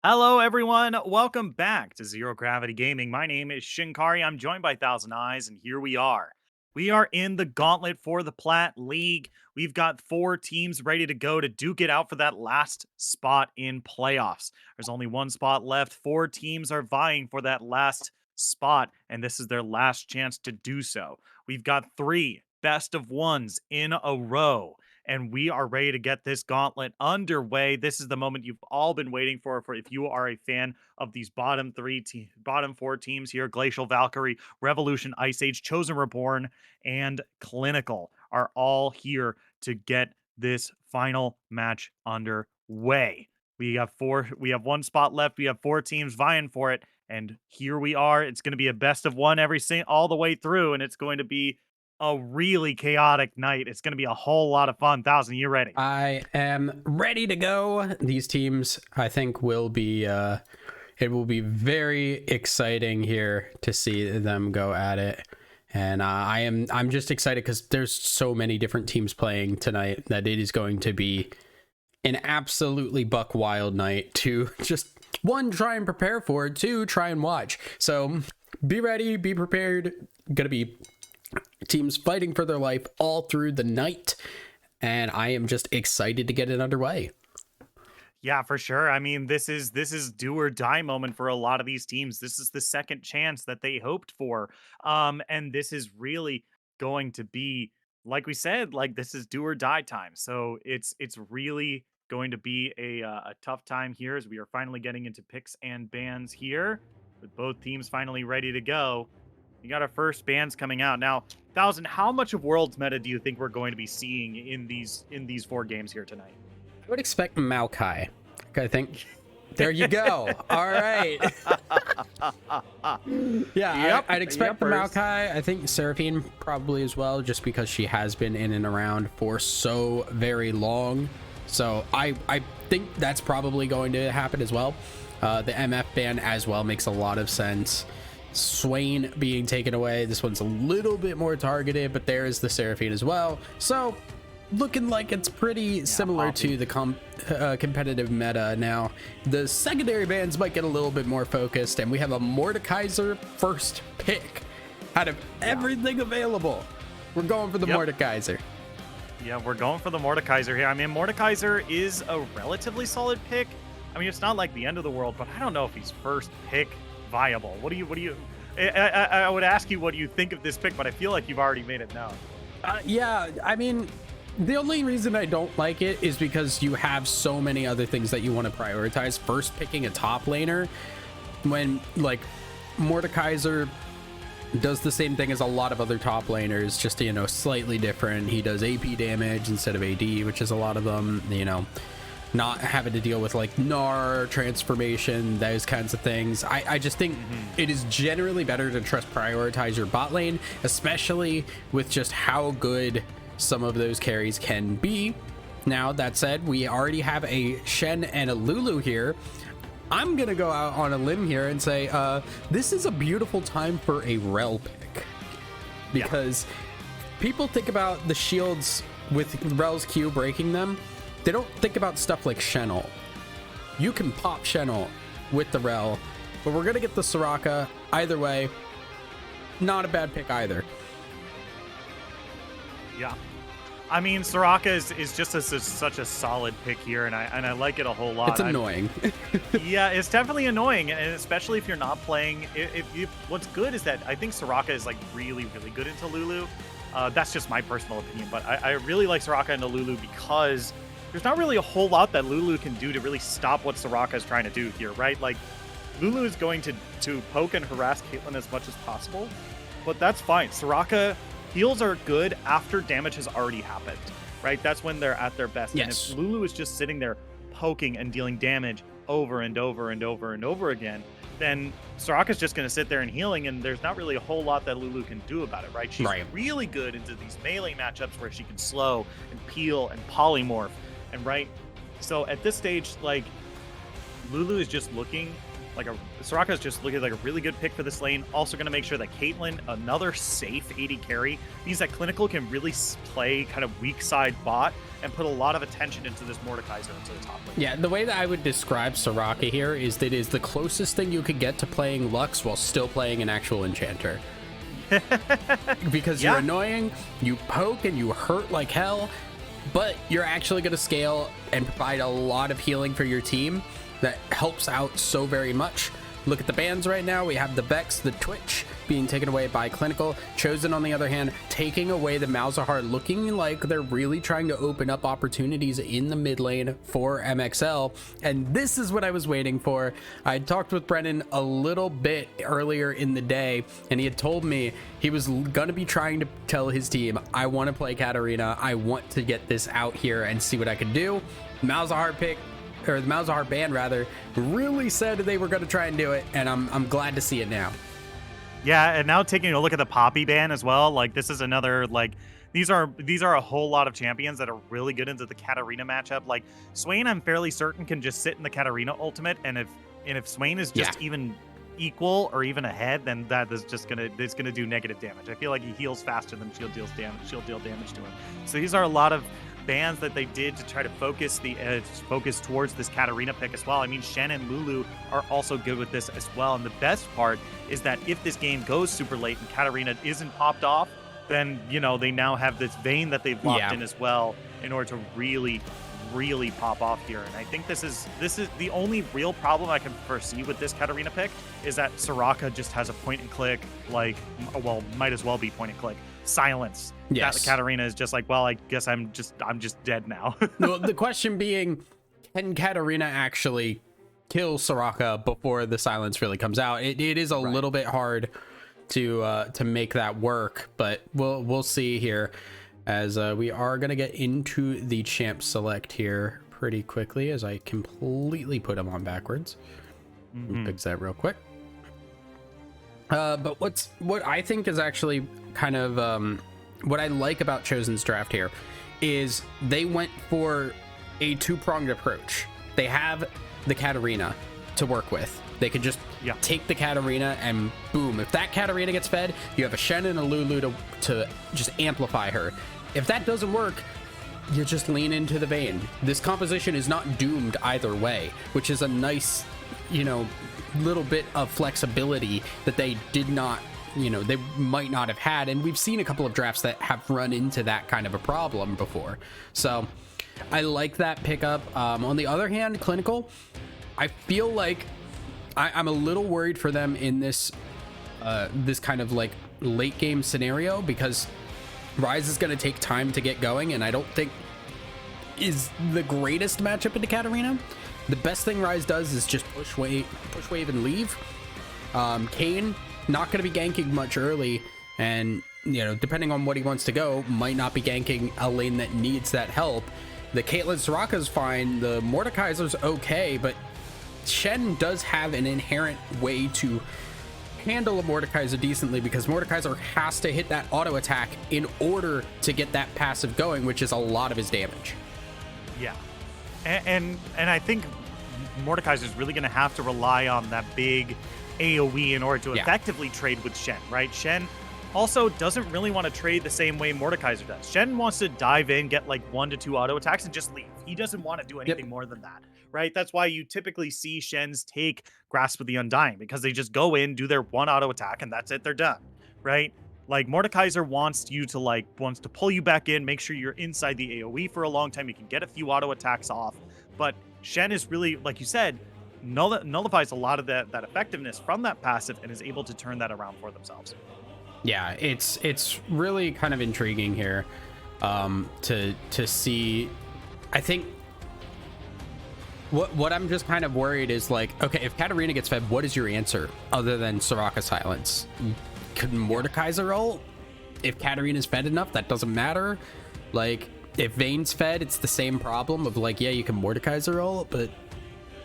Hello, everyone. Welcome back to Zero Gravity Gaming. My name is Shinkari. I'm joined by Thousand Eyes, and here we are. We are in the Gauntlet for the Plat League. We've got four teams ready to go to duke it out for that last spot in playoffs. There's only one spot left. Four teams are vying for that last spot, and this is their last chance to do so. We've got three best of ones in a row and we are ready to get this gauntlet underway. This is the moment you've all been waiting for if you are a fan of these bottom four teams here. Glacial Valkyrie, Revolution, Ice Age, Chosen Reborn, and Clinical are all here to get this final match underway. We have one spot left. We have four teams vying for it. And here we are. It's going to be a best of one all the way through, and it's going to be a really chaotic night. It's going to be a whole lot of fun. Thousand, you ready? I am ready to go. These teams, I think, will be it will be very exciting here to see them go at it. And I'm just excited because there's so many different teams playing tonight that it is going to be an absolutely buck wild night to just one, try and prepare for it, two, try and watch. So be ready, be prepared. Gonna be teams fighting for their life all through the night, and I am just excited to get it underway. Yeah, for sure. I mean, this is do or die moment for a lot of these teams. This is the second chance that they hoped for. And this is really going to be, like we said, like this is do or die time. So it's really going to be a tough time here as we are finally getting into picks and bans here with both teams finally ready to go. We got our first bans coming out now. Thousand, how much of Worlds meta do you think we're going to be seeing in these four games here tonight? I would expect Maokai. I think. There you go. All right. Yeah, Yep, I'd expect the yepers. Maokai. I think Seraphine probably as well, just because she has been in and around for so very long. So I think that's probably going to happen as well. The MF ban as well makes a lot of sense. Swain being taken away. This one's a little bit more targeted, but there is the Seraphine as well. So looking like it's pretty similar to the competitive meta. Now the secondary bans might get a little bit more focused, and we have a Mordekaiser first pick out of everything available. We're going for the Mordekaiser. Yeah, we're going for the Mordekaiser here. I mean, Mordekaiser is a relatively solid pick. I mean, it's not like the end of the world, but I don't know if he's first pick viable. What do you I would ask you what do you think of this pick, but I feel like you've already made it known. Yeah, I mean, the only reason I don't like it is because you have so many other things that you want to prioritize. First, picking a top laner when like Mordekaiser does the same thing as a lot of other top laners, just, you know, slightly different. He does AP damage instead of AD, which is a lot of them, you know, not having to deal with like Gnar transformation, those kinds of things. I just think it is generally better to prioritize your bot lane, especially with just how good some of those carries can be. Now, that said, we already have a Shen and a Lulu here. I'm gonna go out on a limb here and say this is a beautiful time for a Rel pick, because people think about the shields with Rel's Q breaking them. They don't think about stuff like Shen'l. You can pop Shen'l with the Rel, but we're gonna get the Soraka. Either way, not a bad pick either. Yeah. I mean, Soraka is just such a solid pick here, and I like it a whole lot. It's annoying. Yeah, it's definitely annoying, and especially if you're not playing. What's good is that I think Soraka is like really good into Lulu. That's just my personal opinion, but I really like Soraka into Lulu because there's not really a whole lot that Lulu can do to really stop what Soraka is trying to do here, right? Like, Lulu is going to poke and harass Caitlyn as much as possible, but that's fine. Soraka heals are good after damage has already happened, right? That's when they're at their best. Yes. And if Lulu is just sitting there poking and dealing damage over and over and over and over again, then Soraka's just going to sit there and healing, and there's not really a whole lot that Lulu can do about it, right? She's really good into these melee matchups where she can slow and peel and polymorph, and right? So at this stage, like, Lulu is just looking like a Soraka is just looking like a really good pick for this lane. Also going to make sure that Caitlyn, another safe AD carry, means that Clinical can really play kind of weak side bot and put a lot of attention into this Mordekaiser into the top lane. Yeah, the way that I would describe Soraka here is that it is the closest thing you could get to playing Lux while still playing an actual enchanter. Because you're annoying, you poke and you hurt like hell, but you're actually going to scale and provide a lot of healing for your team that helps out so very much. Look at the bans right now. We have the Vex, the Twitch being taken away by Clinical. Chosen, on the other hand, taking away the Malzahar, looking like they're really trying to open up opportunities in the mid lane for MXL. And this is what I was waiting for. I talked with Brennan a little bit earlier in the day, and he had told me he was going to be trying to tell his team, I want to play Katarina. I want to get this out here and see what I can do. Malzahar pick, or the Malzahar band rather, really said they were going to try and do it, and I'm glad to see it now. Yeah, and now taking a look at the Poppy ban as well, like this is another, like these are a whole lot of champions that are really good into the Katarina matchup. Like Swain, I'm fairly certain can just sit in the Katarina ultimate, and if Swain is just even equal or even ahead, then that is just gonna do negative damage. I feel like he heals faster than she'll deal damage to him. So these are a lot of bans that they did to try to focus towards this Katarina pick as well. I mean, Shen and Lulu are also good with this as well. And the best part is that if this game goes super late and Katarina isn't popped off, then, you know, they now have this Vayne that they've locked in as well in order to really pop off here. And I think this is the only real problem I can foresee with this Katarina pick is that Soraka just has a point and click, like, well, might as well be point and click silence. Yes. Katarina is just like, well, I guess I'm just dead now. Well, the question being, can Katarina actually kill Soraka before the silence really comes out? It is a little bit hard to make that work, but we'll see here, as we are gonna get into the champ select here pretty quickly, as I completely put him on backwards. Fix that real quick. But what I think is actually kind of what I like about Chosen's draft here is they went for a two-pronged approach. They have the Katarina to work with. They could just take the Katarina and boom. If that Katarina gets fed, you have a Shen and a Lulu to just amplify her. If that doesn't work, you just lean into the Vayne. This composition is not doomed either way, which is a nice, you know, little bit of flexibility that they did not, you know, they might not have had. And we've seen a couple of drafts that have run into that kind of a problem before. So I like that pickup. On the other hand, Clinical, I feel like I'm a little worried for them in this this kind of like late game scenario, because Ryze is going to take time to get going, and I don't think is the greatest matchup into Katarina. The best thing Ryze does is just push wave and leave. Kayn not going to be ganking much early, and you know, depending on what he wants to go, might not be ganking a lane that needs that help. The Caitlyn Soraka's fine, the Mordekaiser's okay, but Shen does have an inherent way to handle a Mordekaiser decently, because Mordekaiser has to hit that auto attack in order to get that passive going, which is a lot of his damage. Yeah, and I think Mordekaiser is really going to have to rely on that big AoE in order to effectively trade with Shen, right? Shen also doesn't really want to trade the same way Mordekaiser does. Shen wants to dive in, get like 1 to 2 auto attacks, and just leave. He doesn't want to do anything more than that, right? That's why you typically see Shens take Grasp of the Undying, because they just go in, do their 1 auto attack, and that's it. They're done, right? Like Mordekaiser wants to pull you back in, make sure you're inside the AoE for a long time. You can get a few auto attacks off, but Shen is really, like you said, nullifies a lot of that effectiveness from that passive and is able to turn that around for themselves. Yeah, it's really kind of intriguing here to see. I think what I'm just kind of worried is, like, okay, if Katarina gets fed, what is your answer other than Soraka silence? Could Mordekaiser ult? If Katarina's fed enough, that doesn't matter. Like, if Vayne's fed, it's the same problem of like, yeah, you can Mordekaiser ult, but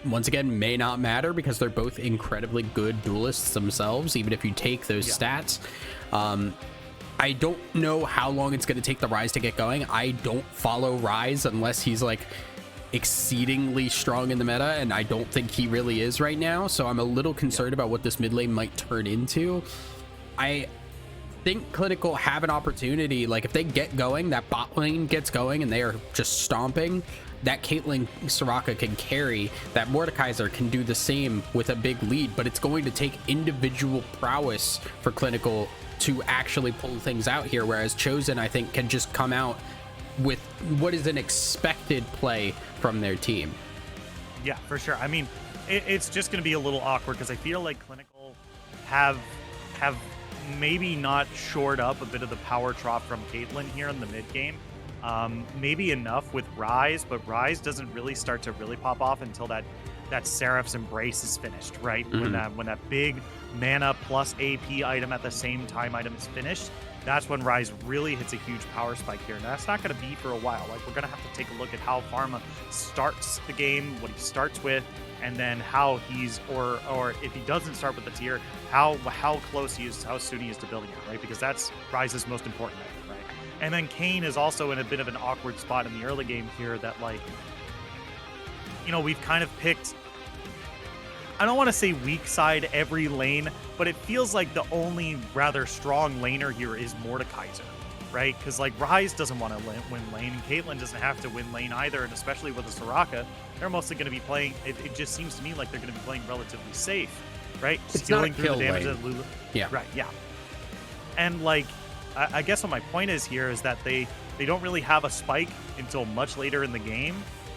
once again, may not matter because they're both incredibly good duelists themselves, even if you take those stats. I don't know how long it's going to take the Ryze to get going. I don't follow Ryze unless he's like exceedingly strong in the meta, and I don't think he really is right now. So I'm a little concerned about what this mid lane might turn into. I think Clinical have an opportunity. Like if they get going, that bot lane gets going and they are just stomping, that Caitlyn Soraka can carry, that Mordekaiser can do the same with a big lead, but it's going to take individual prowess for Clinical to actually pull things out here, whereas Chosen, I think, can just come out with what is an expected play from their team. Yeah, for sure. I mean, it's just going to be a little awkward because I feel like Clinical have maybe not shored up a bit of the power drop from Caitlyn here in the mid game. Maybe enough with Rise, but Rise doesn't really start to really pop off until that Seraph's Embrace is finished, right? Mm-hmm. When that big mana plus AP item at the same time item is finished, that's when Rise really hits a huge power spike here. And that's not going to be for a while. Like, we're going to have to take a look at how Pharma starts the game, what he starts with, and then how he's, or if he doesn't start with the tier, how close he is, how soon he is to building it, right? Because that's Rise's most important item, right? And then Kayn is also in a bit of an awkward spot in the early game here that, like, you know, we've kind of picked, I don't want to say weak side every lane, but it feels like the only rather strong laner here is Mordekaiser, right? Because, like, Rise doesn't want to win lane, and Caitlyn doesn't have to win lane either, and especially with a Soraka, they're mostly going to be playing, it just seems to me like they're going to be playing relatively safe, right? It's Stealing not through the kill damage lane. that Lulu. Yeah. Right, yeah. And, like, I guess what my point is here is that they don't really have a spike until much later in the game.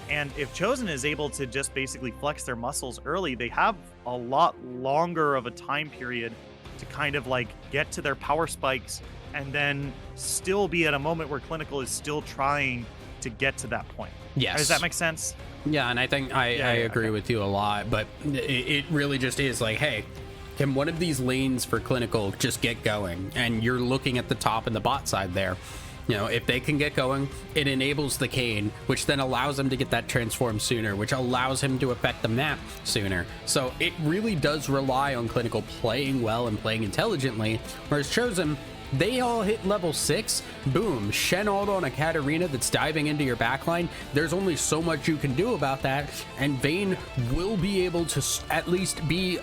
And if Chosen is able to just basically flex their muscles early, they have a lot longer of a time period to kind of like get to their power spikes and then still be at a moment where Clinical is still trying to get to that point. Yes. Does that make sense? Yeah, and I think I agree with you a lot, but it really just is like, hey, can one of these lanes for Clinical just get going? And you're looking at the top and the bot side there. You know, if they can get going, it enables the Kayn, which then allows him to get that transform sooner, which allows him to affect the map sooner. So it really does rely on Clinical playing well and playing intelligently, whereas Chosen, they all hit level 6, boom, Shen ult on a Katarina that's diving into your backline. There's only so much you can do about that, and Vayne will be able to at least be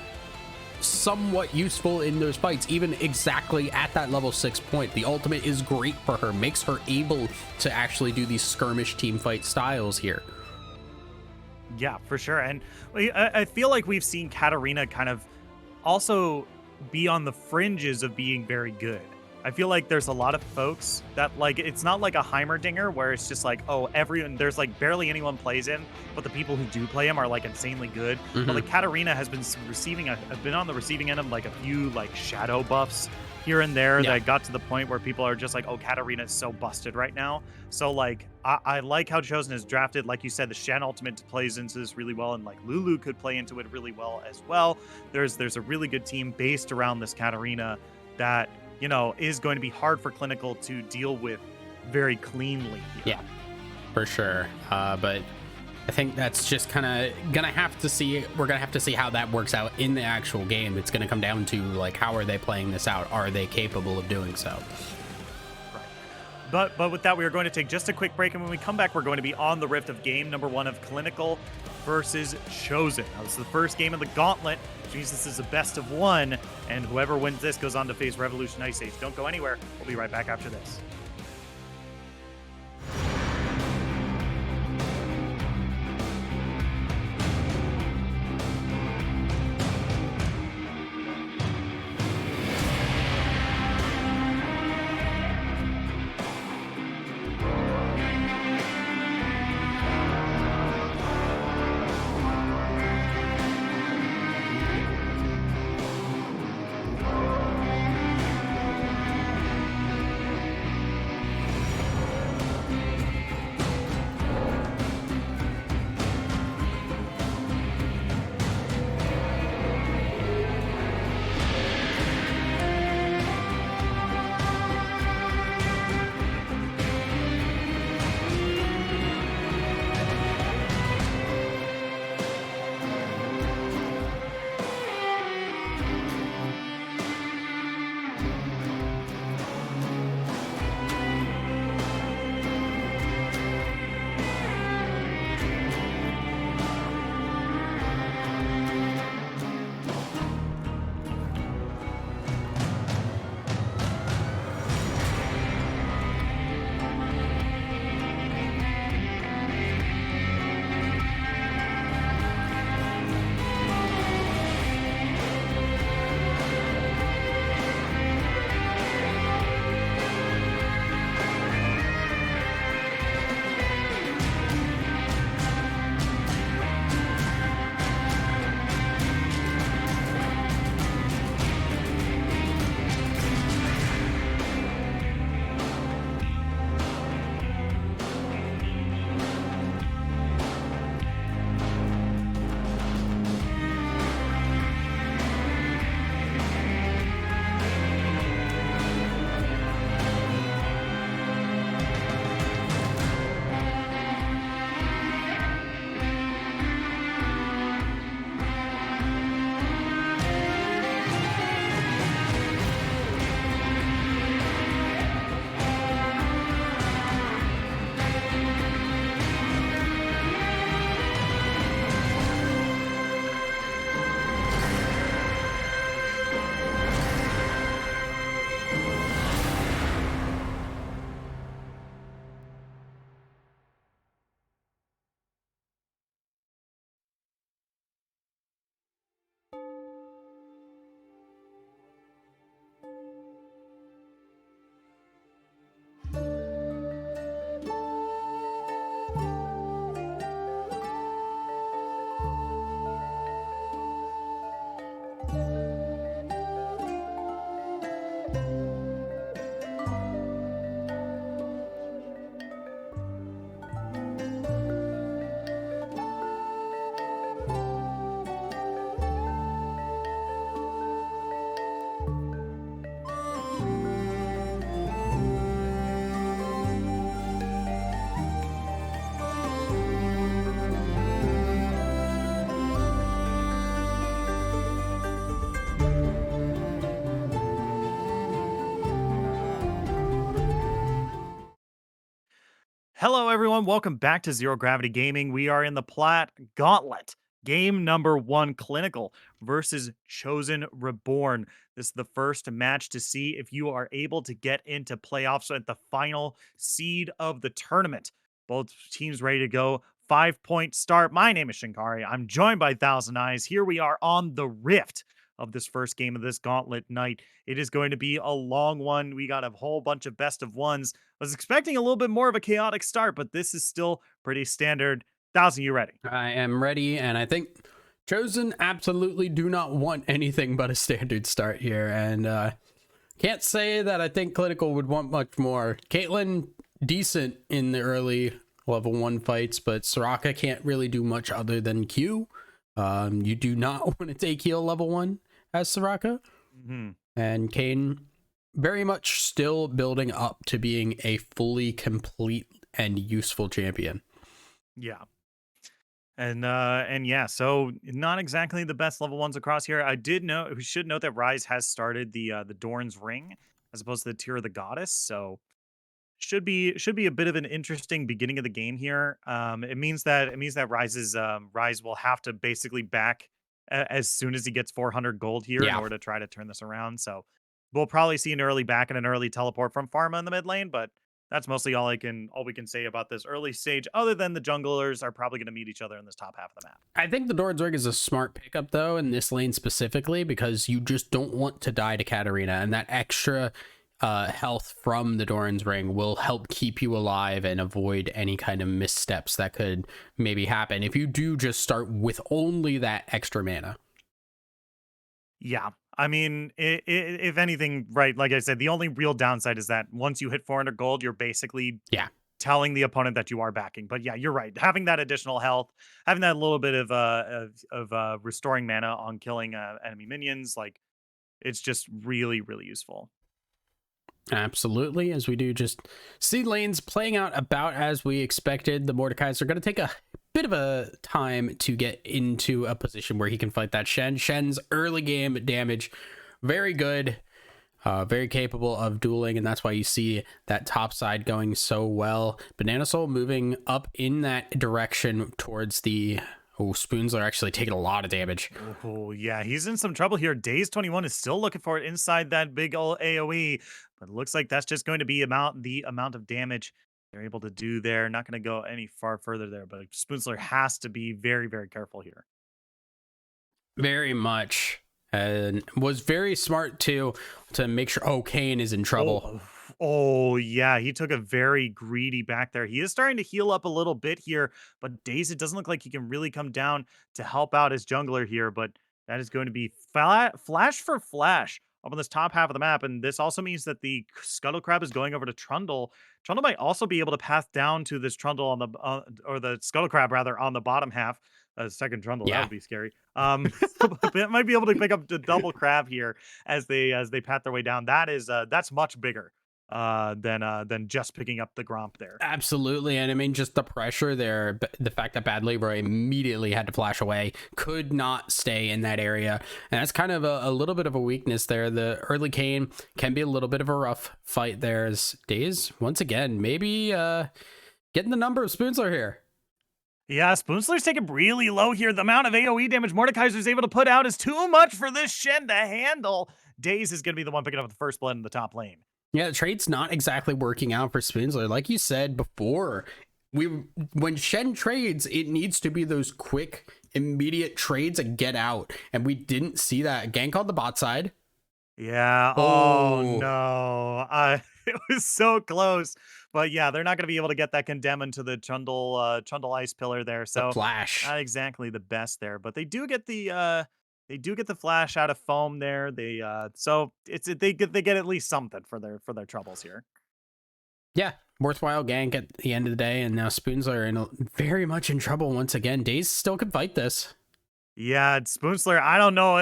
somewhat useful in those fights, even exactly at that level 6 point. The ultimate is great for her, makes her able to actually do these skirmish team fight styles here. Yeah, for sure. And I feel like we've seen Katarina kind of also be on the fringes of being very good. I feel like there's a lot of folks that, like, it's not like a Heimerdinger where it's just like, oh, everyone, there's like barely anyone plays him, but the people who do play him are like insanely good. But like Katarina has been been on the receiving end of like a few like shadow buffs here and there that got to the point where people are just like, oh, Katarina is so busted right now. So like, I like how Chosen is drafted. Like you said, the Shen ultimate plays into this really well, and like Lulu could play into it really well as well. There's a really good team based around this Katarina that, you know, is going to be hard for Clinical to deal with very cleanly here. Yeah, for sure. But I think that's just kind of gonna have to see. We're gonna have to see how that works out in the actual game. It's gonna come down to like, how are they playing this out? Are they capable of doing so? Right. But with that, we are going to take just a quick break, and when we come back, we're going to be on the Rift of game number 1 of Clinical versus Chosen. Now, this is the first game of the Gauntlet, which means this is a best of 1, and whoever wins this goes on to face Revolution Ice Age. Don't go anywhere. We'll be right back after this. Hello, everyone. Welcome back to Zero Gravity Gaming. We are in the Plat Gauntlet. Game number one, Clinical versus Chosen Reborn. This is the first match to see if you are able to get into playoffs at the final seed of the tournament. Both teams ready to go. 5 point start. My name is Shinkari. I'm joined by Thousand Eyes. Here we are on the Rift of this first game of this Gauntlet night. It is going to be a long one. We got a whole bunch of best of ones. Was expecting a little bit more of a chaotic start, but this is still pretty standard. Thousand, you ready? I am ready, and I think Chosen absolutely do not want anything but a standard start here. And can't say that I think Clinical would want much more. Caitlyn, decent in the early level 1 fights, but Soraka can't really do much other than Q. You do not want to take heal level 1 as Soraka. Hmm. And Kane very much still building up to being a fully complete and useful champion. Yeah. And yeah, so not exactly the best level ones across here. I did know we should note that Rise has started the Dorn's Ring as opposed to the Tear of the Goddess. So should be a bit of an interesting beginning of the game here. It means that Rise will have to basically back as soon as he gets 400 gold here in Yeah. order to try to turn this around. So we'll probably see an early back and an early teleport from Pharma in the mid lane, but that's mostly all we can say about this early stage. Other than the junglers are probably going to meet each other in this top half of the map. I think the Doran's Ring is a smart pickup, though, in this lane specifically, because you just don't want to die to Katarina, and that extra health from the Doran's Ring will help keep you alive and avoid any kind of missteps that could maybe happen if you do just start with only that extra mana. Yeah. I mean, if anything, right, like I said, the only real downside is that once you hit 400 gold, you're basically Yeah. telling the opponent that you are backing. But yeah, you're right. Having that additional health, having that little bit of restoring mana on killing enemy minions, like it's just really really useful. Absolutely, as we do just see lanes playing out about as we expected. The Mordekaiser are going to take a bit of a time to get into a position where he can fight that Shen. Shen's early game damage, very good, very capable of dueling, and that's why you see that top side going so well. Banana Soul moving up in that direction towards the... Oh, Spoons are actually taking a lot of damage. Oh yeah, he's in some trouble here. Days 21 is still looking for it inside that big old AoE, but it looks like that's just going to be the amount of damage they're able to do there. Not going to go any far further there, but Spoonsler has to be very very careful here. Very much. And was very smart too to make sure. Oh, Kane is in trouble. Oh, oh yeah, he took a very greedy back there. He is starting to heal up a little bit here, but Daze, it doesn't look like he can really come down to help out his jungler here, but that is going to be flash for flash up on this top half of the map, and this also means that the Scuttle Crab is going over to Trundle. Trundle might also be able to path down to this Trundle on the or the Scuttle Crab rather on the bottom half. Second Trundle, that Yeah, would be scary. It might be able to pick up the double crab here as they pat their way down. That's much bigger than just picking up the Gromp there. absolutely. And I mean, just the pressure there, the fact that Bad Labor immediately had to flash away, could not stay in that area. And that's kind of a little bit of a weakness there. The early Kane can be a little bit of a rough fight there as Days, once again, maybe getting the number of Spoonsler here. Yeah, Spoonsler's taking really low here. The amount of AoE damage Mordekaiser's able to put out is too much for this Shen to handle. Daze is going to be the one picking up the first blood in the top lane. Yeah, the trade's not exactly working out for Spoonsler. Like you said before, when Shen trades, it needs to be those quick, immediate trades and get out. And we didn't see that. Gank on the bot side. Yeah. Oh Oh, no. It was so close. But yeah, they're not going to be able to get that condemn into the Trundle Ice Pillar there. the So flash. not exactly the best there, but they do get the flash out of foam there. So they get at least something for their troubles here. Yeah, worthwhile gank at the end of the day. And now Spoonsler very much in trouble once again. Daze still could fight this. Yeah, it's Spoonsler. I don't know.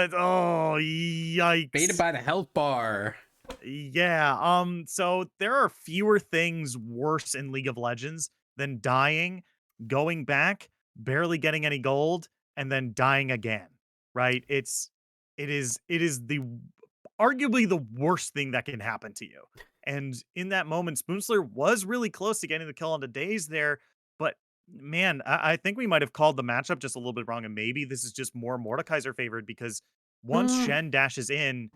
Baited Yikes. by the health bar. Yeah. So there are fewer things worse in League of Legends than dying, going back, barely getting any gold, and then dying again. Right? It is the arguably the worst thing that can happen to you. And in that moment, Spoonsler was really close to getting the kill on the Days there, but man, I think we might have called the matchup just a little bit wrong, and maybe this is just more Mordekaiser favored because once Mm, Shen dashes in,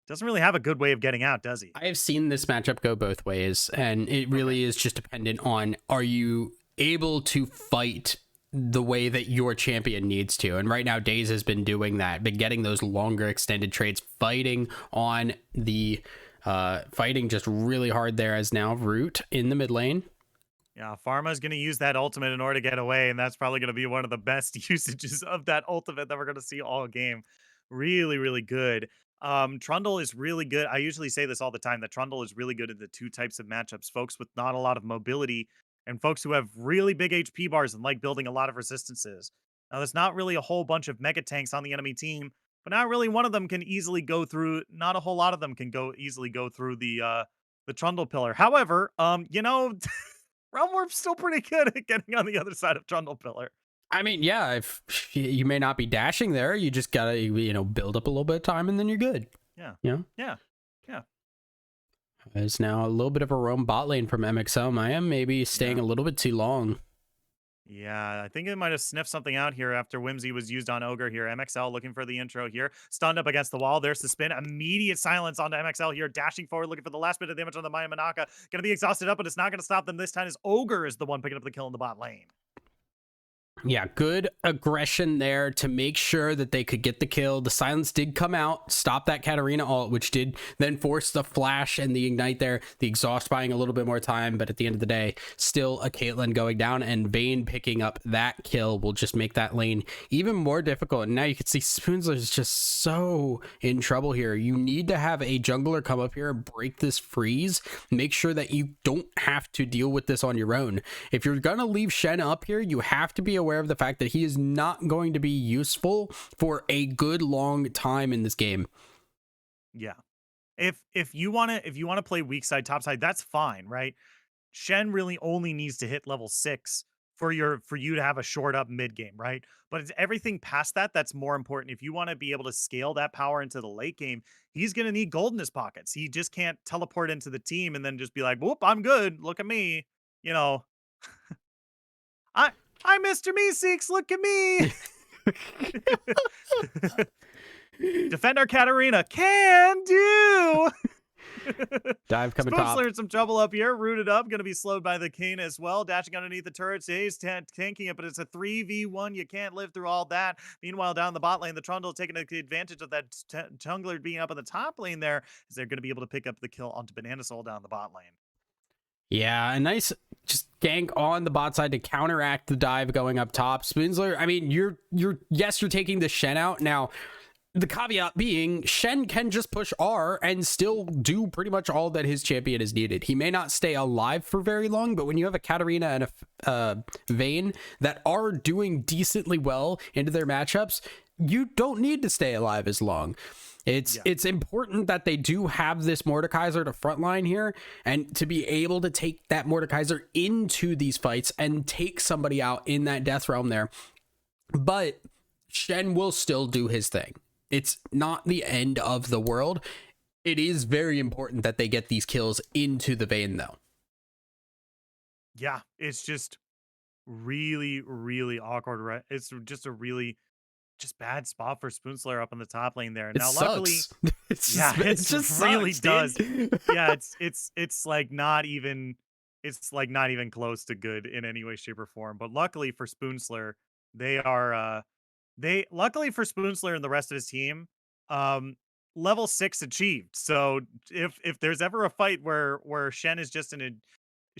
doesn't really have a good way of getting out, does he? I have seen this matchup go both ways, and it Okay. really is just dependent on, are you able to fight the way that your champion needs to? And right now, Days has been doing that, been getting those longer extended trades, fighting on the fighting just really hard there as now Root in the mid lane. Yeah, Pharma's going to use that ultimate in order to get away, and that's probably going to be one of the best usages of that ultimate that we're going to see all game. Really, really good. Trundle is really good. I usually say this all the time that Trundle is really good at the two types of matchups: folks with not a lot of mobility and folks who have really big HP bars and like building a lot of resistances. Now, there's not really a whole bunch of mega tanks on the enemy team, but not really one of them can easily go through. Not a whole lot of them can go easily go through the Trundle pillar. However, Realm Warp's still pretty good at getting on the other side of Trundle Pillar. I mean, yeah, if you may not be dashing there, you just gotta, build up a little bit of time and then you're good. Yeah. You know, Yeah. Yeah. there's now a little bit of a roam bot lane from MXL. I am maybe staying Yeah. a little bit too long. Yeah. I think it might have sniffed something out here after Whimsy was used on Ogre here. MXL looking for the intro here. Stunned up against the wall. There's the spin. Immediate silence onto MXL here. Dashing forward, looking for the last bit of damage on the Maya Manaka. Gonna be exhausted up, but it's not gonna stop them this time as Ogre is the one picking up the kill in the bot lane. Yeah, good aggression there to make sure that they could get the kill. The silence did come out, stop that Katarina ult, which did then force the flash and the ignite there. The exhaust buying a little bit more time, but at the end of the day, still a Caitlyn going down, and Vayne picking up that kill will just make that lane even more difficult. And now you can see Spoonsler is just so in trouble here. You need to have a jungler come up here and break this freeze. Make sure that you don't have to deal with this on your own. If you're gonna leave Shen up here, you have to be aware of the fact that he is not going to be useful for a good long time in this game. Yeah. If you wanna play weak side, top side, that's fine, right? Shen really only needs to hit level 6 for you to have a short up mid game, right? But it's everything past that that's more important. If you want to be able to scale that power into the late game, he's going to need gold in his pockets. He just can't teleport into the team and then just be like, "Whoop, I'm good. Look at me." You know, I I'm Mr. Meeseeks, look at me. Defend our Katarina. Can do. Dive coming top. Spoonsler in some trouble up here. Rooted up. Going to be slowed by the Kane as well. Dashing underneath the turrets. He's tanking it, but it's a 3v1. You can't live through all that. Meanwhile, down the bot lane, the Trundle taking advantage of that jungler being up in the top lane there. Is they're going to be able to pick up the kill onto Banana Soul down the bot lane. Yeah, a nice just gank on the bot side to counteract the dive going up top. Spoonsler, I mean, you're taking the Shen out. Now, the caveat being, Shen can just push R and still do pretty much all that his champion is needed. He may not stay alive for very long, but when you have a Katarina and a Vayne that are doing decently well into their matchups, you don't need to stay alive as long. It's important that they do have this Mordekaiser to frontline here, and to be able to take that Mordekaiser into these fights and take somebody out in that death realm there. But Shen will still do his thing. It's not the end of the world. It is very important that they get these kills into the Vayne, though. Yeah, it's just really, really awkward. Right? It's just a really just bad spot for Spoonsler up in the top lane there. It Now, sucks. luckily, Yeah, it it just really sucks, does. Yeah, it's like not even close to good in any way, shape, or form. But luckily for Spoonsler, they are they luckily for Spoonsler and the rest of his team, um, level 6 achieved. So if there's ever a fight where Shen is just in a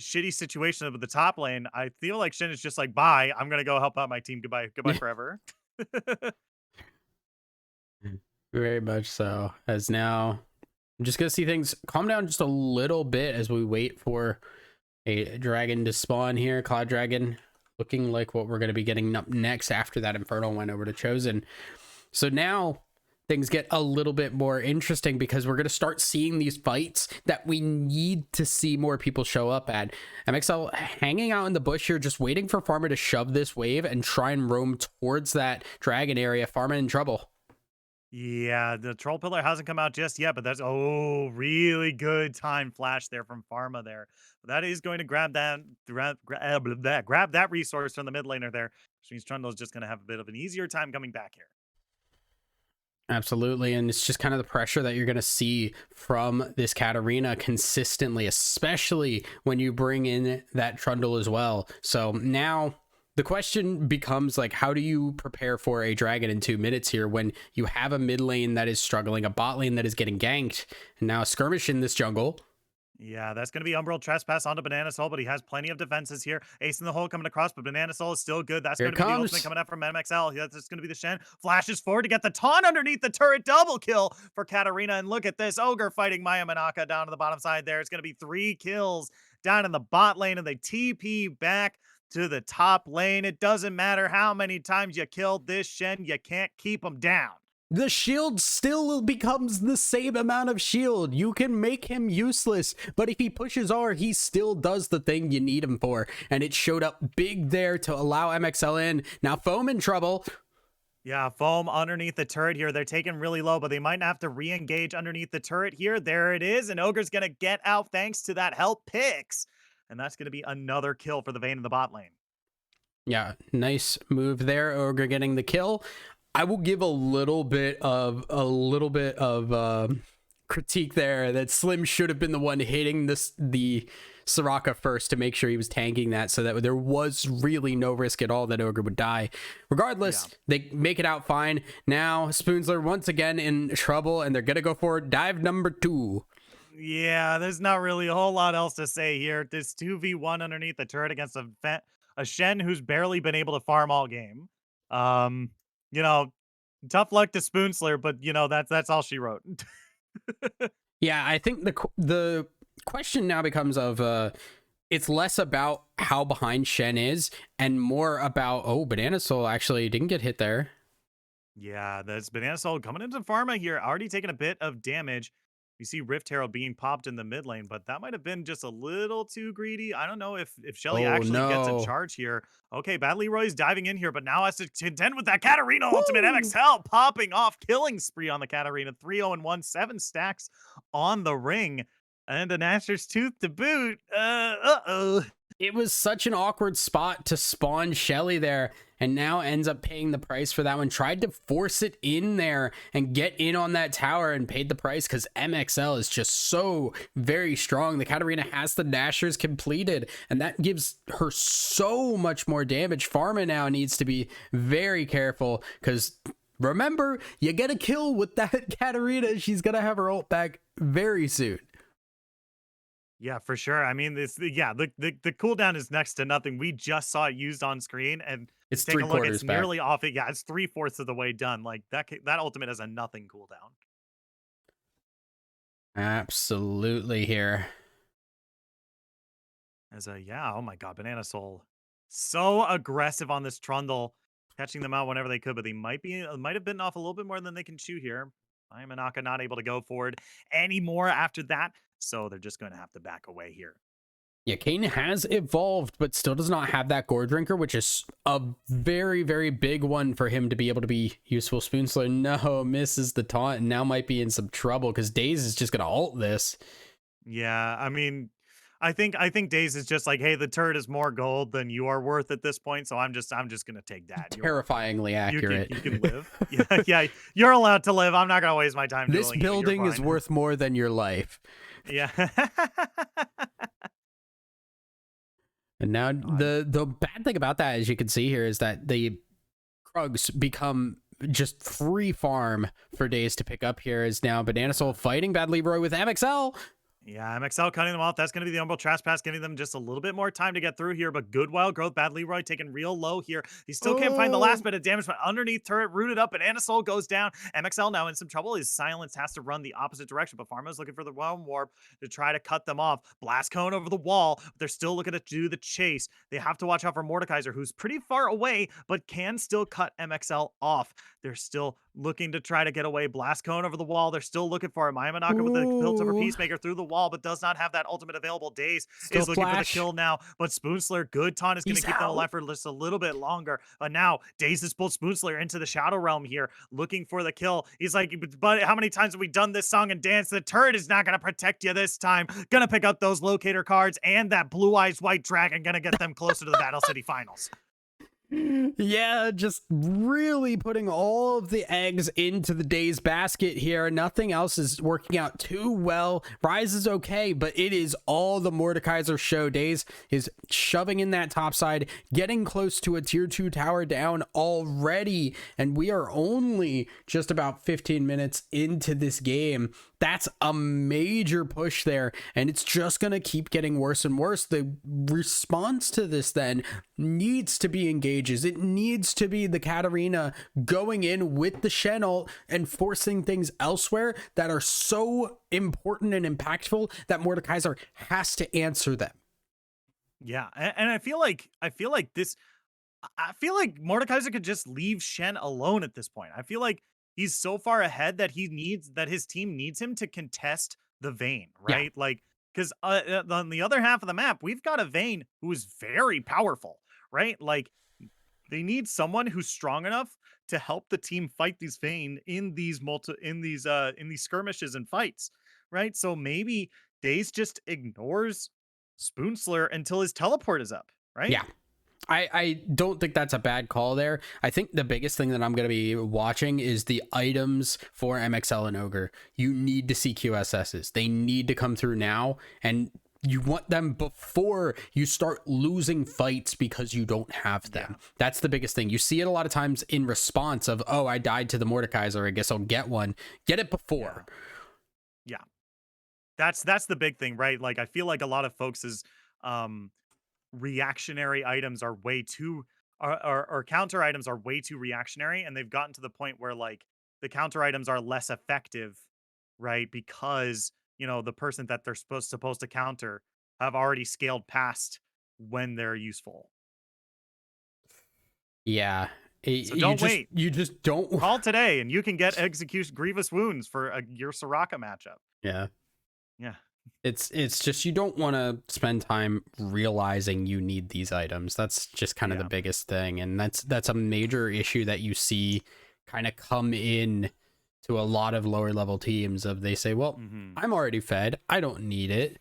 shitty situation with the top lane, I feel like Shen is just like, bye, I'm gonna go help out my team. Goodbye, goodbye forever. Very much so. As now, I'm just gonna see things calm down just a little bit as we wait for a dragon to spawn here. Cloud Dragon looking like what we're gonna be getting up next after that Infernal went over to Chosen. So now things get a little bit more interesting because we're going to start seeing these fights that we need to see more people show up at. MXL hanging out in the bush here, just waiting for Farmer to shove this wave and try and roam towards that dragon area. Farmer in trouble. Yeah, the troll pillar hasn't come out just yet, but that's oh, really good time flash there from Pharma there. But that is going to grab that resource from the mid laner there, which means Trundle's just going to have a bit of an easier time coming back here. Absolutely. And it's just kind of the pressure that you're going to see from this Katarina consistently, especially when you bring in that Trundle as well. So now the question becomes like, how do you prepare for a dragon in 2 minutes here when you have a mid lane that is struggling, a bot lane that is getting ganked, and now a skirmish in this jungle? Yeah, that's going to be Umbral Trespass onto Banana Soul, but he has plenty of defenses here. Ace in the hole coming across, but Banana Soul is still good. That's Here going it to be the ultimate comes. coming up from MXL. That's just going to be the Shen. Flashes forward to get the taunt underneath the turret. Double kill for Katarina. And look at this. Ogre fighting Maya Manaka down to the bottom side there. It's going to be 3 kills down in the bot lane, and they TP back to the top lane. It doesn't matter how many times you killed this Shen, you can't keep him down. The shield still becomes the same amount of shield. You can make him useless, but if he pushes R, he still does the thing you need him for. And it showed up big there to allow MXL in. Now Foam in trouble. Yeah, Foam underneath the turret here. They're taking really low, but they might have to re-engage underneath the turret here. There it is, and Ogre's going to get out thanks to that help picks. And that's going to be another kill for the Vayne in the bot lane. Yeah, nice move there. Ogre getting the kill. I will give a little bit of critique there that Slim should have been the one hitting the Soraka first to make sure he was tanking that, so that there was really no risk at all that Ogre would die. Regardless, they make it out fine. Now Spoonsler once again in trouble, and they're gonna go for dive number 2. Yeah, there's not really a whole lot else to say here. This 2v1 underneath the turret against a Shen who's barely been able to farm all game. Um, you know, tough luck to Spoonsler, but that's all she wrote. Yeah, I think the question now becomes of it's less about how behind Shen is and more about, oh, Banana Soul actually didn't get hit there. Yeah, that's Banana Soul coming into Pharma here, already taking a bit of damage. You see Rift Herald being popped in the mid lane, but that might have been just a little too greedy. I don't know if Shelly Oh actually gets a no. charge here. Okay, Bad Leroy's diving in here, but now has to contend with that Katarina ultimate. Woo! MXL popping off, killing spree on the Katarina. 3-0-1, 7 stacks on the ring, and a Nashor's Tooth to boot. Uh-oh. It was such an awkward spot to spawn Shelly there, and now ends up paying the price for that one. Tried to force it in there and get in on that tower and paid the price because MXL is just so very strong. The Katarina has the Nashers completed, and that gives her so much more damage. Pharma now needs to be very careful because remember, you get a kill with that Katarina. She's going to have her ult back very soon. Yeah, for sure. I mean, the cooldown is next to nothing. We just saw it used on screen, and It's take three a look. quarters It's back. nearly off it. Yeah, it's 3/4 of the way done. Like that ultimate has a nothing cooldown. Absolutely here. As a yeah, oh my god, Banana Soul, so aggressive on this Trundle, catching them out whenever they could, but they might have bitten off a little bit more than they can chew here. Manaka not able to go forward anymore after that, so they're just going to have to back away here. Yeah, Kane has evolved, but still does not have that Gore Drinker, which is a very, very big one for him to be able to be useful. Spoonsler, no, misses the taunt, and now might be in some trouble because Daze is just going to ult this. Yeah, I mean, I think Daze is just like, hey, the turret is more gold than you are worth at this point, so I'm just gonna take that. You're welcome. Terrifyingly You can accurate. you can live. Yeah, yeah, you're allowed to live. I'm not gonna waste my time This dueling you. You're building is fine. worth more than your life. Yeah. And now God. the bad thing about that, as you can see here, is that the Krugs become just free farm for days to pick up. Here is now Banana Soul fighting Bad Leroy with MXL. Yeah, MXL cutting them off. That's going to be the Umbral Trespass, giving them just a little bit more time to get through here. But good wild growth. Bad Leroy taking real low here. He still can't find the Oh, last bit of damage, but underneath turret, rooted up, Banana Soul goes down. MXL now in some trouble. His silence has to run the opposite direction, but Pharma's looking for the realm warp to try to cut them off. Blast cone over the wall. But they're still looking to do the chase. They have to watch out for Mordekaiser, who's pretty far away, but can still cut MXL off. They're still looking to try to get away. Blast cone over the wall. They're still looking for it. Maya Manaka with the hilt of her ooh. Peacemaker through the wall, but does not have that ultimate available. Daze Still is looking for the flash. kill now, but Spoonslayer, good taunt is going to He's keep them out. alive for just a little bit longer. But now Daze has pulled Spoonslayer into the Shadow Realm here, looking for the kill. He's like, but how many times have we done this song and dance? The turret is not going to protect you this time. Gonna pick up those locator cards and that blue eyes white dragon, gonna get them closer to the Battle City finals. Yeah, just really putting all of the eggs into the day's basket here. Nothing else is working out too well. Rise is okay, but it is all the Mordekaiser show. Days is shoving in that top side, getting close to a tier 2 tower down already, and we are only just about 15 minutes into this game. That's a major push there, and it's just going to keep getting worse and worse. The response to this then needs to be engages. It needs to be the Katarina going in with the Shen ult and forcing things elsewhere that are so important and impactful that Mordekaiser has to answer them. Yeah, and I feel like Mordekaiser could just leave Shen alone at this point. I feel like he's so far ahead that his team needs him to contest the Vayne, Yeah. right? Like, because on the other half of the map, we've got a Vayne who is very powerful, right? Like, they need someone who's strong enough to help the team fight these Vayne in these skirmishes and fights, right? So maybe Daze just ignores Spoonslayer until his teleport is up, right? Yeah. I don't think that's a bad call there. I think the biggest thing that I'm going to be watching is the items for MXL and Ogre. You need to see QSSs. They need to come through now, and you want them before you start losing fights because you don't have them. Yeah. That's the biggest thing. You see it a lot of times in response of, oh, I died to the Mordekaiser, I guess I'll get one. Get it before. Yeah. That's the big thing, right? Like, I feel like a lot of folks' um reactionary items are way too or counter items are way too reactionary, and they've gotten to the point where, like, the counter items are less effective, right? Because, the person that they're supposed to counter have already scaled past when they're useful. Yeah. So don't wait. You just don't. Call today and you can get execution grievous wounds for your Soraka matchup. Yeah. Yeah. It's just you don't want to spend time realizing you need these items. That's just kind of the Yeah. biggest thing, and that's a major issue that you see kind of come in to a lot of lower level teams of they say, well, Mhm. I'm already fed, I don't need it.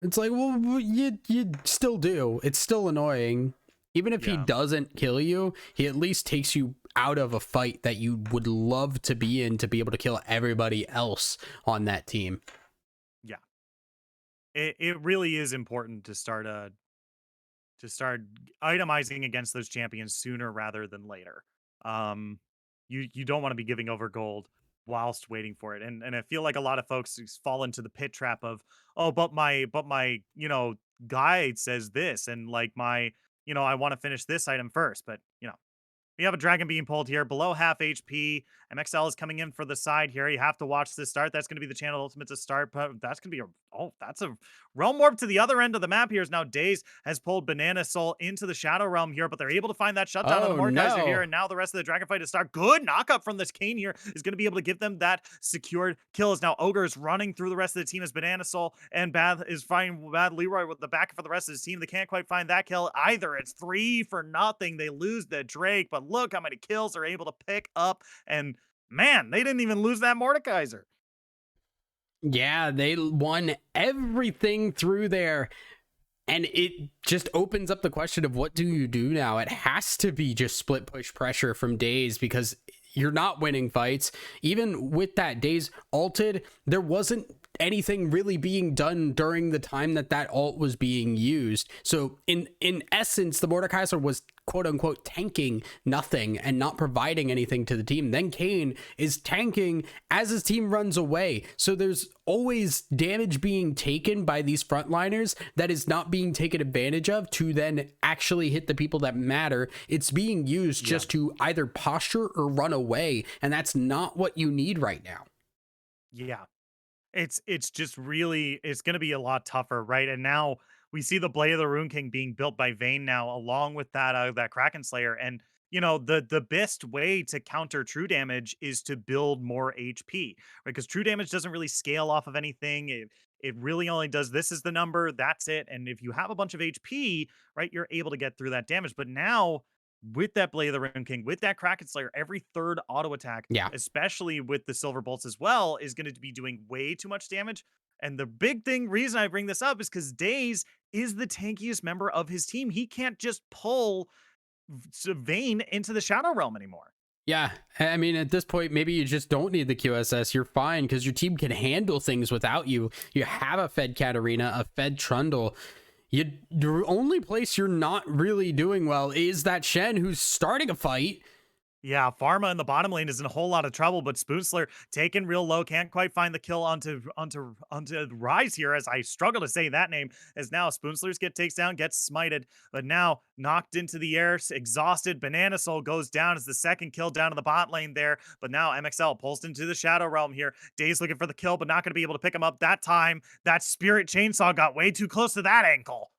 It's like, well, you still do. It's still annoying. Even if he Yeah. doesn't kill you, he at least takes you out of a fight that you would love to be in to be able to kill everybody else on that team. Yeah. It really is important to start itemizing against those champions sooner rather than later. Um, you don't want to be giving over gold whilst waiting for it, and I feel like a lot of folks fall into the pit trap of, oh, but my guide says this, and like my I want to finish this item first, but we have a dragon being pulled here below half HP. MXL is coming in for the side here. You have to watch this start. That's going to be the channel ultimate to start, but that's going to be that's a realm warp to the other end of the map here. Is now Daze has pulled Banana Soul into the Shadow Realm here, but they're able to find that shutdown on the Oh Mordekaiser here, no. and now the rest of the dragon fight to start. Good knockup from this Kane here is going to be able to give them that secured kill. Is now Ogre is running through the rest of the team as Banana Soul and Bad is finding Bad Leroy with the back for the rest of his team. They can't quite find that kill either. It's 3-0. They lose the Drake, but look how many kills they're able to pick up. And man, they didn't even lose that Mordekaiser. Yeah, they won everything through there. And it just opens up the question of what do you do now? It has to be just split push pressure from Daze because you're not winning fights. Even with that Daze ulted, there wasn't anything really being done during the time that ult was being used. So in essence, the Mordekaiser was quote unquote tanking nothing and not providing anything to the team. Then Kane is tanking as his team runs away. So there's always damage being taken by these frontliners that is not being taken advantage of to then actually hit the people that matter. It's being used just to either posture or run away, and that's not what you need right now. Yeah. It's just really it's going to be a lot tougher, right? And now we see the Blade of the Rune King being built by Vayne now, along with that Kraken Slayer, and the best way to counter true damage is to build more HP, right? Because true damage doesn't really scale off of anything. It really only does this is the number, that's it. And if you have a bunch of HP, right, you're able to get through that damage. But now with that Blade of the Rim King, with that Kraken Slayer, every third auto attack, Yeah. especially with the Silver Bolts as well, is going to be doing way too much damage. And the big reason I bring this up is because Daze is the tankiest member of his team. He can't just pull Vayne into the Shadow Realm anymore. Yeah, I mean, at this point, maybe you just don't need the QSS. You're fine because your team can handle things without you. You have a fed Katarina, a fed Trundle. The only place you're not really doing well is that Shen, who's starting a fight. Yeah, Pharma in the bottom lane is in a whole lot of trouble, but Spoonsler taken real low, can't quite find the kill onto Rise here, as I struggle to say that name, as now Spoonslers takes down, gets smited, but now knocked into the air, exhausted. Banana Soul goes down as the second kill down to the bot lane there, but now MXL pulls into the Shadow Realm here. Daze looking for the kill, but not going to be able to pick him up that time. That Spirit Chainsaw got way too close to that ankle.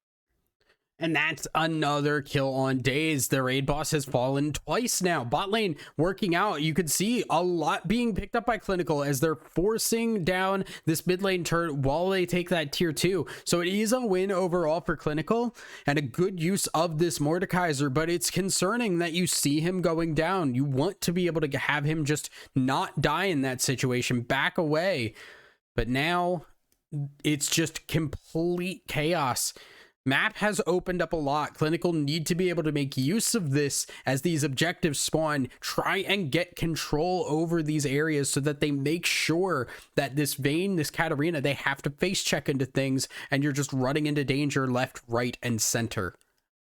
And that's another kill on Daze. The raid boss has fallen twice now. Bot lane working out. You could see a lot being picked up by Clinical as they're forcing down this mid lane turret while they take that tier 2. So it is a win overall for Clinical and a good use of this Mordekaiser, but it's concerning that you see him going down. You want to be able to have him just not die in that situation, back away. But now it's just complete chaos. Map has opened up a lot. Clinical need to be able to make use of this as these objectives spawn. Try and get control over these areas so that they make sure that this Vayne, this Katarina, they have to face check into things and you're just running into danger left, right, and center.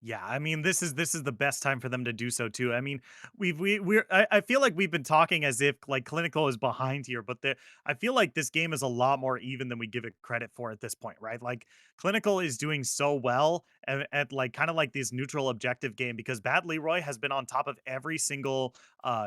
Yeah, I mean, this is the best time for them to do so too. I mean, I feel like we've been talking as if like Clinical is behind here, but I feel like this game is a lot more even than we give it credit for at this point, right? Like Clinical is doing so well at like kind of like this neutral objective game because Bad Leroy has been on top of every single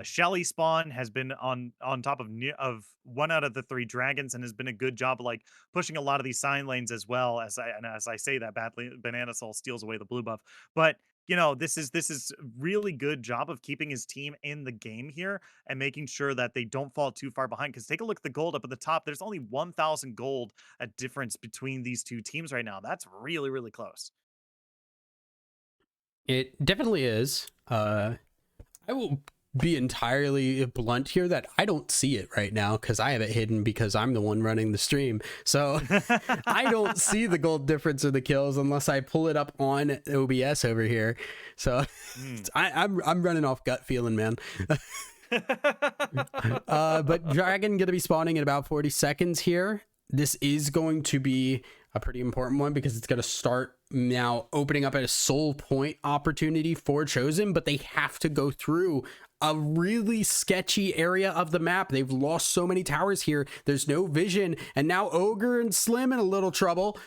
Shelly spawn, has been on top of one out of the three dragons, and has been a good job like pushing a lot of these sign lanes as well. As I say that, Banana Soul steals away the blue buff. But this is really good job of keeping his team in the game here and making sure that they don't fall too far behind. Because take a look at the gold up at the top. There's only 1,000 gold a difference between these two teams right now. That's really, really close. It definitely is. I will be entirely blunt here that I don't see it right now because I have it hidden because I'm the one running the stream. So I don't see the gold difference of the kills unless I pull it up on OBS over here. So I'm running off gut feeling, man. But Dragon gonna be spawning in about 40 seconds here. This is going to be a pretty important one because it's going to start now opening up a soul point opportunity for Chosen, but they have to go through a really sketchy area of the map. They've lost so many towers here. There's no vision, and now Ogre and Slim in a little trouble.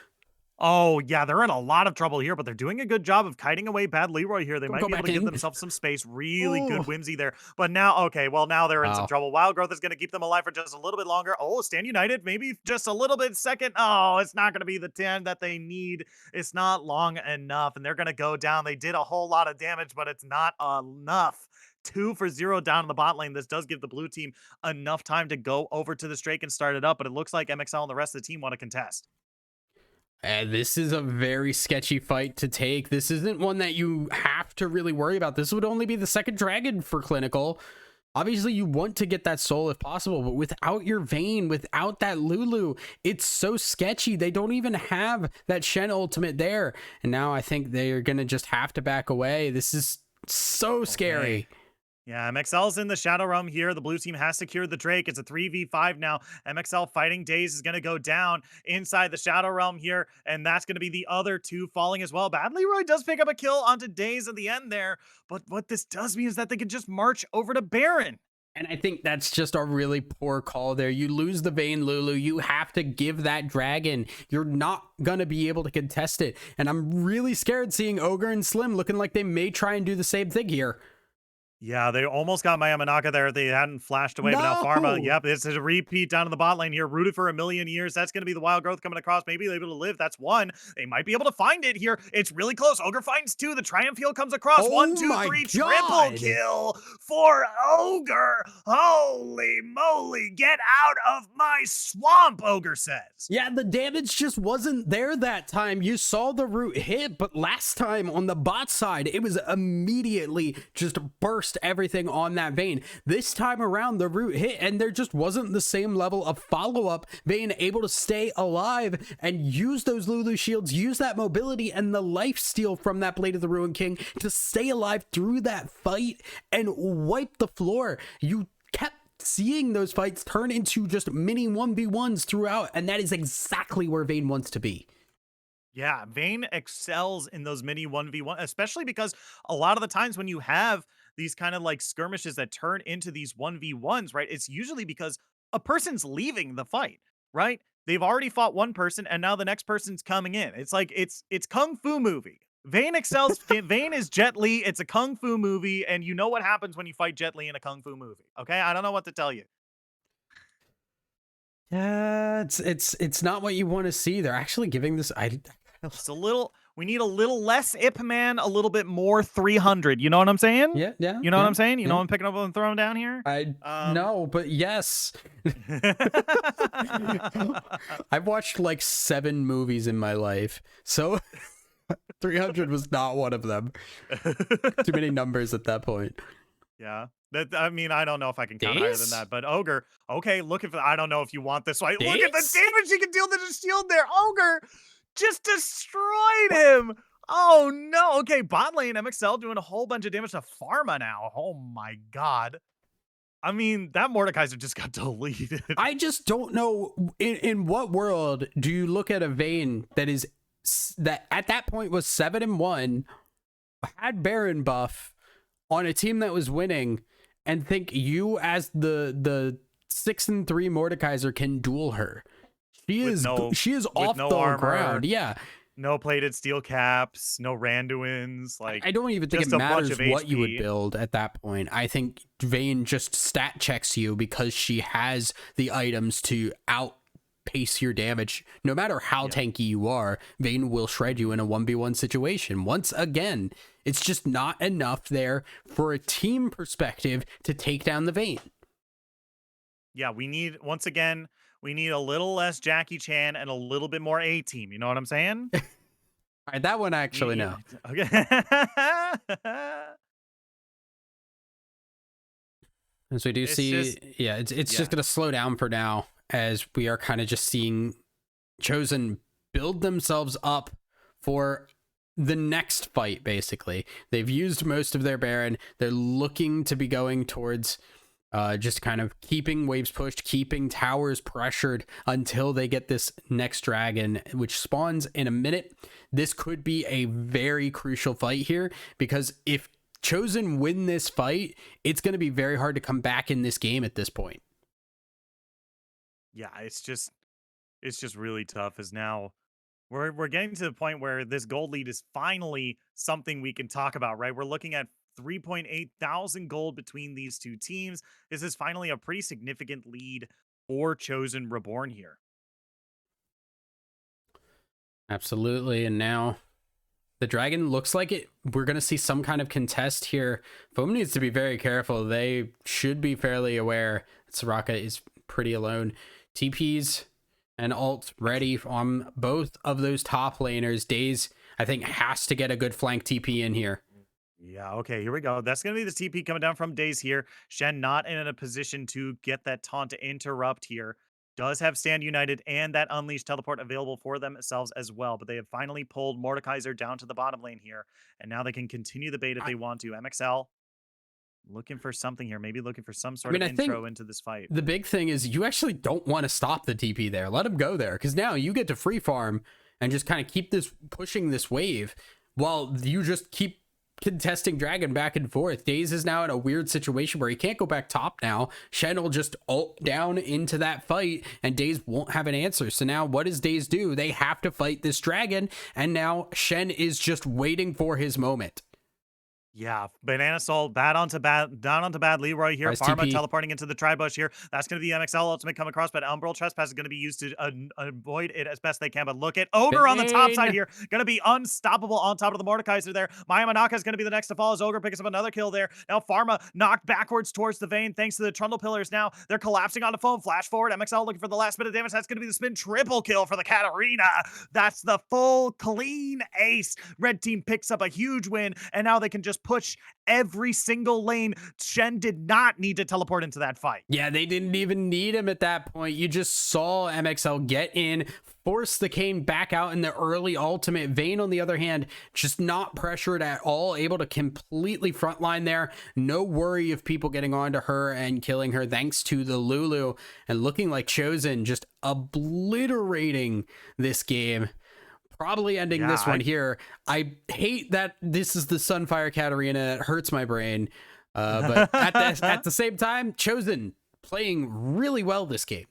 Oh, yeah, they're in a lot of trouble here, but they're doing a good job of kiting away Bad Leroy here. They might be able to give themselves some space. Really good whimsy there. But now, okay, well, now they're in some trouble. Wild Growth is going to keep them alive for just a little bit longer. Oh, Stand United, maybe just a little bit second. Oh, it's not going to be the 10 that they need. It's not long enough, and they're going to go down. They did a whole lot of damage, but it's not enough. 2 for 0 down in the bot lane. This does give the blue team enough time to go over to the Drake and start it up, but it looks like MXL and the rest of the team want to contest. And this is a very sketchy fight to take. This isn't one that you have to really worry about. This would only be the second dragon for Clinical. Obviously, you want to get that soul if possible, but without your Vayne, without that Lulu, it's so sketchy. They don't even have that Shen ultimate there. And now I think they're going to just have to back away. This is so scary. Yeah, MXL's in the Shadow Realm here. The blue team has secured the Drake. It's a 3v5 now. MXL fighting Daze is going to go down inside the Shadow Realm here, and that's going to be the other two falling as well. Bad Leroy does pick up a kill onto Daze at the end there, but what this does mean is that they can just march over to Baron. And I think that's just a really poor call there. You lose the Vayne Lulu. You have to give that dragon. You're not going to be able to contest it. And I'm really scared seeing Ogre and Slim looking like they may try and do the same thing here. Yeah, they almost got my Yamanaka there if they hadn't flashed away, but now Pharma, No. yep, it's a repeat down in the bot lane here, rooted for a million years. That's going to be the wild growth coming across. Maybe they're able to live. That's one. They might be able to find it here. It's really close. Ogre finds two. The Triumph Heal comes across. One, Oh two, my three, triple God. kill for Ogre. Holy moly, get out of my swamp, Ogre says. Yeah, the damage just wasn't there that time. You saw the root hit, but last time on the bot side, it was immediately just burst everything on that Vayne. This time around, the root hit, and there just wasn't the same level of follow-up. Vayne able to stay alive and use those Lulu shields, use that mobility and the life steal from that Blade of the Ruin King to stay alive through that fight and wipe the floor. You kept seeing those fights turn into just mini 1v1s throughout, and that is exactly where Vayne wants to be. Yeah, Vayne excels in those mini 1v1, especially because a lot of the times when you have these kind of like skirmishes that turn into these 1v1s, right? It's usually because a person's leaving the fight, right? They've already fought one person and now the next person's coming in. It's like it's kung fu movie. Vayne excels. Vayne is Jet Li. It's a kung fu movie, and you know what happens when you fight Jet Li in a kung fu movie. Okay, I don't know what to tell you. Yeah, it's not what you want to see. They're actually giving this. Just a little. We need a little less Ip Man, a little bit more 300. You know what I'm saying? Yeah, yeah, You know yeah, what I'm saying? You know yeah. what I'm picking up and throwing down here? I Um, no, but yes. I've watched like 7 movies in my life, so 300 was not one of them. Too many numbers at that point. yeah. That, I mean, I don't know if I can count higher than Days? that, but Ogre, okay, looking for, I don't know if you want this fight. Look at the Days? damage he can deal to the shield there. Ogre just destroyed him. Oh no. Okay, bot lane MXL doing a whole bunch of damage to Pharma now. Oh my god. I mean, that Mordekaiser just got deleted. I just don't know in what world do you look at a Vayne that is that at that point was 7-1, had Baron buff on a team that was winning, and think you as the 6-3 Mordekaiser can duel her. She is off no the armor, ground. Yeah. no plated steel caps, no Randuins. Like, I don't even think it just a bunch matters of what you would HP. build at that point. I think Vayne just stat checks you because she has the items to outpace your damage. No matter how tanky you are, Vayne will shred you in a 1v1 situation. Once again, it's just not enough there for a team perspective to take down the Vayne. Yeah, we need, once again, we need a little less Jackie Chan and a little bit more A team. You know what I'm saying? All right, that one actually no. Okay. As we do It's see, just, yeah, it's yeah. just going to slow down for now as we are kind of just seeing Chosen build themselves up for the next fight, basically. They've used most of their Baron. They're looking to be going towards just kind of keeping waves pushed, keeping towers pressured until they get this next dragon, which spawns in a minute. This could be a very crucial fight here, because if Chosen win this fight, it's going to be very hard to come back in this game at this point. Yeah, it's just really tough. As now we're getting to the point where this gold lead is finally something we can talk about, right? We're looking at 3.8 thousand gold between these two teams. This is finally a pretty significant lead for Chosen Reborn here. Absolutely. And now the dragon looks like it. We're going to see some kind of contest here. Foam needs to be very careful. They should be fairly aware that Soraka is pretty alone. TPs and ult ready on both of those top laners. Daze, I think, has to get a good flank TP in here. Yeah, okay, here we go. That's going to be the TP coming down from Daze here. Shen not in a position to get that taunt to interrupt here. Does have Stand United and that Unleashed teleport available for themselves as well, but they have finally pulled Mordekaiser down to the bottom lane here, and now they can continue the bait if they want to. MXL looking for something here, maybe looking for some sort of intro into this fight. The big thing is you actually don't want to stop the TP there. Let him go there, because now you get to free farm and just kind of keep this pushing this wave while you just keep contesting dragon back and forth. Daze is now in a weird situation where he can't go back top now. Shen will just ult down into that fight and Daze won't have an answer. So now what does Daze do? They have to fight this dragon, and now Shen is just waiting for his moment. Yeah, Banana Soul, bad onto bad, down onto bad Leroy here. Rise Pharma TP. teleporting into the tri-bush here. That's going to be the MXL ultimate come across, but Umbral Trespass is going to be used to avoid it as best they can. But look at Ogre on the top side Bane. here. Going to be unstoppable on top of the Mordekaiser there. Maya Manaka is going to be the next to fall as Ogre picks up another kill there. Now Pharma knocked backwards towards the vein thanks to the Trundle Pillars now. They're collapsing on the foam. Flash forward. MXL looking for the last bit of damage. That's going to be the spin triple kill for the Katarina. That's the full clean ace. Red team picks up a huge win, and now they can just push every single lane. Shen did not need to teleport into that fight. Yeah, they didn't even need him at that point. You just saw MXL get in, force the Kane back out in the early ultimate. Vayne, on the other hand, just not pressured at all, able to completely frontline there. No worry of people getting onto her and killing her thanks to the Lulu. And looking like Chosen, just obliterating this game. Probably ending Yeah, this one here. I hate that this is the Sunfire Katarina. It hurts my brain. But at the same time, Chosen playing really well this game.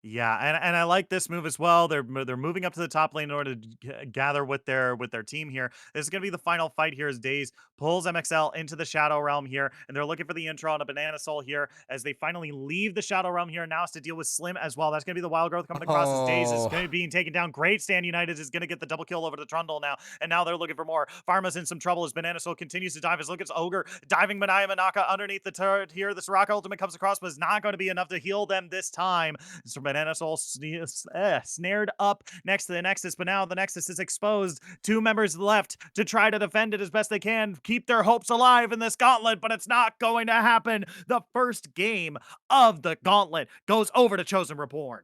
Yeah, and I like this move as well. They're moving up to the top lane in order to gather with their team here. This is gonna be the final fight here as Daze pulls MXL into the Shadow Realm here, and they're looking for the intro on a Banana Soul here as they finally leave the Shadow Realm here. Now has to deal with Slim as well. That's gonna be the Wild Growth coming across as Daze is Oh, gonna be being taken down. Great Stand United is gonna get the double kill over the Trundle now, and now they're looking for more. Pharma's in some trouble as Banana Soul continues to dive. As look at Ogre diving Manaya Manaka underneath the turret here. This Rock ultimate comes across, but is not going to be enough to heal them this time. So Banana Soul snared up next to the Nexus, but now the Nexus is exposed. Two members left to try to defend it as best they can, keep their hopes alive in this gauntlet, but it's not going to happen. The first game of the gauntlet goes over to Chosen Reborn.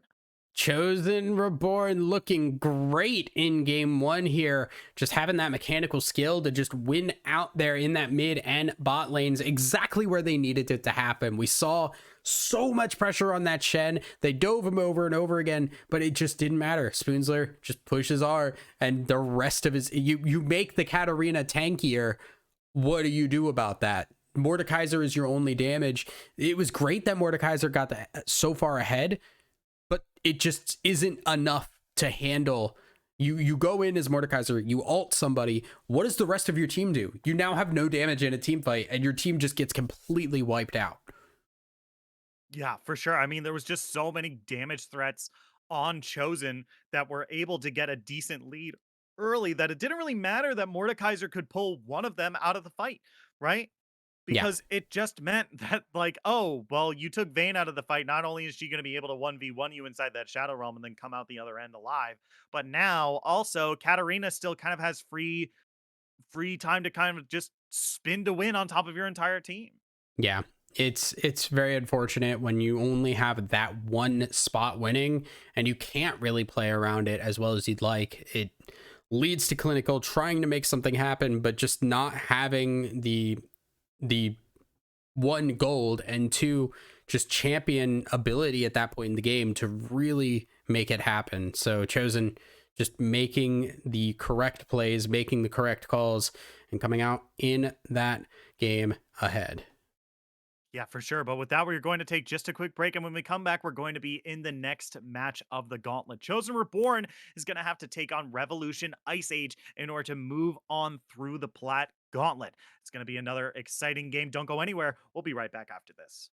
Chosen Reborn looking great in game one here. Just having that mechanical skill to just win out there in that mid and bot lanes exactly where they needed it to happen. We saw so much pressure on that Shen. They dove him over and over again, but it just didn't matter. Spoonsler just pushes R, and the rest of his... You make the Katarina tankier. What do you do about that? Mordekaiser is your only damage. It was great that Mordekaiser got so far ahead, but it just isn't enough to handle. You go in as Mordekaiser, you ult somebody. What does the rest of your team do? You now have no damage in a team fight, and your team just gets completely wiped out. Yeah, for sure. I mean, there was just so many damage threats on Chosen that were able to get a decent lead early that it didn't really matter that Mordekaiser could pull one of them out of the fight, right? Yeah. Because it just meant that, like, oh, well, you took Vayne out of the fight. Not only is she going to be able to 1v1 you inside that Shadow Realm and then come out the other end alive, but now also Katarina still kind of has free time to kind of just spin to win on top of your entire team. Yeah. It's very unfortunate when you only have that one spot winning and you can't really play around it as well as you'd like. It leads to Clinical trying to make something happen, but just not having the one, gold, and two, just champion ability at that point in the game to really make it happen. So Chosen just making the correct plays, making the correct calls, and coming out in that game ahead. Yeah, for sure. But with that, we're going to take just a quick break. And when we come back, we're going to be in the next match of the Gauntlet. Chosen Reborn is going to have to take on Revolution Ice Age in order to move on through the Plat Gauntlet. It's going to be another exciting game. Don't go anywhere. We'll be right back after this.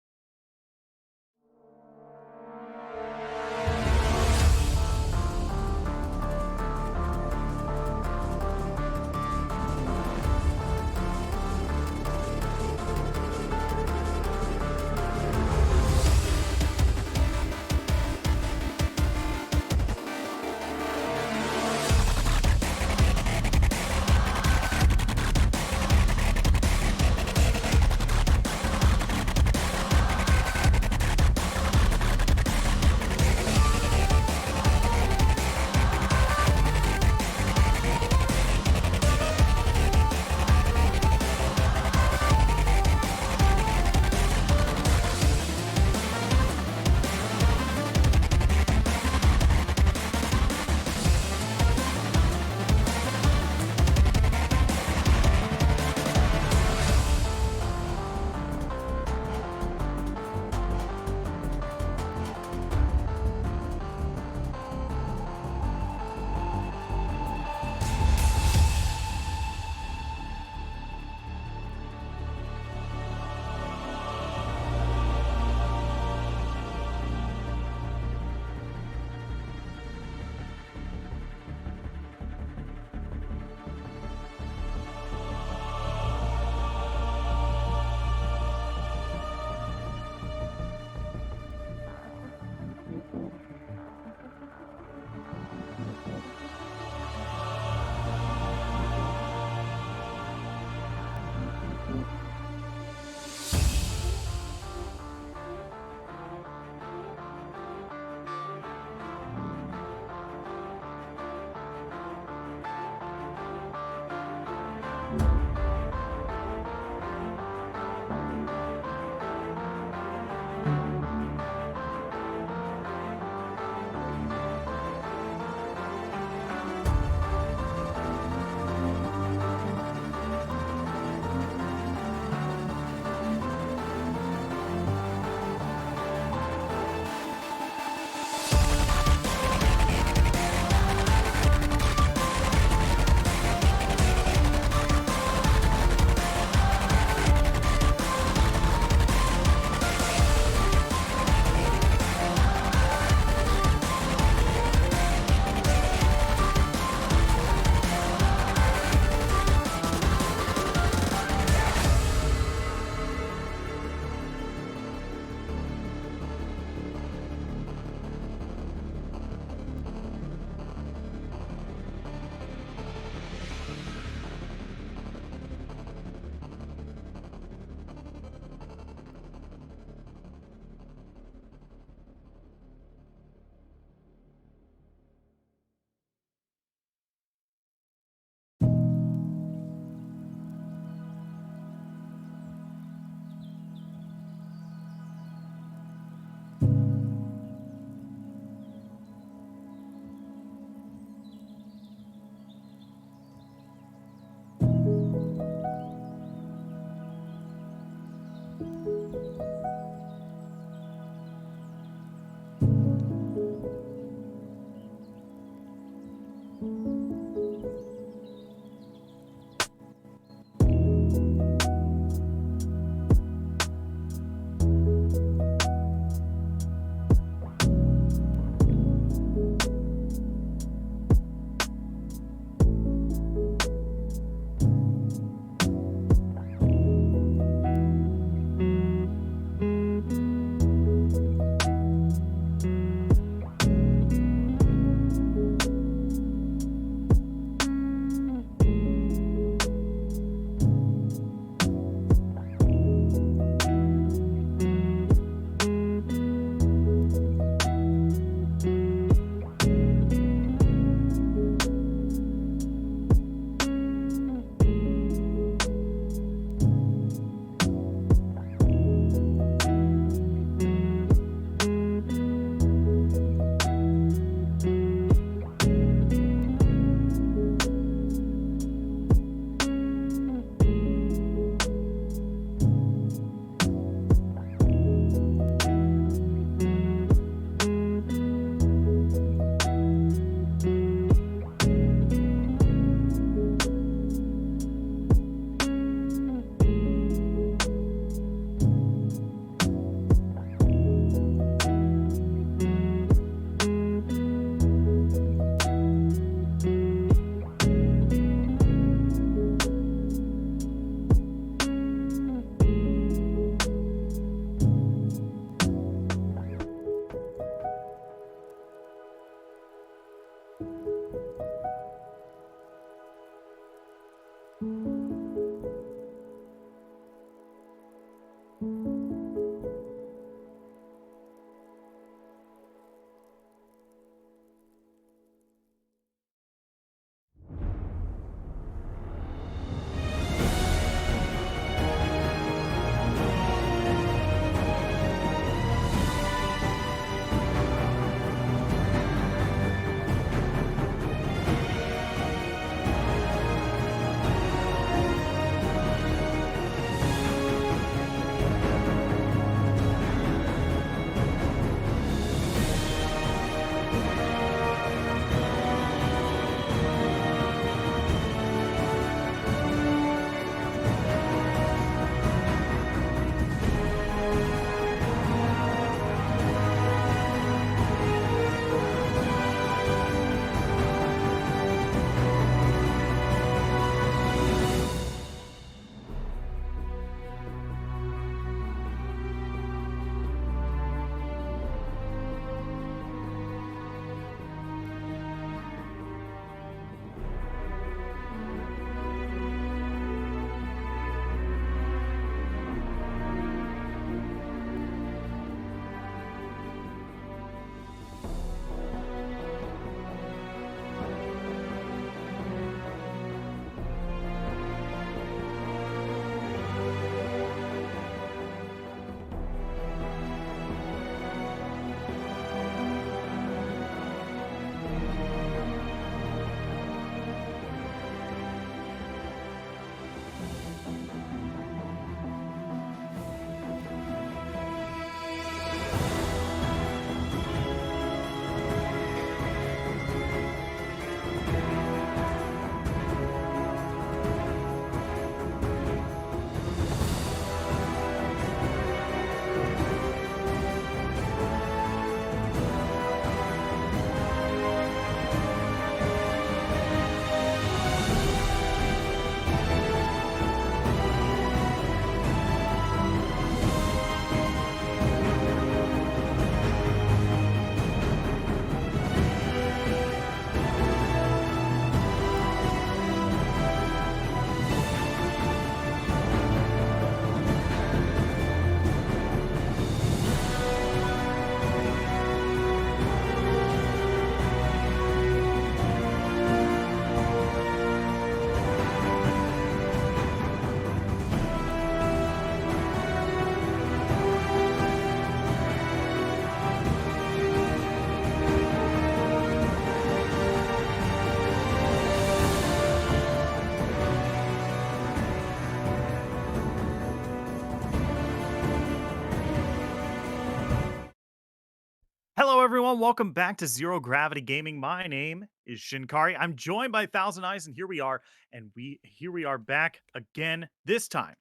Hello, everyone. Welcome back to Zero Gravity Gaming. My name is Shinkari. I'm joined by Thousand Eyes, and here we are back again. This time,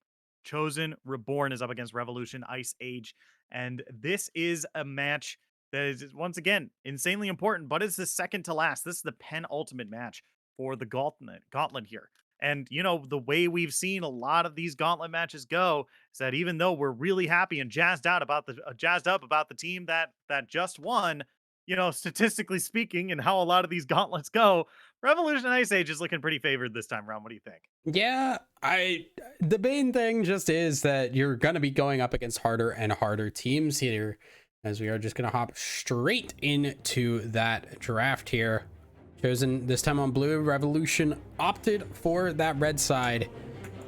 Chosen Reborn is up against Revolution Ice Age, and this is a match that is once again insanely important, but it's the second to last. This is the penultimate match for the Gauntlet here. And the way we've seen a lot of these Gauntlet matches go is that even though we're really happy and jazzed up about the team that just won, statistically speaking, and how a lot of these gauntlets go, Revolution Ice Age is looking pretty favored this time around. What do you think? Yeah, I the main thing just is that you're gonna be going up against harder and harder teams here, as we are just gonna hop straight into that draft here. Chosen this time on blue. Revolution opted for that red side.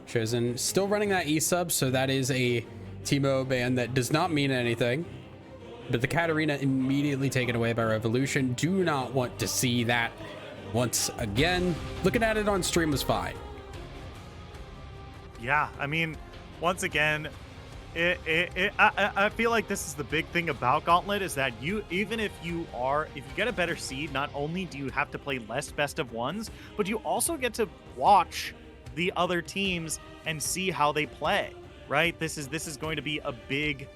Chosen still running that E sub, so that is a Teemo ban that does not mean anything. But the Katarina immediately taken away by Revolution. Do not want to see that once again. Looking at it on stream was fine. Yeah, I mean, once again, I feel like this is the big thing about Gauntlet is that if you get a better seed, not only do you have to play less best of ones, but you also get to watch the other teams and see how they play, right? This is going to be a big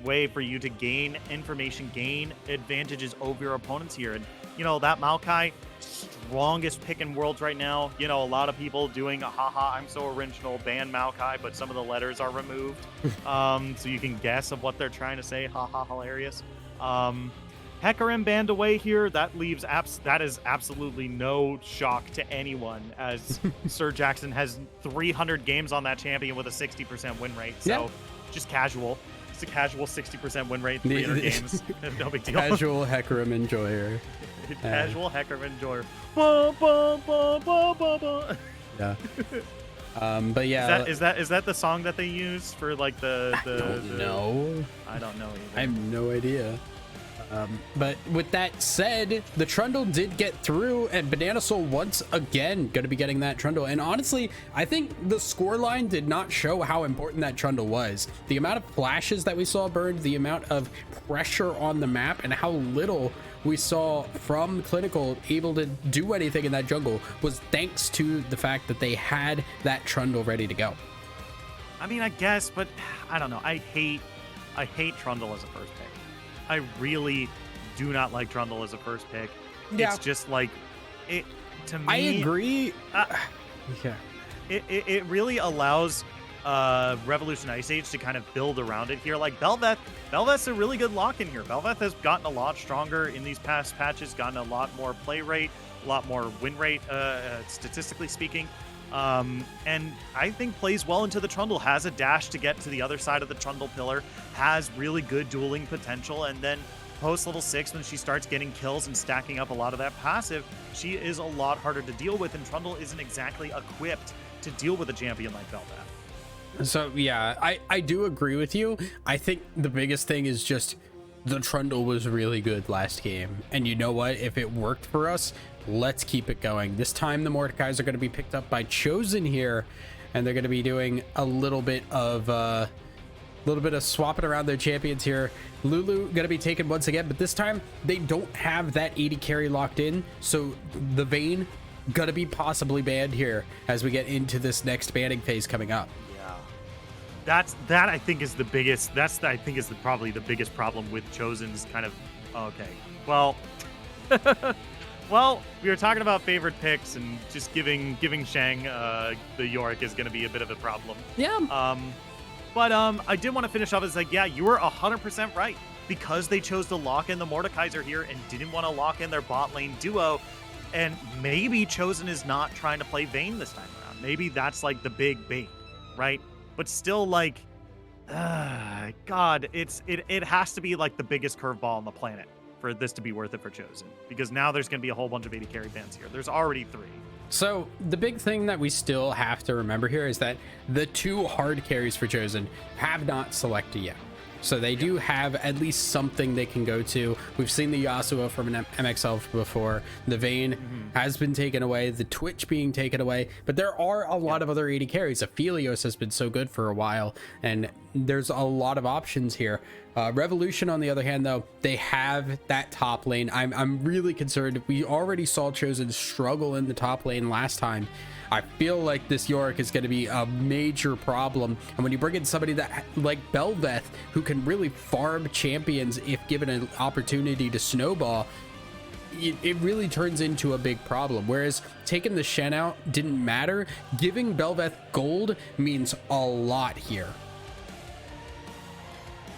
way for you to gain information, gain advantages over your opponents here. And that Maokai, strongest pick in Worlds right now. A lot of people doing a haha, I'm so original, ban Maokai, but some of the letters are removed. So you can guess of what they're trying to say. Haha, hilarious. Hecarim banned away here. That leaves that is absolutely no shock to anyone, as Sir Jackson has 300 games on that champion with a 60% win rate. Yeah. So just casual. It's a casual 60% win rate, 300 games. No big deal. Casual Hecarim enjoyer. Casual Hecarim enjoyer. Ba, ba, ba, ba, ba, ba. Yeah. But yeah, Is that the song that they use for like the I don't know. I don't know either. I have no idea. But with that said, the Trundle did get through, and Banana Soul once again going to be getting that Trundle. And honestly, I think the scoreline did not show how important that Trundle was. The amount of flashes that we saw burned, the amount of pressure on the map, and how little we saw from Clinical able to do anything in that jungle was thanks to the fact that they had that Trundle ready to go. I mean, I guess, but I don't know. I hate Trundle as a first pick. I really do not like Trundle as a first pick. Yeah. It's just like it to me. I agree. Yeah. It really allows Revolution Ice Age to kind of build around it here. Like Bel'Veth's a really good lock in here. Bel'Veth has gotten a lot stronger in these past patches, gotten a lot more play rate, a lot more win rate, statistically speaking. And I think plays well into the Trundle, has a dash to get to the other side of the Trundle pillar, has really good dueling potential, and then post level 6, when she starts getting kills and stacking up a lot of that passive, she is a lot harder to deal with, and Trundle isn't exactly equipped to deal with a champion like Bel'Veth. So yeah, I do agree with you. I think the biggest thing is just the Trundle was really good last game, and you know what, if it worked for us, let's keep it going. This time the Mordekais are going to be picked up by Chosen here, and they're going to be doing a little bit of swapping around their champions here. Lulu going to be taken once again, but this time they don't have that 80 carry locked in, so the Vayne gonna be possibly banned here as we get into this next banning phase coming up. That I think is the biggest. I think is probably the biggest problem with Chosen's kind of. Okay, well, well, we were talking about favorite picks, and just giving Shang the Yorick is going to be a bit of a problem. Yeah. But I did want to finish off as like, yeah, you were 100% right, because they chose to lock in the Mordekaiser here and didn't want to lock in their bot lane duo. And maybe Chosen is not trying to play Vayne this time around. Maybe that's like the big bait, right? But still, like, God, it has to be like the biggest curveball on the planet for this to be worth it for Chosen, because now there's going to be a whole bunch of 80 carry bans here. There's already 3. So the big thing that we still have to remember here is that the 2 hard carries for Chosen have not selected yet. So they do have at least something they can go to. We've seen the Yasuo from an MXL before. The Vayne has been taken away, the Twitch being taken away, but there are a lot of other 80 carries. Aphelios has been so good for a while, and there's a lot of options here. Revolution, on the other hand, though, they have that top lane. I'm really concerned. We already saw Chosen struggle in the top lane last time. I feel like this Yorick is going to be a major problem. And when you bring in somebody that like Bel'Veth, who can really farm champions if given an opportunity to snowball, it really turns into a big problem. Whereas taking the Shen out didn't matter. Giving Bel'Veth gold means a lot here.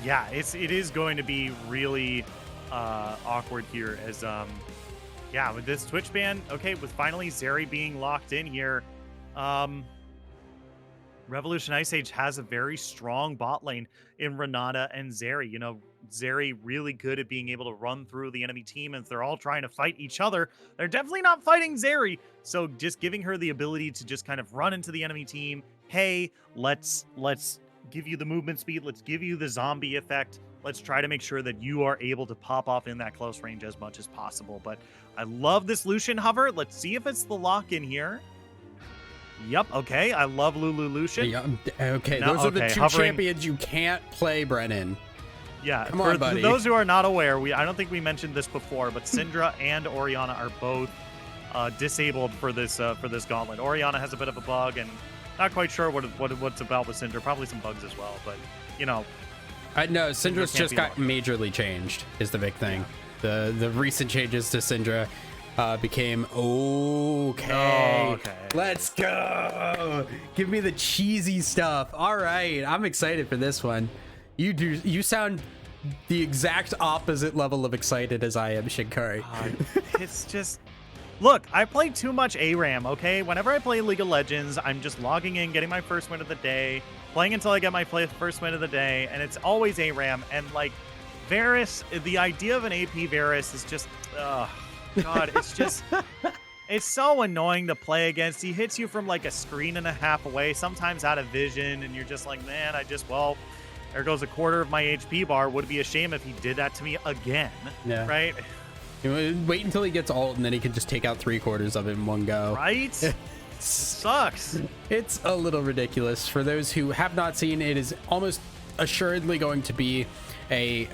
Yeah, it is going to be really awkward here as yeah, with this Twitch ban, okay, with finally Zeri being locked in here, Revolution Ice Age has a very strong bot lane in Renata and Zeri. You know, Zeri really good at being able to run through the enemy team, and if they're all trying to fight each other, they're definitely not fighting Zeri. So just giving her the ability to just kind of run into the enemy team, hey, let's give you the movement speed, let's give you the zombie effect, let's try to make sure that you are able to pop off in that close range as much as possible. But I love this Lucian hover. Let's see if it's the lock in here. Yep, okay. I love Lulu Lucian. Yeah, okay, now, those are the 2 hovering champions you can't play, Brennan. Yeah, come on, buddy. Those who are not aware, I don't think we mentioned this before, but Syndra and Orianna are both disabled for this gauntlet. Orianna has a bit of a bug, and not quite sure what's about with Syndra. Probably some bugs as well, but you know. No, Syndra's just got majorly changed is the big thing. Yeah. The recent changes to Syndra became okay. Let's go. Give me the cheesy stuff. All right, I'm excited for this one. You sound the exact opposite level of excited as I am, Shinkari. God, it's just look, I play too much ARAM, okay? Whenever I play League of Legends, I'm just logging in, getting my first win of the day, playing until I get my first win of the day, and it's always ARAM. And like Varus, the idea of an AP Varus is just, God, it's just, it's so annoying to play against. He hits you from like a screen and a half away, sometimes out of vision, and you're just like, man, well, there goes a quarter of my HP bar. Would be a shame if he did that to me again, Yeah. right? Wait until he gets ult, and then he can just take out 3/4 of it in one go. Right? It sucks. It's a little ridiculous. For those who have not seen, it is almost assuredly going to be a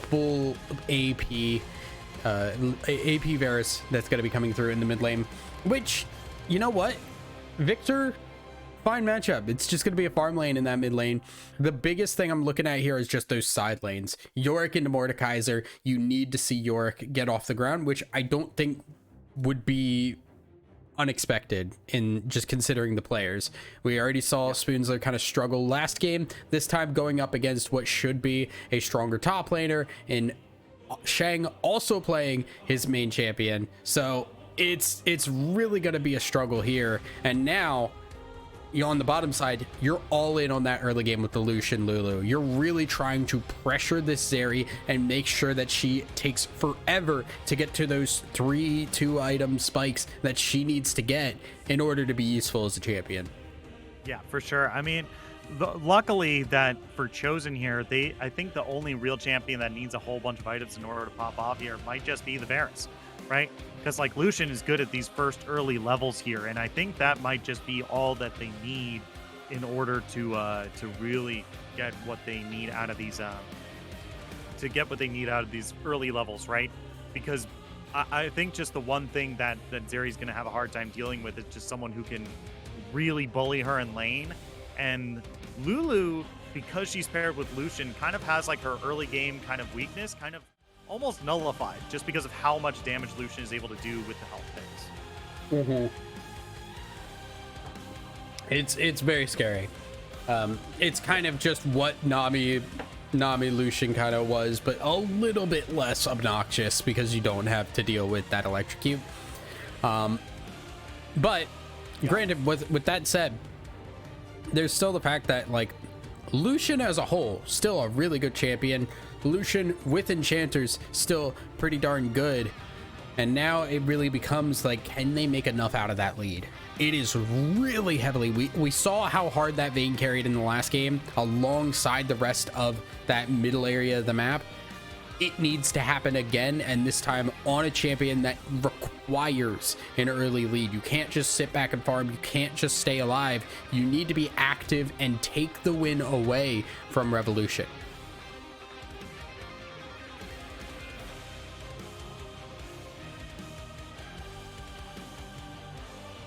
full AP Varus that's going to be coming through in the mid lane, which, you know what, Victor, fine matchup. It's just going to be a farm lane in that mid lane. The biggest thing I'm looking at here is just those side lanes. Yorick into Mordekaiser. You need to see Yorick get off the ground, which I don't think would be unexpected in just considering the players. We already saw Spoonsler kind of struggle last game. This time going up against what should be a stronger top laner in Shang, also playing his main champion. So it's really going to be a struggle here. And now, you know, on the bottom side, you're all in on that early game with the Lucian Lulu. You're really trying to pressure this Zeri and make sure that she takes forever to get to those 3 2-item spikes that she needs to get in order to be useful as a champion. Yeah, for sure. I mean, luckily that for Chosen here, I think the only real champion that needs a whole bunch of items in order to pop off here might just be the Varus, right? Because like Lucian is good at these first early levels here, and I think that might just be all that they need in order to really get what they need out of these early levels, right? Because I think just the one thing that Zeri's going to have a hard time dealing with is just someone who can really bully her in lane. And Lulu, because she's paired with Lucian, kind of has like her early game kind of weakness, kind of almost nullified just because of how much damage Lucian is able to do with the health picks. It's very scary. It's kind of just what Nami Lucian kind of was, but a little bit less obnoxious because you don't have to deal with that electrocute. But granted, with that said, there's still the fact that like Lucian as a whole, still a really good champion. Lucian with enchanters, still pretty darn good. And now it really becomes like, can they make enough out of that lead? It is really heavily, we saw how hard that Vayne carried in the last game alongside the rest of that middle area of the map. It needs to happen again, and this time on a champion that requires an early lead. You can't just sit back and farm. You can't just stay alive. You need to be active and take the win away from Revolution.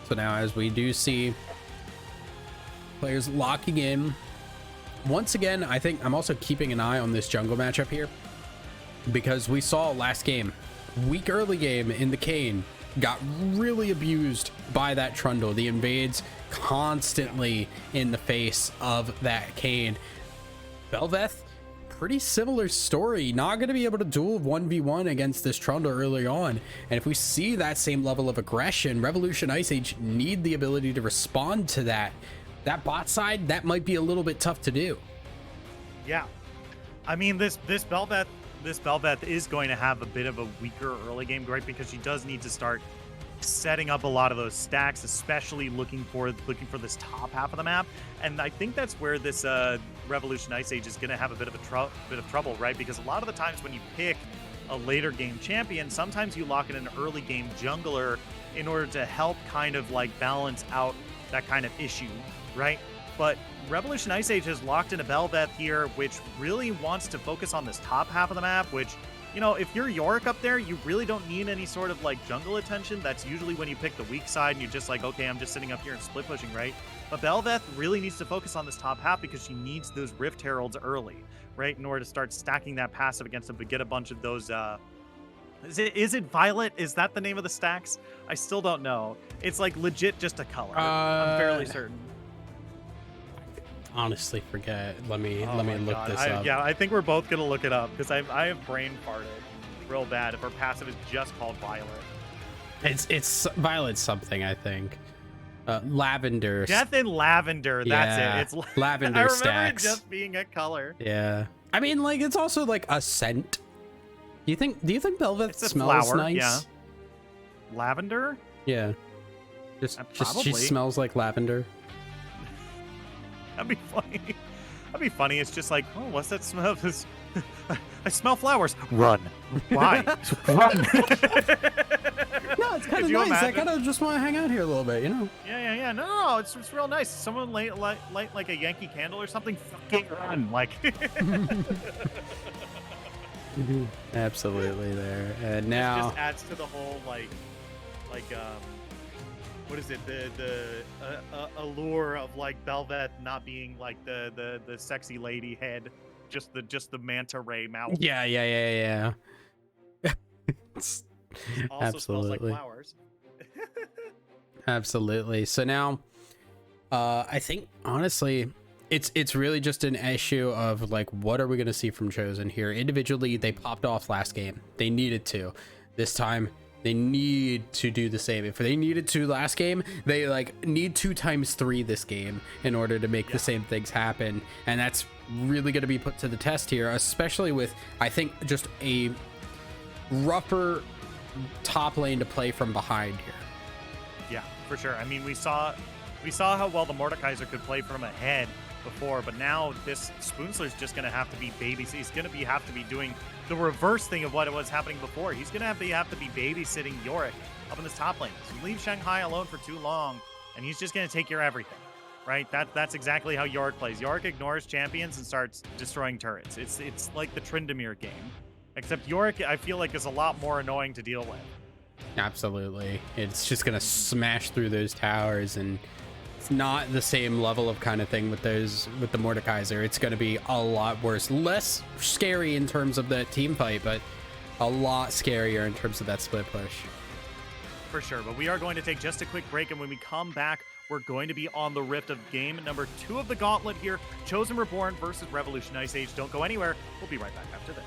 So now as we do see players locking in, once again, I think I'm also keeping an eye on this jungle matchup here, because we saw last game, weak early game in the Kayn, got really abused by that Trundle. The invades constantly in the face of that Kayn. Bel'Veth, pretty similar story. Not going to be able to duel 1v1 against this Trundle early on. And if we see that same level of aggression, Revolution Ice Age need the ability to respond to that. That bot side, that might be a little bit tough to do. Yeah. I mean, this Bel'Veth is going to have a bit of a weaker early game, right? Because she does need to start setting up a lot of those stacks, especially looking for this top half of the map. And I think that's where this Revolution Ice Age is going to have a bit of trouble, right? Because a lot of the times when you pick a later game champion, sometimes you lock in an early game jungler in order to help kind of like balance out that kind of issue, right? But Revolution Ice Age has locked in a Bel'Veth here, which really wants to focus on this top half of the map, which, you know, if you're Yorick up there, you really don't need any sort of like jungle attention. That's usually when you pick the weak side and you're just like, okay, I'm just sitting up here and split pushing, right? But Bel'Veth really needs to focus on this top half because she needs those Rift Heralds early, right? In order to start stacking that passive against them to get a bunch of those, is it Violet? Is that the name of the stacks? I still don't know. It's like legit just a color. I'm fairly certain. honestly forget. Oh Let me my look god. this up. Yeah, I think we're both gonna look it up because I have brain farted real bad if our passive is just called Violet. It's Violet something, I think. Lavender. Death in Lavender. That's it. Yeah, I lavender remember it stacks. just being a color. Yeah. I mean, like, it's also like a scent. Do you think Belveth It's a smells flower. Yeah. nice? Lavender? Yeah. Just she Probably. smells like lavender. That'd be funny. That'd be funny. It's just like, oh, what's that smell? This I smell flowers. Run. Why? Run. No, it's kind Could of you nice. I imagine? kind of just want to hang out here a little bit, you know? Yeah. No, it's real nice. Someone light like a Yankee candle or something. Fucking run. Like. Absolutely there. And It now, just adds to the whole what is it, the allure of like Belveth not being like the sexy lady head, just the manta ray mouth. yeah. It's- Also smells like absolutely. flowers. Absolutely. So now, I think honestly, it's really just an issue of like, what are we going to see from Chosen here? Individually, they popped off last game. They needed to. This time, they need to do the same. If they needed to last game, they like need 2 times 3 this game in order to make the same things happen. And that's really going to be put to the test here, especially with, I think, just a rougher top lane to play from behind here. Yeah, for sure. I mean, we saw how well the Mordekaiser could play from ahead before, but now this Spoonsler's just going to have to be He's going to have to be doing the reverse thing of what was happening before. He's going to have to be babysitting Yorick up in this top lane. So you leave Shanghai alone for too long, and he's just going to take your everything, right? That's exactly how Yorick plays. Yorick ignores champions and starts destroying turrets. It's like the Tryndamere game, except Yorick, I feel like, is a lot more annoying to deal with. Absolutely. It's just gonna smash through those towers, and it's not the same level of kind of thing with the Mordekaiser. It's gonna be a lot worse. Less scary in terms of the team fight, but a lot scarier in terms of that split push. For sure, but we are going to take just a quick break, and when we come back, we're going to be on the Rift of game number 2 of the Gauntlet here. Chosen Reborn versus Revolution Ice Age. Don't go anywhere. We'll be right back after this.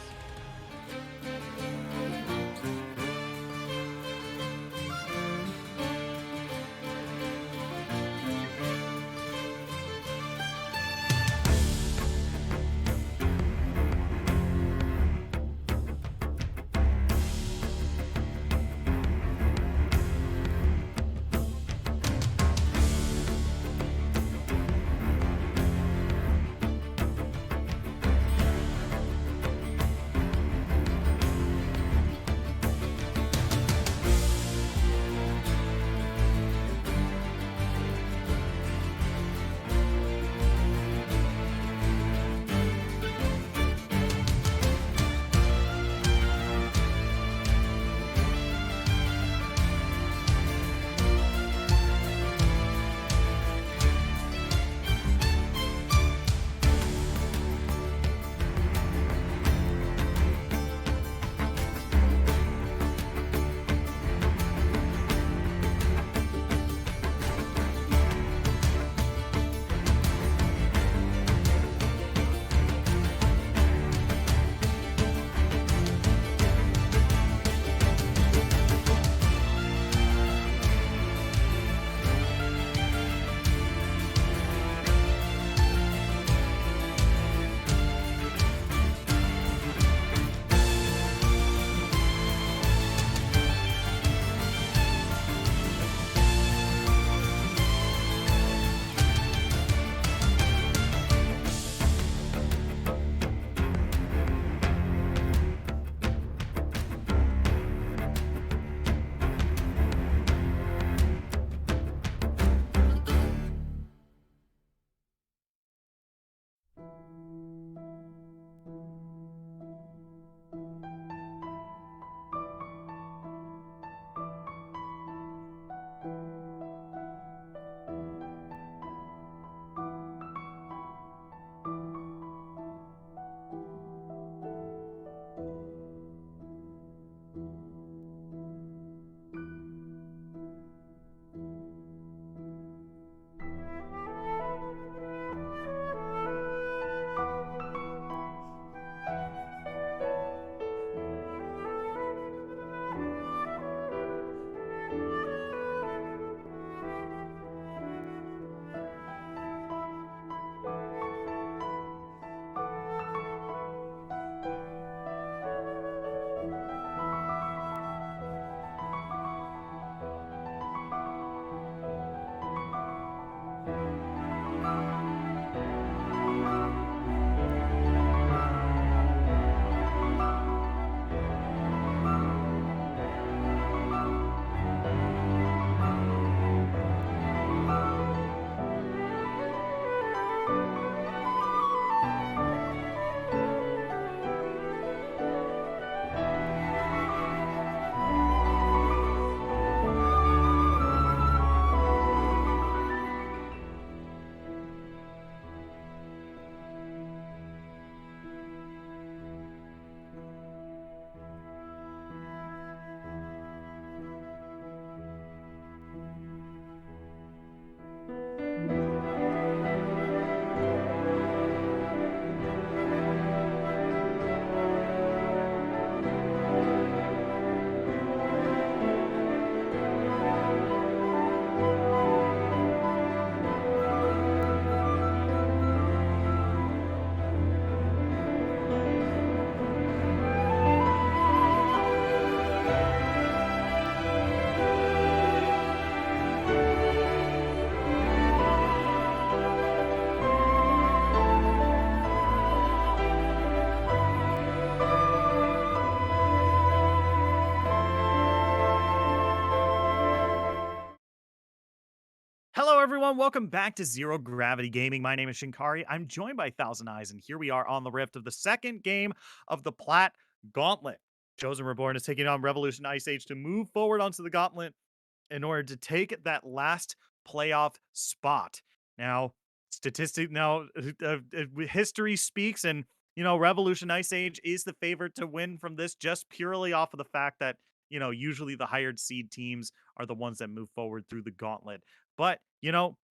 everyone. Welcome back to Zero Gravity Gaming. My name is Shinkari. I'm joined by Thousand Eyes, and here we are on the Rift of the second game of the Plat Gauntlet. Chosen Reborn is taking on Revolution Ice Age to move forward onto the Gauntlet in order to take that last playoff spot. Now, history speaks, and Revolution Ice Age is the favorite to win from this, just purely off of the fact that usually the hired seed teams are the ones that move forward through the gauntlet. But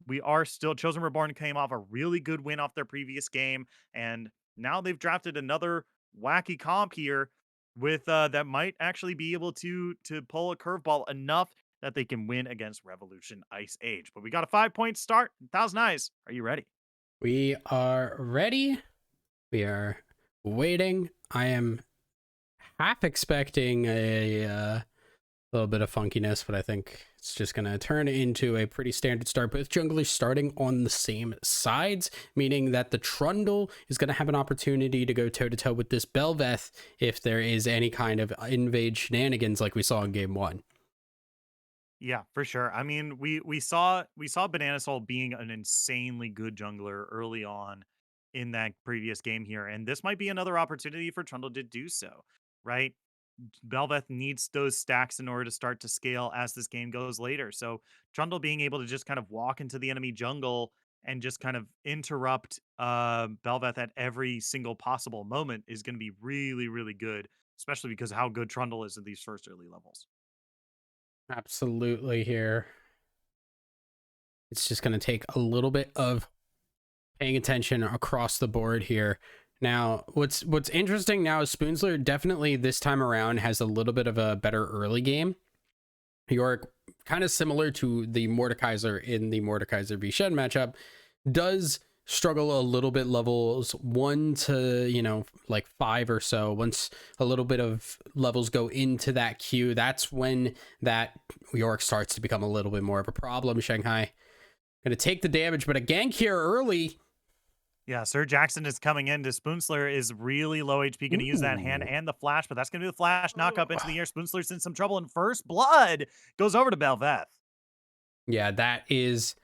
we are still Chosen Reborn came off a really good win off their previous game, and now they've drafted another wacky comp here with that might actually be able to pull a curveball enough that they can win against Revolution Ice Age. But we got a 5 point start. Thousand Eyes, are you ready? We are ready. We are waiting. I am half expecting a little bit of funkiness, but I think it's just going to turn into a pretty standard start. Both junglers starting on the same sides, meaning that the Trundle is going to have an opportunity to go toe to toe with this Belveth if there is any kind of invade shenanigans like we saw in game one. Yeah, for sure. I mean, we saw Banana Soul being an insanely good jungler early on in that previous game here, and this might be another opportunity for Trundle to do so, right? Belveth needs those stacks in order to start to scale as this game goes later. So Trundle being able to just kind of walk into the enemy jungle and just kind of interrupt Belveth at every single possible moment is going to be really, really good, especially because of how good Trundle is at these first early levels. Absolutely here. It's just going to take a little bit of paying attention across the board here. Now, what's interesting now is Spoonsler definitely this time around has a little bit of a better early game. Yorick, kind of similar to the Mordekaiser in the Mordekaiser v Shen matchup, does struggle a little bit levels 1 to, like 5 or so. Once a little bit of levels go into that queue, that's when that Yorick starts to become a little bit more of a problem. Shanghai gonna take the damage, but a gank here early. Yeah, Sir Jackson is coming in. To Spoonsler is really low HP, going to use that hand Ooh. and the flash, but that's going to be the flash knock up into the air. Spoonsler's in some trouble, and first blood goes over to Belveth. Yeah, that is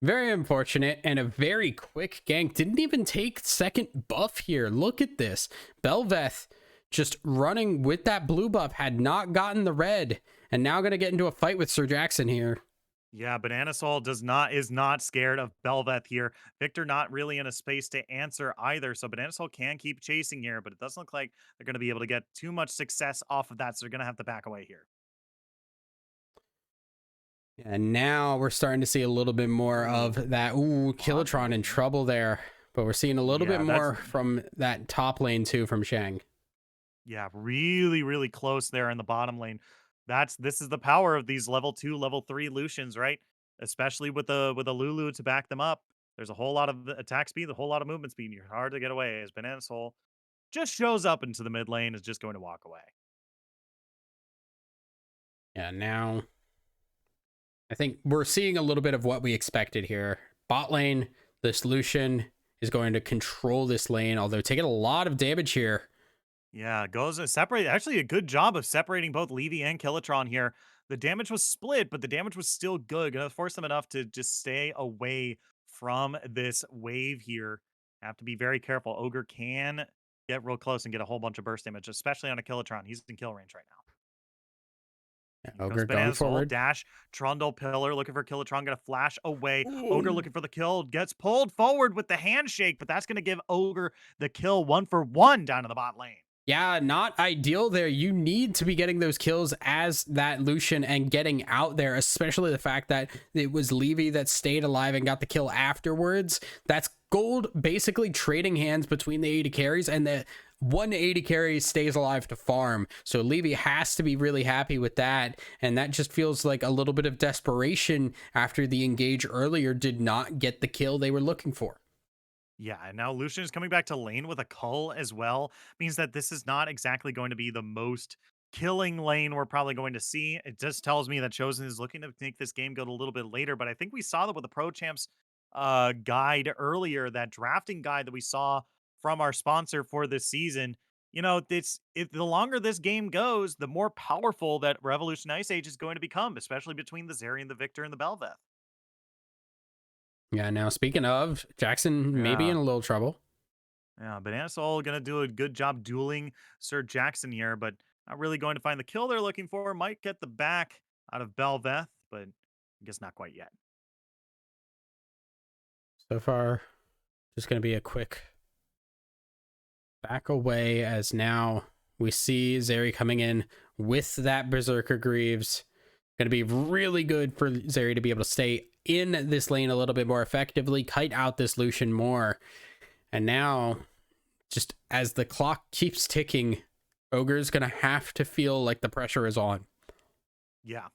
very unfortunate and a very quick gank. Didn't even take second buff here. Look at this. Belveth just running with that blue buff, had not gotten the red, and now going to get into a fight with Sir Jackson here. Yeah, Banana Soul is not scared of Belveth here. Victor not really in a space to answer either, so Banana Soul can keep chasing here, but it doesn't look like they're going to be able to get too much success off of that, so they're going to have to back away here. And now we're starting to see a little bit more of that. Ooh, Killatron in trouble there. But we're seeing a little bit Yeah, more from that top lane too from Shang. yeah, really, really close there in the bottom lane. This is the power of these level 2, level 3 Lucians, right? Especially with the Lulu to back them up. There's a whole lot of attack speed, a whole lot of movement speed. And you're hard to get away as Banana Soul just shows up into the mid lane, is just going to walk away. Yeah, now I think we're seeing a little bit of what we expected here. Bot lane, this Lucian is going to control this lane, although taking a lot of damage here. Yeah, goes separate. Actually, a good job of separating both Levy and Killatron here. The damage was split, but the damage was still good. Gonna force them enough to just stay away from this wave here. Have to be very careful. Ogre can get real close and get a whole bunch of burst damage, especially on a Killatron. He's in kill range right now. Yeah, Here comes Ogre going Banana Soul, forward. dash, Trundle, Pillar, looking for Killatron, gonna flash away. Ogre Ooh. looking for the kill, gets pulled forward with the handshake, but that's gonna give Ogre the kill 1-for-1 down in the bot lane. Yeah, not ideal there. You need to be getting those kills as that Lucian and getting out there, especially the fact that it was Levy that stayed alive and got the kill afterwards. That's gold basically trading hands between the 80 carries, and the 180 carry stays alive to farm. So Levy has to be really happy with that. And that just feels like a little bit of desperation after the engage earlier did not get the kill they were looking for. Yeah, and now Lucian is coming back to lane with a cull as well. Means that this is not exactly going to be the most killing lane we're probably going to see. It just tells me that Chosen is looking to make this game go a little bit later, but I think we saw that with the Pro Champs guide earlier, that drafting guide that we saw from our sponsor for this season. The longer this game goes, the more powerful that Revolution Ice Age is going to become, especially between the Zeri and the Victor and the Belveth. Yeah, now speaking of, Jackson may be Yeah. in a little trouble. Yeah, Banana Soul gonna do a good job dueling Sir Jackson here, but not really going to find the kill they're looking for. Might get the back out of Belveth, but I guess not quite yet. So far, just going to be a quick back away as now we see Zeri coming in with that Berserker Greaves. Going to be really good for Zeri to be able to stay in this lane a little bit more effectively, kite out this Lucian more. And now, just as the clock keeps ticking, Ogre's going to have to feel like the pressure is on. Yeah.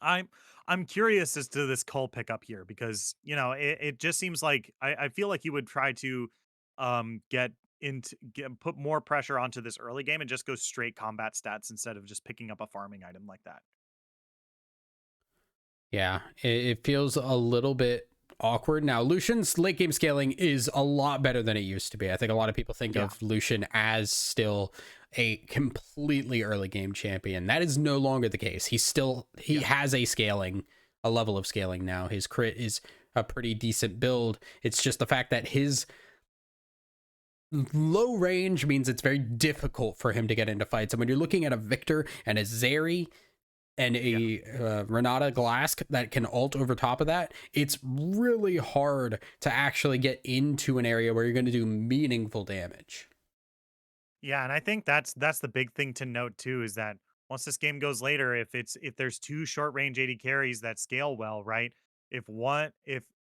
I'm I'm curious as to this Cull pickup here because it just seems like I feel like you would try to put more pressure onto this early game and just go straight combat stats instead of just picking up a farming item like that. Yeah, it feels a little bit awkward. Now, Lucian's late game scaling is a lot better than it used to be. I think a lot of people think Yeah. of Lucian as still a completely early game champion. That is no longer the case. He Yeah. has a level of scaling now. His crit is a pretty decent build. It's just the fact that his low range means it's very difficult for him to get into fights. And when you're looking at a Victor and a Zeri and Yeah. a Renata Glask that can ult over top of that, it's really hard to actually get into an area where you're going to do meaningful damage. Yeah, and I think that's the big thing to note too is that once this game goes later, if there's two short range AD carries that scale well, right? If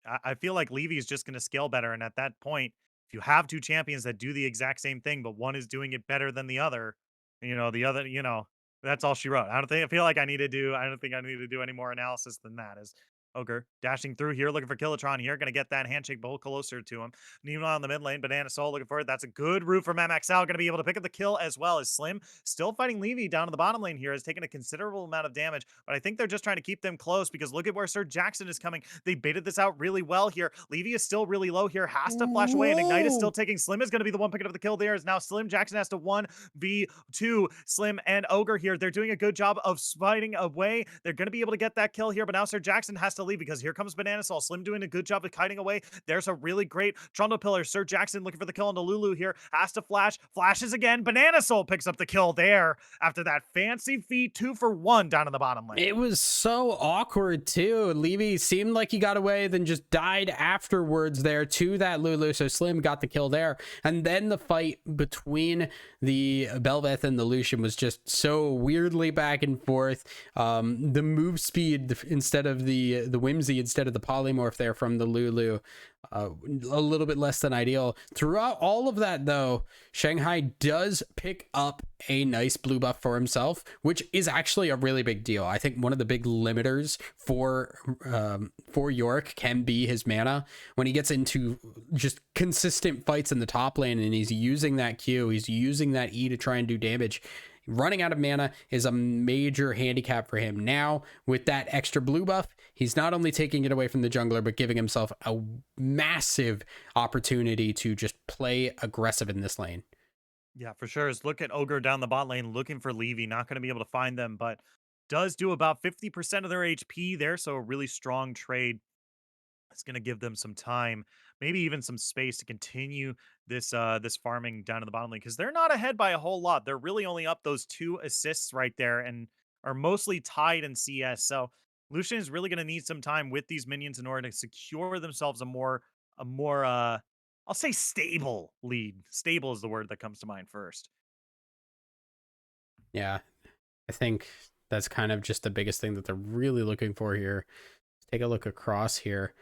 I feel like Levy is just going to scale better, and at that point, if you have two champions that do the exact same thing, but one is doing it better than the other, the other, that's all she wrote. I feel like I don't think I need to do any more analysis than that. As Ogre dashing through here, looking for Killatron here, going to get that handshake bowl closer to him. Meanwhile, in the mid lane, Banana Soul looking for it. That's a good route from MXL. Going to be able to pick up the kill as well as Slim. Still fighting Levy down in the bottom lane here. Has taken a considerable amount of damage, but I think they're just trying to keep them close because look at where Sir Jackson is coming. They baited this out really well here. Levy is still really low here. Has to flash away, and Ignite is still Whoa! taking. Slim is going to be the one picking up the kill there. Is now Slim. Jackson has to 1v2 Slim and Ogre here. They're doing a good job of fighting away. They're going to be able to get that kill here, but now Sir Jackson has to leave because here comes Banana Soul. Slim doing a good job of kiting away. There's a really great Trundle Pillar. Sir Jackson looking for the kill on the Lulu here. Has to flash. Flashes again. Banana Soul picks up the kill there after that fancy feat 2-for-1 down in the bottom lane. It was so awkward too. Levy seemed like he got away, then just died afterwards there to that Lulu. So Slim got the kill there. And then the fight between the Belveth and the Lucian was just so weirdly back and forth. The move speed instead of the whimsy instead of the polymorph there from the Lulu. A little bit less than ideal. Throughout all of that, though, Shanghai does pick up a nice blue buff for himself, which is actually a really big deal. I think one of the big limiters for York can be his mana. When he gets into just consistent fights in the top lane and he's using that Q, he's using that E to try and do damage. Running out of mana is a major handicap for him. Now, with that extra blue buff, he's not only taking it away from the jungler, but giving himself a massive opportunity to just play aggressive in this lane. Yeah, for sure. Is look at Ogre down the bot lane looking for Levy. Not going to be able to find them, but does do about 50% of their HP there. So a really strong trade. It's going to give them some time, maybe even some space to continue this farming down in the bottom lane because they're not ahead by a whole lot. They're really only up those 2 assists right there and are mostly tied in CS. So Lucian is really going to need some time with these minions in order to secure themselves a more I'll say stable lead. Stable is the word that comes to mind first. Yeah, I think that's kind of just the biggest thing that they're really looking for here. Take a look across here.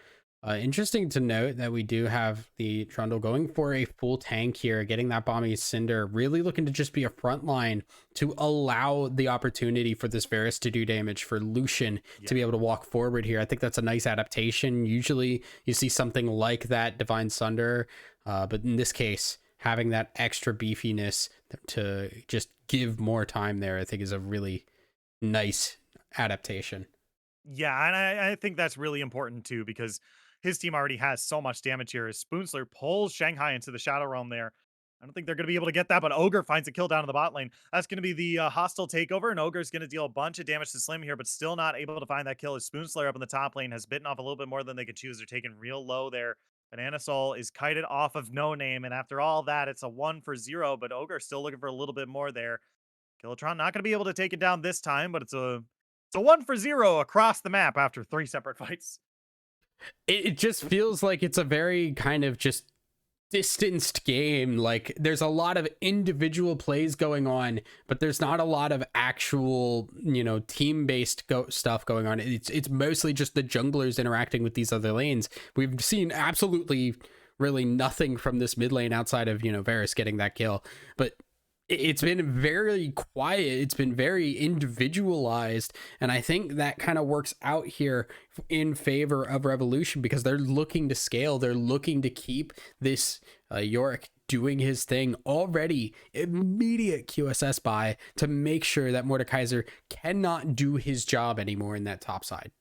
Interesting to note that we do have the Trundle going for a full tank here, getting that Bomby Cinder, really looking to just be a front line to allow the opportunity for this Varus to do damage, for Lucian Yeah. to be able to walk forward here. I think that's a nice adaptation. Usually you see something like that Divine Sunder, but in this case, having that extra beefiness to just give more time there, I think is a really nice adaptation. Yeah, and I think that's really important too because his team already has so much damage here. As Spoonsler pulls Shanghai into the Shadow Realm there. I don't think they're going to be able to get that, but Ogre finds a kill down in the bot lane. That's going to be the hostile takeover, and Ogre's going to deal a bunch of damage to Slim here, but still not able to find that kill. His Spoon Slayer up in the top lane has bitten off a little bit more than they could choose. They're taking real low there. Banana Soul is kited off of No Name, and after all that, it's a 1-for-0, but Ogre still looking for a little bit more there. Killatron not going to be able to take it down this time, but it's a 1-for-0 across the map after 3 separate fights. It just feels like it's a very kind of just distanced game. Like there's a lot of individual plays going on, but there's not a lot of actual, team based stuff going on. It's mostly just the junglers interacting with these other lanes. We've seen absolutely really nothing from this mid lane outside of Varus getting that kill, but it's been very quiet. It's been very individualized, and I think that kind of works out here in favor of Revolution because they're looking to scale. They're looking to keep this Yorick doing his thing. Already immediate QSS buy to make sure that Mordekaiser cannot do his job anymore in that top side.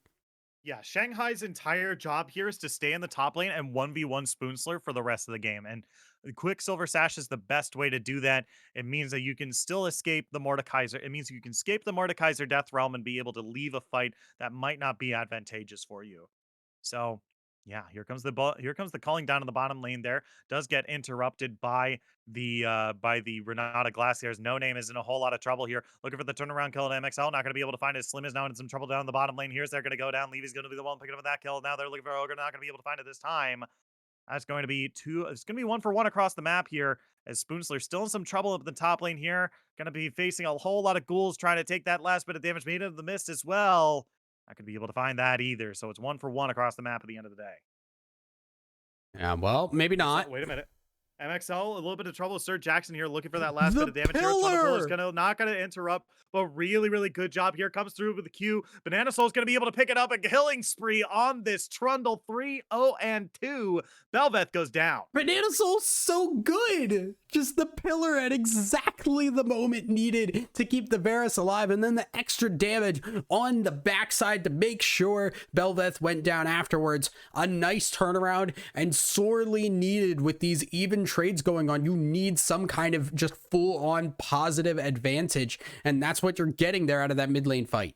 Yeah, Shanghai's entire job here is to stay in the top lane and 1v1 Spoonsler for the rest of the game. And the Quicksilver Sash is the best way to do that. It means that you can still escape the Mordekaiser. It means you can escape the Mordekaiser Death Realm and be able to leave a fight that might not be advantageous for you. So, yeah, here comes the calling down in the bottom lane there. Does get interrupted by the Renata Glaciers. No Name is in a whole lot of trouble here. Looking for the turnaround kill at MXL. Not going to be able to find it. Slim is now in some trouble down in the bottom lane. Here's they're going to go down. Levy's going to be the one picking up that kill. Now they're looking for Ogre. Not going to be able to find it this time. That's going to be two. It's going to be 1-for-1 across the map here. As Spoonsler still in some trouble up in the top lane here. Going to be facing a whole lot of ghouls trying to take that last bit of damage made into the mist as well. Not going to be able to find that either. So it's 1-for-1 across the map at the end of the day. Yeah, well, maybe MXL, not. wait a minute. MXL, a little bit of trouble with Sir Jackson here, looking for that last bit The of damage here. Tunnel Pull is pillar. not gonna interrupt, but really, really good job here. Comes through with the Q. Banana Soul's gonna be able to pick it up. A killing spree on this Trundle 3-0-2. Belveth goes down. Banana Soul's so good. Just the pillar at exactly the moment needed to keep the Varus alive, and then the extra damage on the backside to make sure Belveth went down afterwards. A nice turnaround and sorely needed with these even trades going on. You need some kind of just full-on positive advantage, and that's what you're getting there out of that mid lane fight.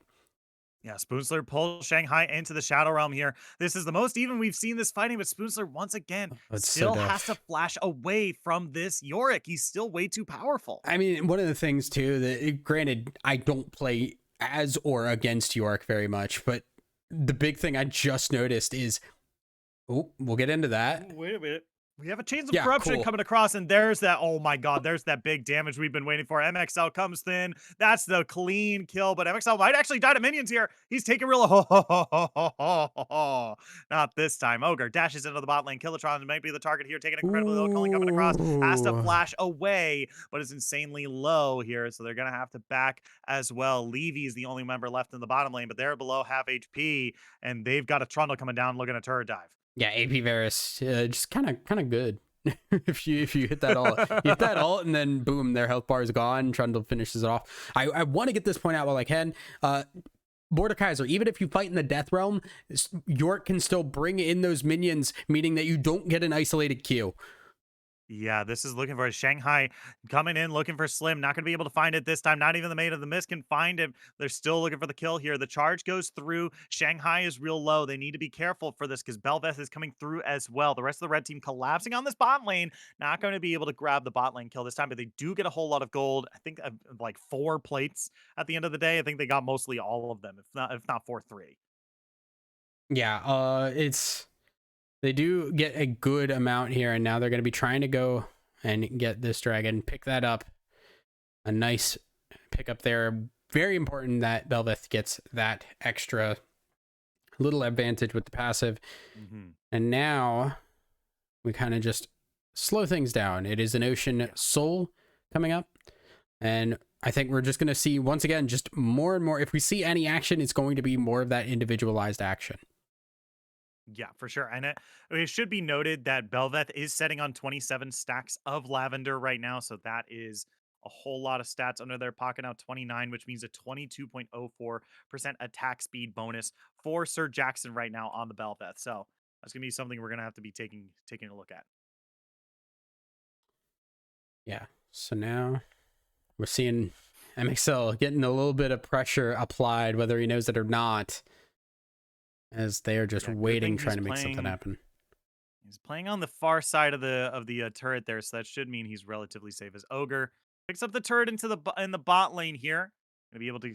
Yeah, Spoonsler pulls Shanghai into the Shadow Realm here. This is the most even we've seen this fighting, but Spoonsler, once again, It's so still has to tough. flash away from this Yorick. He's still way too powerful. I mean, one of the things too that, granted, I don't play as or against York very much, but the big thing I just noticed is, oh, we'll get into that. Wait a minute. We have a Chains of Yeah, Corruption cool. coming across, and there's that. Oh my God, there's that big damage we've been waiting for. MXL comes in. That's the clean kill, but MXL might actually die to minions here. He's taking real. Not this time. Ogre dashes into the bot lane. Killatron might be the target here, taking incredibly low. Culling coming across. Has to Ooh. flash away, but is insanely low here, so they're going to have to back as well. Levy is the only member left in the bottom lane, but they're below half HP, and they've got a Trundle coming down looking at turret dive. Yeah, AP Varus, just kind of good. If you hit that ult, you hit that ult, and then boom, their health bar is gone. Trundle finishes it off. I want to get this point out while I can. Mordekaiser, even if you fight in the Death Realm, York can still bring in those minions, meaning that you don't get an isolated Q. Yeah, this is looking for Shanghai coming in, looking for Slim. Not going to be able to find it this time. Not even the Maid of the Mist can find him. They're still looking for the kill here. The charge goes through. Shanghai is real low. They need to be careful for this because Belveth is coming through as well. The rest of the red team collapsing on this bot lane. Not going to be able to grab the bot lane kill this time, but they do get a whole lot of gold. I think like 4 plates at the end of the day. I think they got mostly all of them, if not 4-3. Yeah, they do get a good amount here, and now they're going to be trying to go and get this dragon, pick that up. A nice pickup there. Very important that Belveth gets that extra little advantage with the passive. Mm-hmm. And now we kind of just slow things down. It is an Ocean Soul coming up, and I think we're just going to see, once again, just more and more. If we see any action, it's going to be more of that individualized action. Yeah, for sure. And it should be noted that Belveth is setting on 27 stacks of Lavender right now. So that is a whole lot of stats under their pocket now. 29, which means a 22.04% attack speed bonus for Sir Jackson right now on the Belveth. So that's going to be something we're going to have to be taking a look at. Yeah. So now we're seeing MXL getting a little bit of pressure applied, whether he knows it or not, as they are just Yeah, good thing waiting, trying to make something happen. he's playing on the far side of the turret there, so that should mean he's relatively safe as Ogre. Picks up the turret into in the bot lane here. Gonna be able to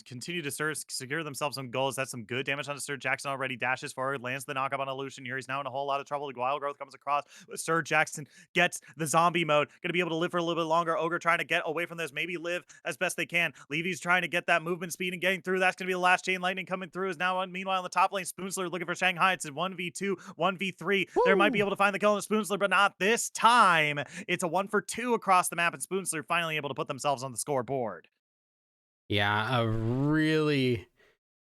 continue to secure themselves some goals. That's some good damage on Sir Jackson already. Dashes forward, lands the knockup on Illusion here. He's now in a whole lot of trouble. The Wild Growth comes across. But Sir Jackson gets the zombie mode. Gonna be able to live for a little bit longer. Ogre trying to get away from this. Maybe live as best they can. Levy's trying to get that movement speed and getting through. That's gonna be the last chain lightning coming through. Is now meanwhile in the top lane. Spoonsler looking for Shanghai. It's a 1v2, 1v3. There might be Woo! able to find the kill on Spoonsler, but not this time. It's a 1-for-2 across the map, and Spoonsler finally able to put themselves on the scoreboard. Yeah, a really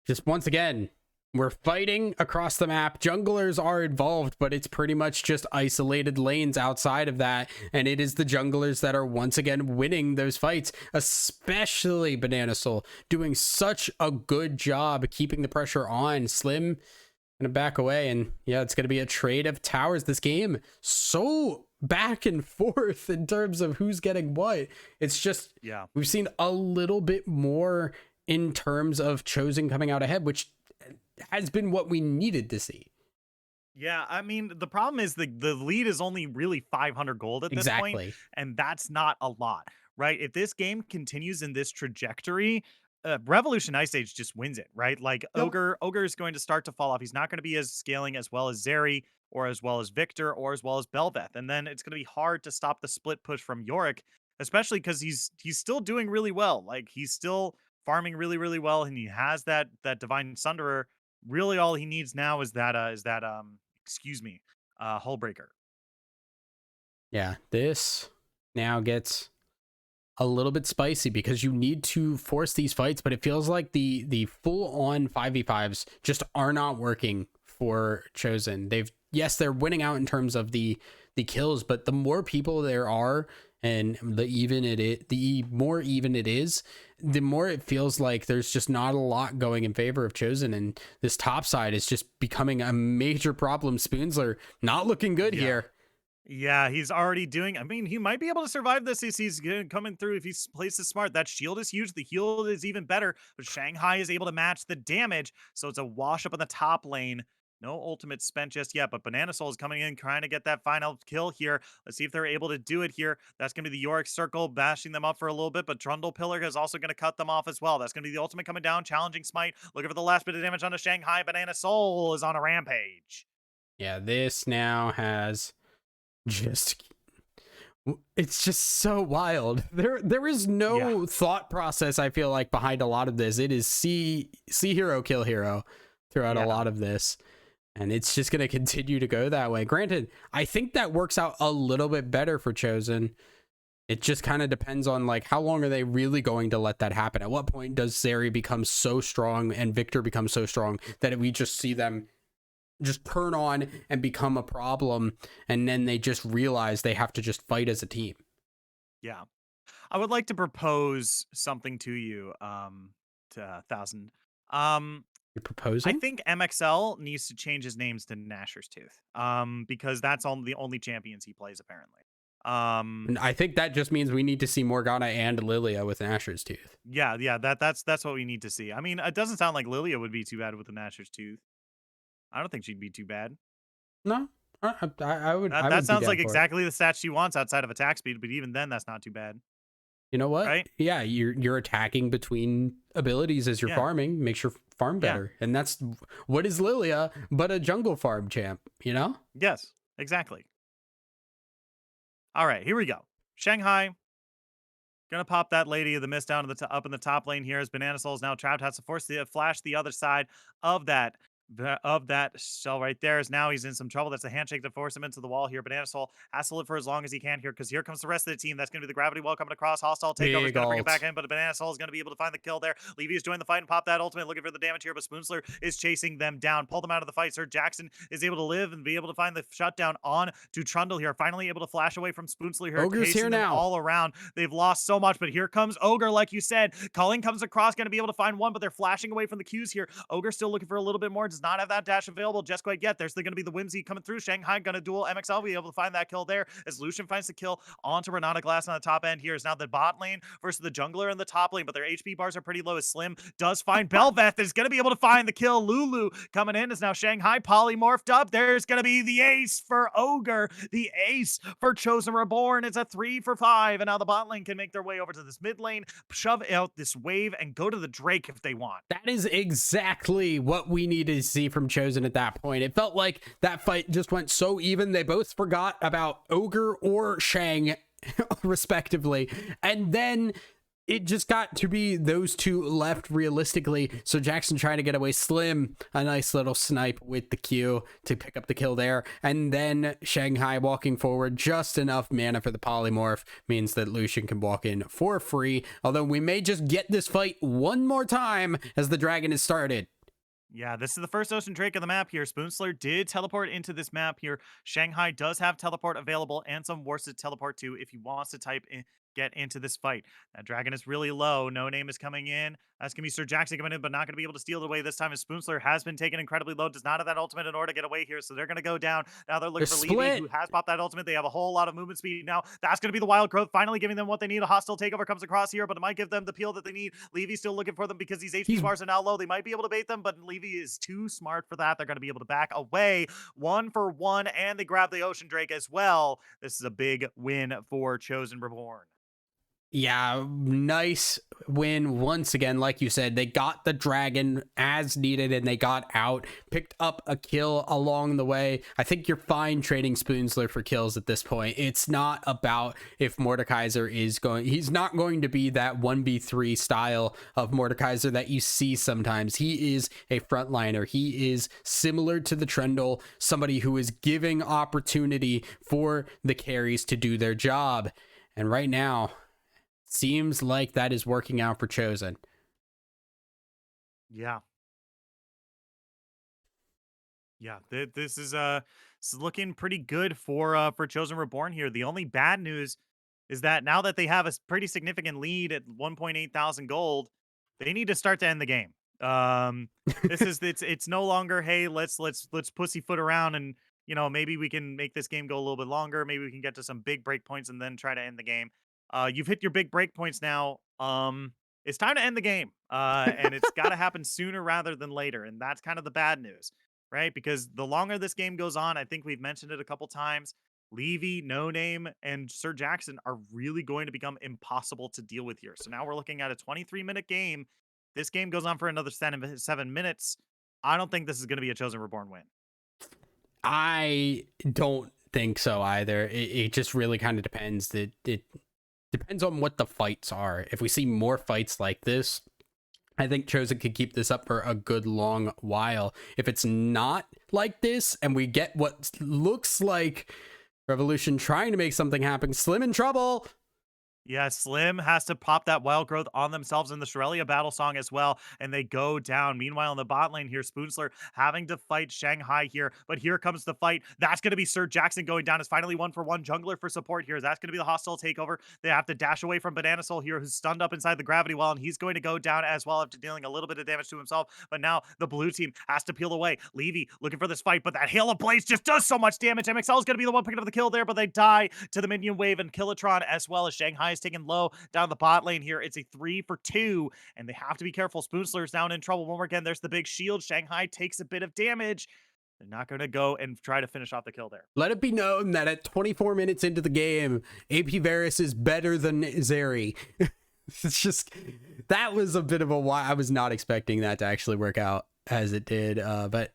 just once again, we're fighting across the map. Junglers are involved, but it's pretty much just isolated lanes outside of that. And it is the junglers that are once again winning those fights, especially Banana Soul, doing such a good job keeping the pressure on. Slim gonna back away, and yeah, it's gonna be a trade of towers. This game so back and forth in terms of who's getting what. It's just Yeah. we've seen a little bit more in terms of Chosen coming out ahead, which has been what we needed to see. Yeah, I mean, the problem is the lead is only really 500 gold at this point, Exactly. and that's not a lot, right? If this game continues in this trajectory, Revolution Ice Age just wins it, right? Like Yep. Ogre is going to start to fall off. He's not going to be as scaling as well as Zeri or as well as Victor or as well as Belveth, and then it's going to be hard to stop the split push from Yorick, especially because he's still doing really well. Like he's still farming really well, and he has that Divine Sunderer. Really, all he needs now is that excuse me, hull breaker. Yeah, this now gets a little bit spicy because you need to force these fights, but it feels like the full on 5v5s just are not working for Chosen. They're winning out in terms of the kills, but the more people there are and the more even it is, the more it feels like there's just not a lot going in favor of Chosen, and this top side is just becoming a major problem. Spoonsler not looking good Yeah. here. Yeah, he's already doing. I mean, he might be able to survive this if he's coming through. If he plays this smart, that shield is huge. The heal is even better. But Shanghai is able to match the damage, so it's a wash up in the top lane. No ultimate spent just yet, but Banana Soul is coming in, trying to get that final kill here. Let's see if they're able to do it here. That's going to be the Yorick Circle, bashing them up for a little bit, but Trundle Pillar is also going to cut them off as well. That's going to be the ultimate coming down, challenging Smite, looking for the last bit of damage on a Shanghai. Banana Soul is on a rampage. Yeah, this now has just it's just so wild. There is Yeah, no thought process, I feel like, behind a lot of this. It is see hero kill hero throughout a yeah. lot of this, and it's just going to continue to go that way. Granted, I think that works out a little bit better for Chosen. It just kind of depends on like how long are they really going to let that happen. At what point does Zeri become so strong and Victor become so strong that we just see them just turn on and become a problem, and then they just realize they have to just fight as a team? Yeah. I would like to propose something to you, to 1,000. Um, You're I proposing? think MXL needs to change his names to Gnasher's Tooth, because that's all the only champions he plays apparently. Um, And I think that just means we need to see Morgana and Lilia with Asher's Tooth. yeah, that's what we need to see. I mean, it doesn't sound like Lilia would be too bad with the Gnasher's Tooth. I don't think she'd be too bad. No, I would That I that would be sounds down like for it. exactly the stat she wants outside of attack speed, but even then, that's not too bad, You know what? right? Yeah, you're attacking between abilities as you're Yeah, farming. Makes your farm yeah, better, and that's what is Lilia but a jungle farm champ. You know? yes, exactly. All right, here we go. Shanghai gonna pop that Lady of the Mist down to up in the top lane here as Banana Soul is now trapped, has to force the flash the other side of that shell right there. Is now he's in some trouble. That's a handshake to force him into the wall here. Banana Soul has to live for as long as he can here because here comes the rest of the team. That's going to be the Gravity Well coming across. Hostile Takeover is Big going to bring it back alt. in, but Banana Soul is going to be able to find the kill there. Levy has joined the fight and popped that ultimate, looking for the damage here, but Spoonsler is chasing them down. Pull them out of the fight. Sir Jackson is able to live and be able to find the shutdown on to Trundle here. Finally able to flash away from Spoonsler here, Ogre's here chasing them now. all around. They've lost so much, but here comes Ogre, like you said. Culling comes across, going to be able to find one, but they're flashing away from the Qs here. Ogre still looking for a little bit more does not have that dash available just quite yet. There's going to be the Whimsy coming through. Shanghai going to duel MXL, be able to find that kill there as Lucian finds the kill onto Renata Glass on the top end here. Is now the bot lane versus the jungler in the top lane, but their HP bars are pretty low as Slim does find Belveth. Is going to be able to find the kill. Lulu coming in is now Shanghai polymorphed up. There's going to be the ace for Ogre, the ace for Chosen Reborn. It's a 3 for 5, and now the bot lane can make their way over to this mid lane, shove out this wave, and go to the Drake if they want. That is exactly what we needed to see from Chosen at that point. It felt like that fight just went so even. They both forgot about Ogre or Shang, respectively. And then it just got to be those two left realistically. So Jackson trying to get away. Slim, a nice little snipe with the Q to pick up the kill there. And then Shanghai walking forward. Just enough mana for the polymorph means that Lucian can walk in for free. Although we may just get this fight one more time as the dragon is started. Yeah, this is the first Ocean Drake of the map here. Spoonslayer did teleport into this map here. Shanghai does have teleport available and some wards to teleport to if he wants to type in, get into this fight. That dragon is really low. No name is coming in. That's going to be Sir Jackson coming in, but not going to be able to steal it away this time. As Spoonslayer has been taken incredibly low, does not have that ultimate in order to get away here, so they're going to go down. Now they're looking for Levy, who has popped that ultimate. They have a whole lot of movement speed now. That's going to be the wild growth, finally giving them what they need. A hostile takeover comes across here, but it might give them the peel that they need. Levy's still looking for them because these HP bars are now low. They might be able to bait them, but Levy is too smart for that. They're going to be able to back away 1 for 1, and they grab the Ocean Drake as well. This is a big win for Chosen Reborn. Yeah, nice win once again. Like you said, they got the dragon as needed and they got out, picked up a kill along the way. I think you're fine trading Spoonslayer for kills at this point. It's not about if Mordekaiser is going, he's not going to be that 1v3 style of Mordekaiser that you see sometimes. He is a frontliner. He is similar to the Trundle, somebody who is giving opportunity for the carries to do their job. And right now, seems like that is working out for Chosen. Yeah. Yeah, this is looking pretty good for Chosen Reborn here. The only bad news is that now that they have a pretty significant lead at 1.8 thousand gold, they need to start to end the game. This is it's no longer, hey, let's pussyfoot around and maybe we can make this game go a little bit longer. Maybe we can get to some big break points and then try to end the game. You've hit your big break points now. It's time to end the game. And it's got to happen sooner rather than later. And that's kind of the bad news, right? Because the longer this game goes on, I think we've mentioned it a couple times, Levy, No Name, and Sir Jackson are really going to become impossible to deal with here. So now we're looking at a 23-minute game. This game goes on for another 7 minutes. I don't think this is going to be a Chosen Reborn win. I don't think so either. It just really kind of depends. It depends on what the fights are. If we see more fights like this, I think Chosen could keep this up for a good long while. If it's not like this and we get what looks like Revolution trying to make something happen, Slim in trouble. Yeah, Slim has to pop that wild growth on themselves in the Shrelia battle song as well, and they go down. Meanwhile, in the bot lane here, Spoonslayer having to fight Shanghai here, but here comes the fight. That's going to be Sir Jackson going down. It's finally 1 for 1 jungler for support here. That's going to be the hostile takeover. They have to dash away from Banana Soul here, who's stunned up inside the gravity well, and he's going to go down as well after dealing a little bit of damage to himself. But now the blue team has to peel away. Levy looking for this fight, but that Hail of Blaze just does so much damage. MXL is going to be the one picking up the kill there, but they die to the minion wave and Killatron, as well as Shanghai is taken low down the bot lane here. It's a 3 for 2, and they have to be careful. Spoonslayer's down in trouble. One more again. There's the big shield. Shanghai takes a bit of damage. They're not going to go and try to finish off the kill there. Let it be known that at 24 minutes into the game, AP Varus is better than Zeri. It's just, that was a bit of a why. I was not expecting that to actually work out as it did, but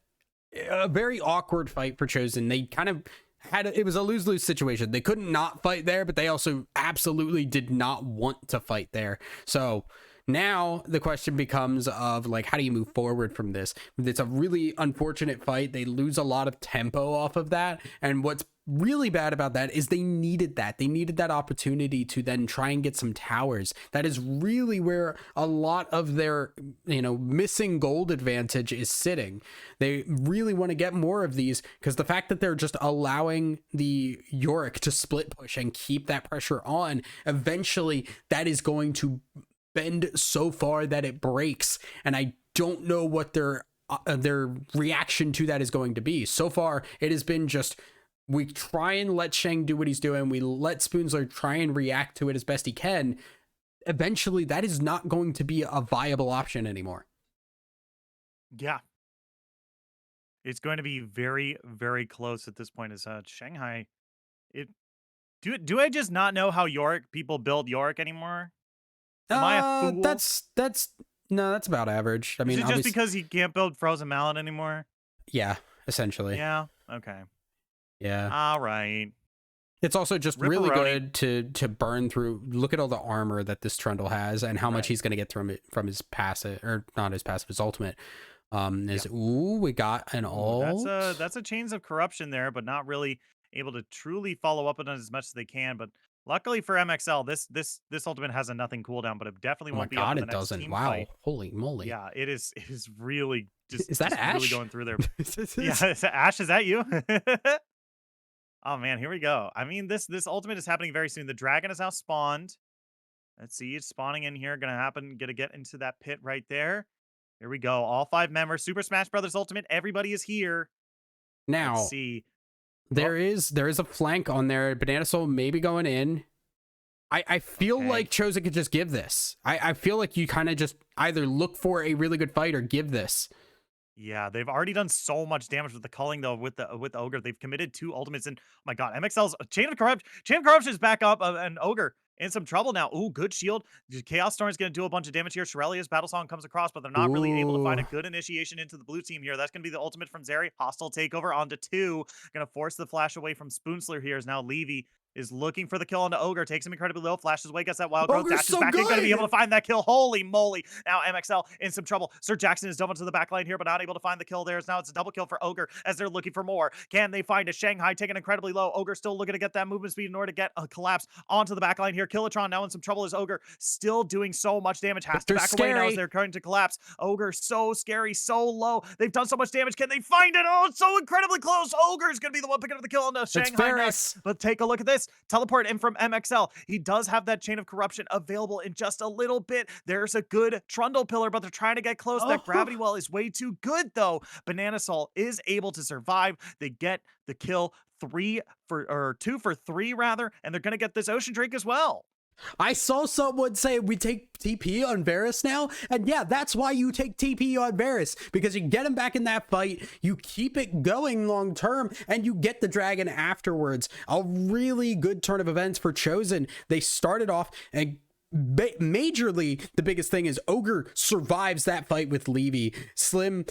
a very awkward fight for Chosen. They kind of it was a lose-lose situation. They couldn't not fight there, but they also absolutely did not want to fight there. So now the question becomes of like, how do you move forward from this? It's a really unfortunate fight. They lose a lot of tempo off of that. And what's really bad about that is they needed that. They needed that opportunity to then try and get some towers. That is really where a lot of their, missing gold advantage is sitting. They really want to get more of these because the fact that they're just allowing the Yorick to split push and keep that pressure on, eventually that is going to bend so far that it breaks. And I don't know what their their reaction to that is going to be. So far, it has been just we try and let Sheng do what he's doing. We let Spoonsler try and react to it as best he can. Eventually, that is not going to be a viable option anymore. Yeah. It's going to be very, very close at this point. Is Shanghai? It do I just not know how Yorick people build Yorick anymore? Am I a fool? That's no, that's about average. I Is mean, it just obviously, because he can't build Frozen Mallet anymore? yeah, essentially, Yeah. Okay. yeah. All right. It's also just really Ripperoni. good to burn through. Look at all the armor that this Trundle has, and how much Right. he's going to get from his passive, or not his passive, his ultimate. Yeah. Is ooh, we got an Ooh, alt. that's a chains of corruption there, but not really able to truly follow up on it as much as they can. But luckily for MXL, this ultimate has a nothing cooldown, but it definitely Oh my won't be up god, in the it next doesn't. team Wow, fight. holy moly! Yeah, it is really Is that just really Ash? going through there. Yeah, Ash, is that you? Oh man, here we go. I mean, this ultimate is happening very soon. The dragon is now spawned. Let's see, it's spawning in here. Gonna happen. Gonna get into that pit right there. Here we go. All 5 members. Super Smash Brothers Ultimate. Everybody is here. Let's Now see. Oh, there is a flank on there. Banana Soul maybe going in. I feel okay. like Chosen could just give this. I feel like you kind of just either look for a really good fight or give this. Yeah, they've already done so much damage with the culling though. With the ogre, they've committed 2 ultimates, and oh my god, MXL's Chain of Corruption is back up, and ogre in some trouble now. Ooh, good shield. Chaos Storm is going to do a bunch of damage here. Shirelia's Battle Song comes across, but they're not really able to find Ooh. a good initiation into the blue team here. That's going to be the ultimate from Zeri. Hostile takeover onto 2. Going to force the flash away from Spoonsler here. Is now Levy is looking for the kill onto Ogre, takes him incredibly low, flashes away, gets that wild growth, Ogre's dashes so back in, gonna be able good. to find that kill. Holy moly. Now MXL in some trouble. Sir Jackson is dove into the back line here, but not able to find the kill there. Now it's a double kill for Ogre as they're looking for more. Can they find a Shanghai taken incredibly low? Ogre still looking to get that movement speed in order to get a collapse onto the back line here. Killatron now in some trouble as Ogre still doing so much damage. Has to They're back away now as scary. they're going to collapse. Ogre so scary, so low. They've done so much damage. Can they find it? Oh, it's so incredibly close. Ogre's going to be the one picking up the kill on the It's Shanghai next. Ferris. But take a look at this. Teleport in from MXL. He does have that Chain of Corruption available in just a little bit. There's a good Trundle pillar, but they're trying to get close. That Oh, gravity well is way too good, though. Banana Soul is able to survive. They get the kill 2 for 3 rather, and they're gonna get this Ocean Drake as well. I saw someone say we take TP on Varus now, and yeah, that's why you take TP on Varus, because you get him back in that fight, you keep it going long term, and you get the dragon afterwards. A really good turn of events for Chosen. They started off and majorly the biggest thing is Ogre survives that fight with Levy. Slim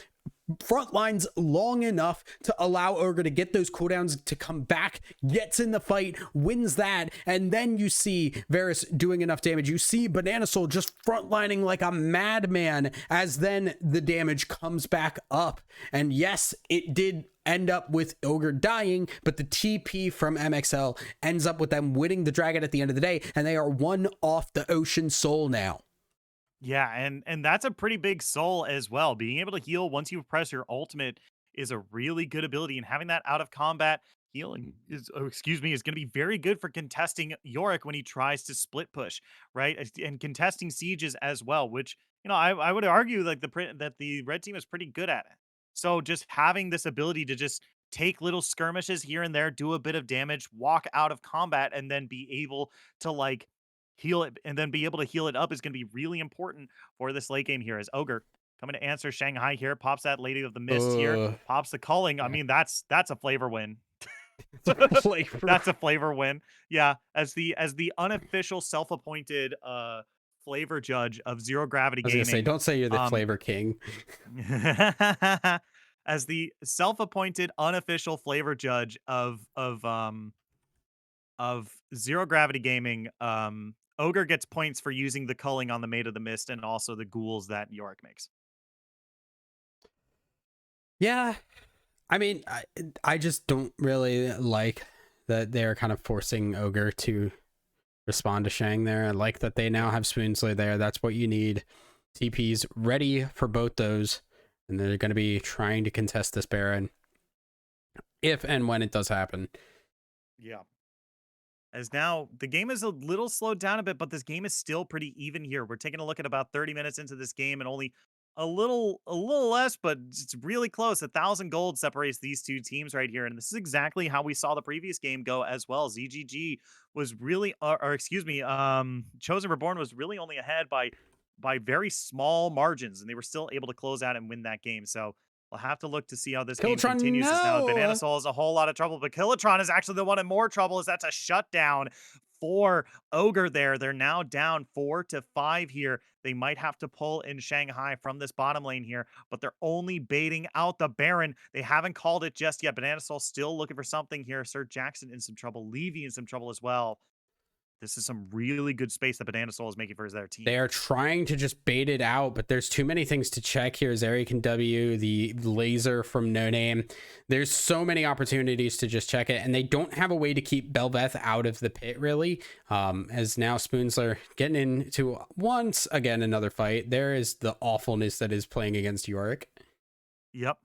front lines long enough to allow Ogre to get those cooldowns to come back, gets in the fight, wins that, and then you see Varus doing enough damage. You see Banana Soul just frontlining like a madman as then the damage comes back up. And yes, it did end up with Ogre dying, but the TP from MXL ends up with them winning the dragon at the end of the day, and they are one off the Ocean Soul now. Yeah, and that's a pretty big soul as well. Being able to heal once you press your ultimate is a really good ability, and having that out of combat healing is excuse me is going to be very good for contesting Yorick when he tries to split push, right? And contesting sieges as well, which I would argue like that the red team is pretty good at it. So just having this ability to just take little skirmishes here and there, do a bit of damage, walk out of combat, and then be able to like heal it and then be able to heal it up is going to be really important for this late game here as Ogre coming to answer Shanghai here, pops that Lady of the Mist here, uh pops the culling. I yeah. mean, that's a flavor win. It's a flavor. That's a flavor win. Yeah, as the unofficial self-appointed flavor judge of Zero Gravity I was gonna say, Gaming. don't say you're the Um flavor king. as the self-appointed unofficial flavor judge of Zero Gravity Gaming, Ogre gets points for using the culling on the Maid of the Mist and also the ghouls that Yorick makes. Yeah, I mean, I just don't really like that they're kind of forcing Ogre to respond to Shang there. I like that they now Yeah. have Spoonsley there. That's what you need. TP's ready for both those, and they're going to be trying to contest this Baron if and when it does happen. Yeah. As now the game is a little slowed down a bit, but this game is still pretty even here. We're taking a look at about 30 minutes into this game and only a little less, but it's really close. 1,000 gold separates these two teams right here, and this is exactly how we saw the previous game go as well. ZGG was really, or excuse me, Chosen Reborn was really only ahead by very small margins, and they were still able to close out and win that game. So we'll have to look to see how this game Kiltron, continues. As now Banana no. Soul is a whole lot of trouble, but Killatron is actually the one in more trouble, as that's a shutdown for Ogre there. They're now down 4-5 here. They might have to pull in Shanghai from this bottom lane here, but they're only baiting out the Baron. They haven't called it just yet. Banana Soul still looking for something here. Sir Jackson in some trouble. Levy in some trouble as well. This is some really good space that Banana Soul is making for their team. They are trying to just bait it out, but there's too many things to check here. Zeri can W, the laser from No Name. There's so many opportunities to just check it, and they don't have a way to keep Belveth out of the pit, really. As now Spoonsler getting into, once again, another fight. There is the awfulness that is playing against Yorick. Yep.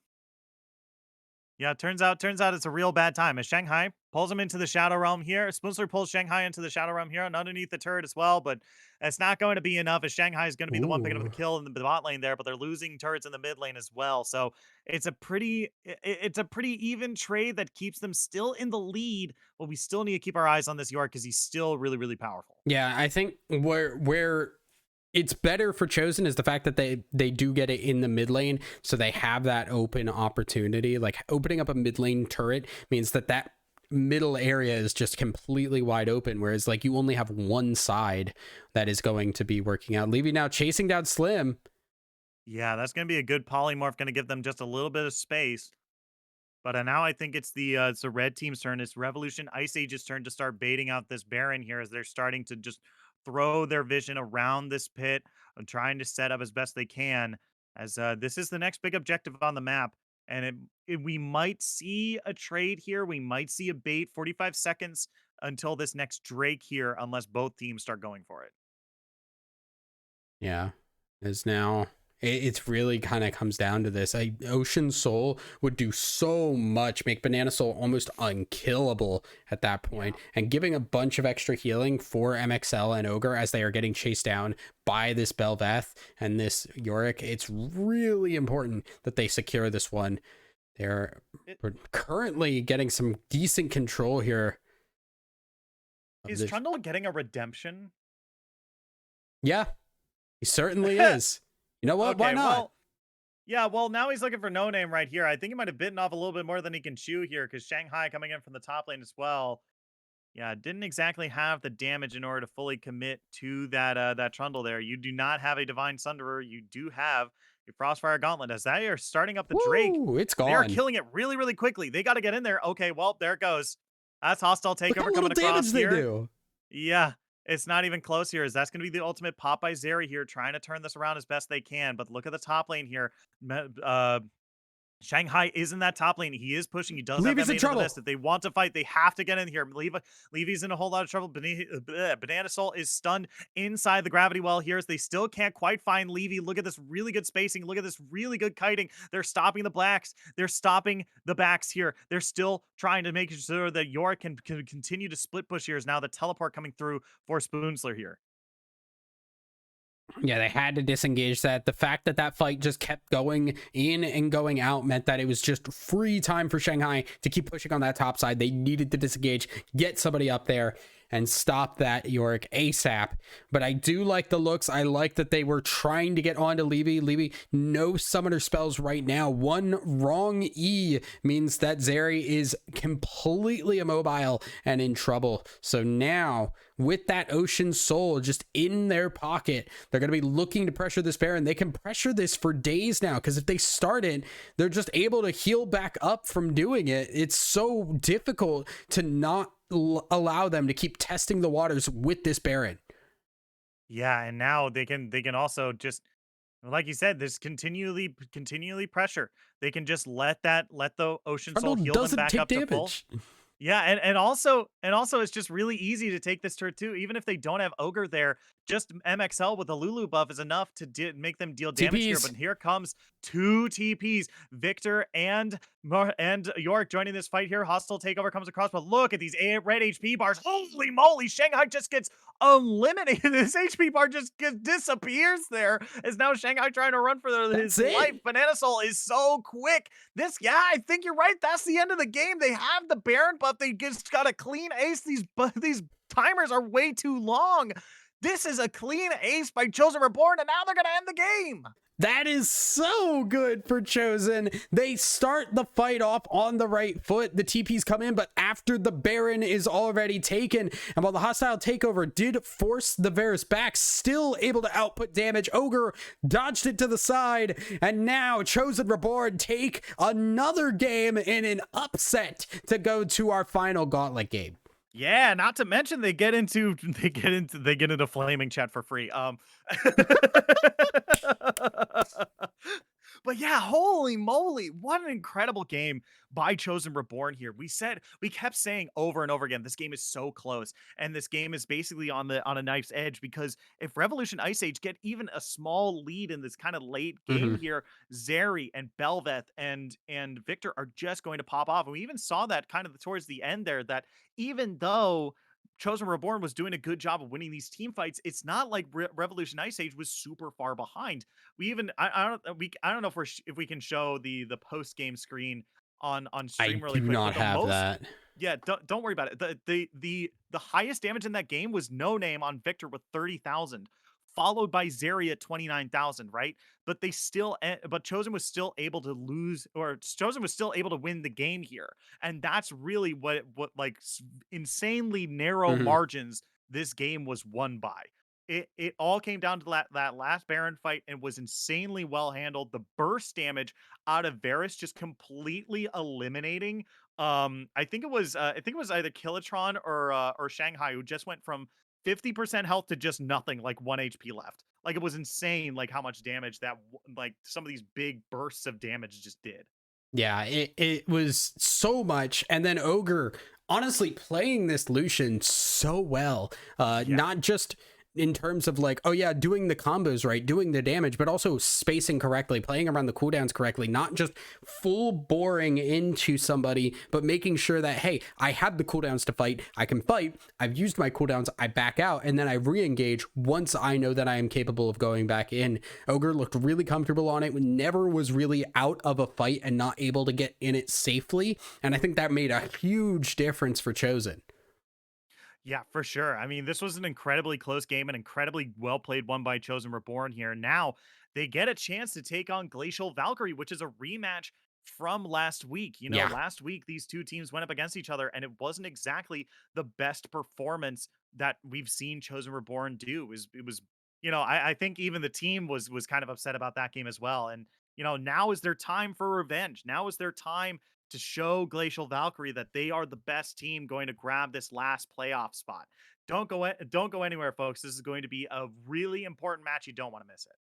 Yeah, turns out it's a real bad time. As Shanghai pulls him into the Shadow Realm here. Spoonsler pulls Shanghai into the Shadow Realm here and underneath the turret as well, but it's not going to be enough, as Shanghai is going to be the one picking up the Ooh. kill in the bot lane there, but they're losing turrets in the mid lane as well. So it's a pretty even trade that keeps them still in the lead, but we still need to keep our eyes on this York because he's still really, really powerful. Yeah, I think where it's better for Chosen is the fact that they do get it in the mid lane, so they have that open opportunity. Like opening up a mid lane turret means that middle area is just completely wide open, whereas like you only have one side that is going to be working out. Levy now chasing down Slim. Yeah, that's going to be a good polymorph, going to give them just a little bit of space. But now I think it's the red team's turn. It's Revolution Ice Age's turn to start baiting out this Baron here, as they're starting to just throw their vision around this pit and trying to set up as best they can. As this is the next big objective on the map, and we might see a trade here. We might see a bait. 45 seconds until this next Drake here, unless both teams start going for it. Yeah, is now it's really kind of comes down to this. Ocean Soul would do so much, make Banana Soul almost unkillable at that point, and giving a bunch of extra healing for MXL and Ogre as they are getting chased down by this Belveth and this Yorick. It's really important that they secure this one. They're currently getting some decent control here. Is Trundle getting a redemption? Yeah, he certainly is. You know what? Okay, Why not? well, yeah, well, now he's looking for No Name right here. I think he might have bitten off a little bit more than he can chew here, because Shanghai coming in from the top lane as well. Yeah, didn't exactly have the damage in order to fully commit to that Trundle there. You do not have a Divine Sunderer. You do have a Frostfire Gauntlet, as they are starting up the Drake. Woo, it's They are gone. killing it really, really quickly. They got to get in there. Okay, well, there it goes. That's Hostile Look how Takeover little coming damage across they here. do. Yeah, it's not even close here, as that's going to be the ultimate pop by Zeri here, trying to turn this around as best they can. But look at the top lane here. Shanghai is in that top lane. He is pushing. He does have Levy's that in main of the trouble. list. If they want to fight, they have to get in here. Levy's in a whole lot of trouble. Banana Soul is stunned inside the gravity well here, as they still can't quite find Levy. Look at this really good spacing. Look at this really good kiting. They're stopping the blacks. They're stopping the backs here. They're still trying to make sure that Yorick can continue to split push here, as now the teleport coming through for Spoonsler here. Yeah, they had to disengage that. The fact that that fight just kept going in and going out meant that it was just free time for Shanghai to keep pushing on that top side. They needed to disengage, get somebody up there, and stop that Yorick ASAP. But I do like the looks. I like that they were trying to get onto Levy. Levy, no summoner spells right now. One wrong E means that Zeri is completely immobile and in trouble. So now, with that Ocean Soul just in their pocket, they're going to be looking to pressure this Baron. They can pressure this for days now, because if they start it, they're just able to heal back up from doing it. It's so difficult to not allow them to keep testing the waters with this Baron. Yeah, and now they can also just, like you said, there's continually pressure. They can just let the Ocean Soul Trundle heal them doesn't back take up to full. damage. Yeah, and also it's just really easy to take this turret too. Even if they don't have Ogre there, just MXL with the Lulu buff is enough to make them deal damage here. TPs. But here comes two TPs, Victor and York joining this fight here. Hostile takeover comes across, but look at these red HP bars. Holy moly! Shanghai just gets eliminated. This HP bar just disappears there. Is now Shanghai trying to run for his That's life. it. Banana Soul is so quick. Yeah, I think you're right. That's the end of the game. They have the Baron buff. They just got a clean ace. These timers are way too long. This is a clean ace by Chosen Reborn, and now they're gonna end the game. That is so good for Chosen. They start the fight off on the right foot. The TPs come in, but after the Baron is already taken, and while the hostile takeover did force the Varus back, still able to output damage, Ogre dodged it to the side, and now Chosen Reborn take another game in an upset to go to our final Gauntlet game. Yeah, not to mention they get into flaming chat for free. But yeah, holy moly, what an incredible game by Chosen Reborn here. We kept saying over and over again, this game is so close, and this game is basically on a knife's edge, because if Revolution Ice Age get even a small lead in this kind of late game Mhm. here, Zeri and Belveth and Victor are just going to pop off. And we even saw that kind of towards the end there, that even though Chosen Reborn was doing a good job of winning these team fights, it's not like Revolution Ice Age was super far behind. We even I don't know if we can show the post game screen on I stream really do quick, not but the have most that. yeah, don't worry about it. The highest damage in that game was No Name on Victor with 30,000, followed by Zeri at 29,000, right? But but Chosen was still able to lose, or Chosen was still able to win the game here. And that's really what like insanely narrow Mhm. margins this game was won by. It all came down to that last Baron fight, and was insanely well handled. The burst damage out of Varus just completely eliminating. I think it was either Killatron or Shanghai, who just went from 50% health to just nothing, like 1 HP left. Like, it was insane, like, how much damage like, some of these big bursts of damage just did. Yeah, it was so much. And then Ogre honestly playing this Lucian so well. Yeah. Not just in terms of like, oh yeah, doing the combos right, doing the damage, but also spacing correctly, playing around the cooldowns correctly, not just full boring into somebody, but making sure that, hey, I have the cooldowns to fight, I can fight, I've used my cooldowns, I back out, and then I re-engage once I know that I am capable of going back in. Ogre looked really comfortable on it, never was really out of a fight and not able to get in it safely, and I think that made a huge difference for Chosen. Yeah, for sure. I mean, this was an incredibly close game, an incredibly well played one by Chosen Reborn here. Now they get a chance to take on Glacial Valkyrie, which is a rematch from last week. You know, Yeah. last week these two teams went up against each other, and it wasn't exactly the best performance that we've seen Chosen Reborn do. It was, I think even the team was kind of upset about that game as well. And now is their time for revenge. Now is their time to show Glacial Valkyrie that they are the best team going to grab this last playoff spot. Don't go anywhere, folks. This is going to be a really important match. You don't want to miss it.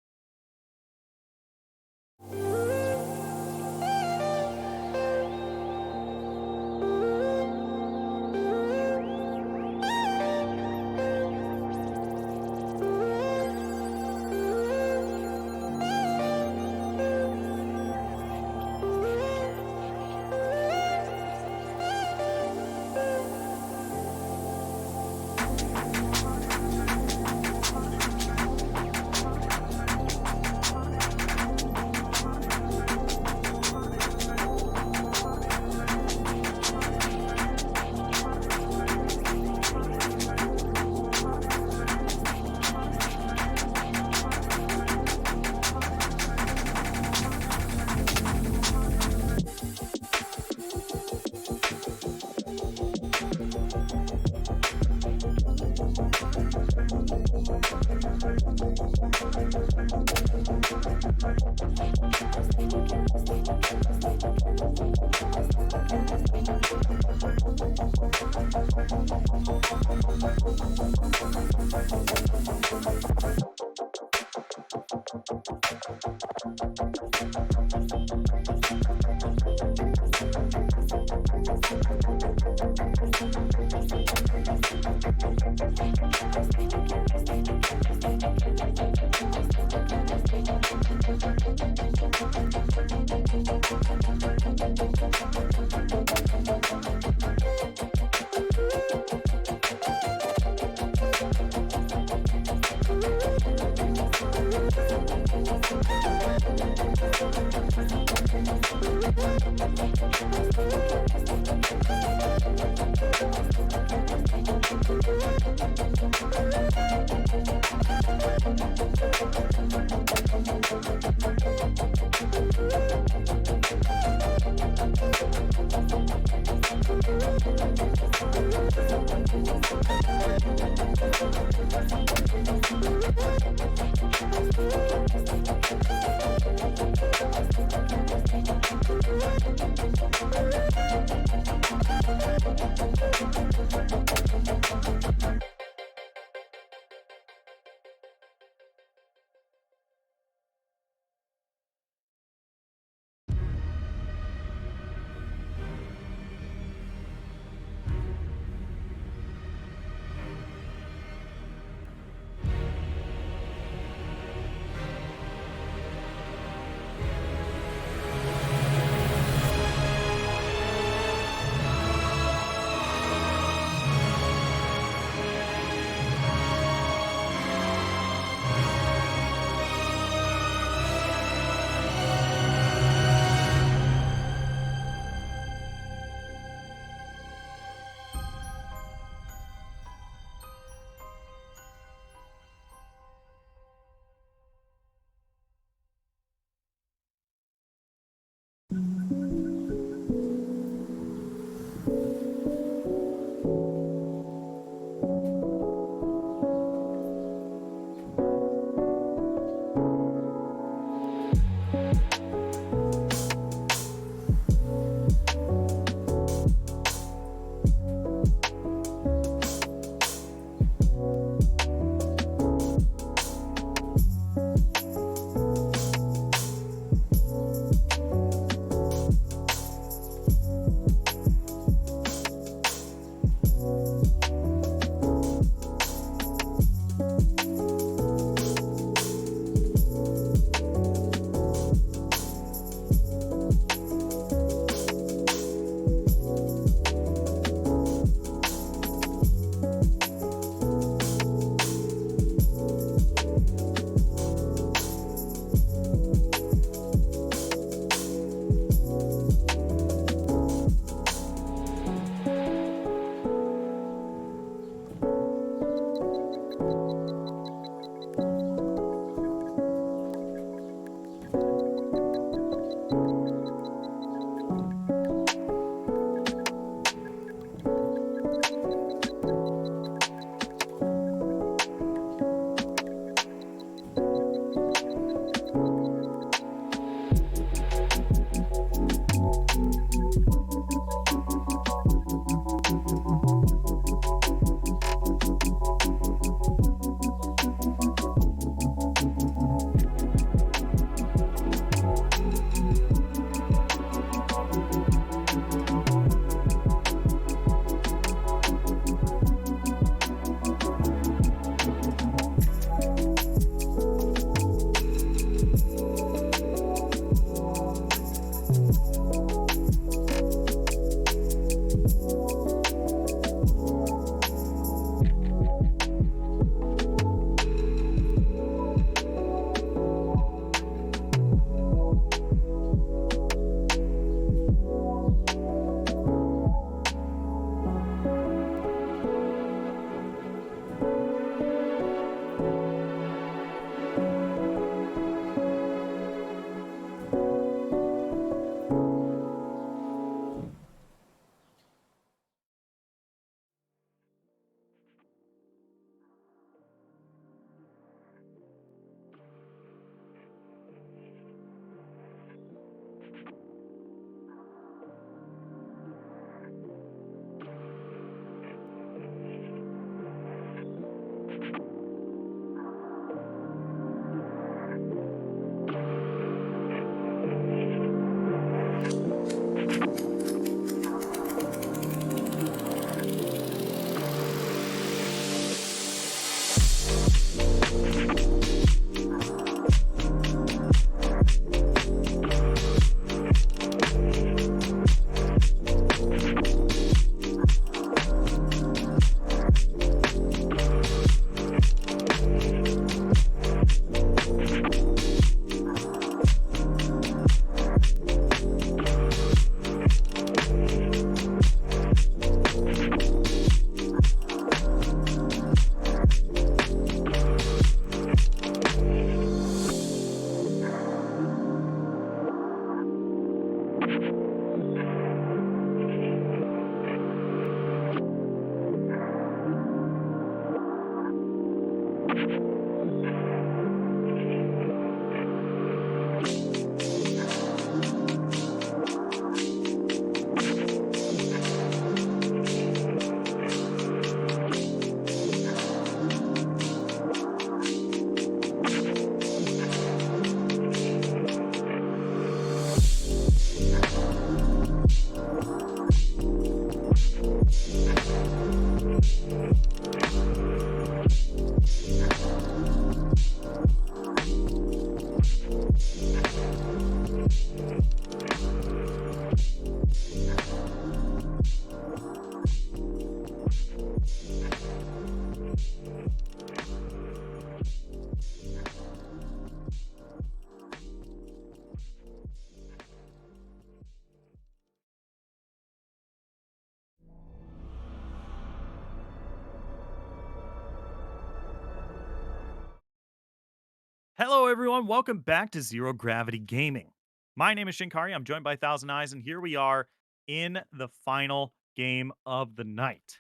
Hello, everyone. Welcome back to Zero Gravity Gaming. My name is Shinkari. I'm joined by Thousand Eyes, and here we are in the final game of the night.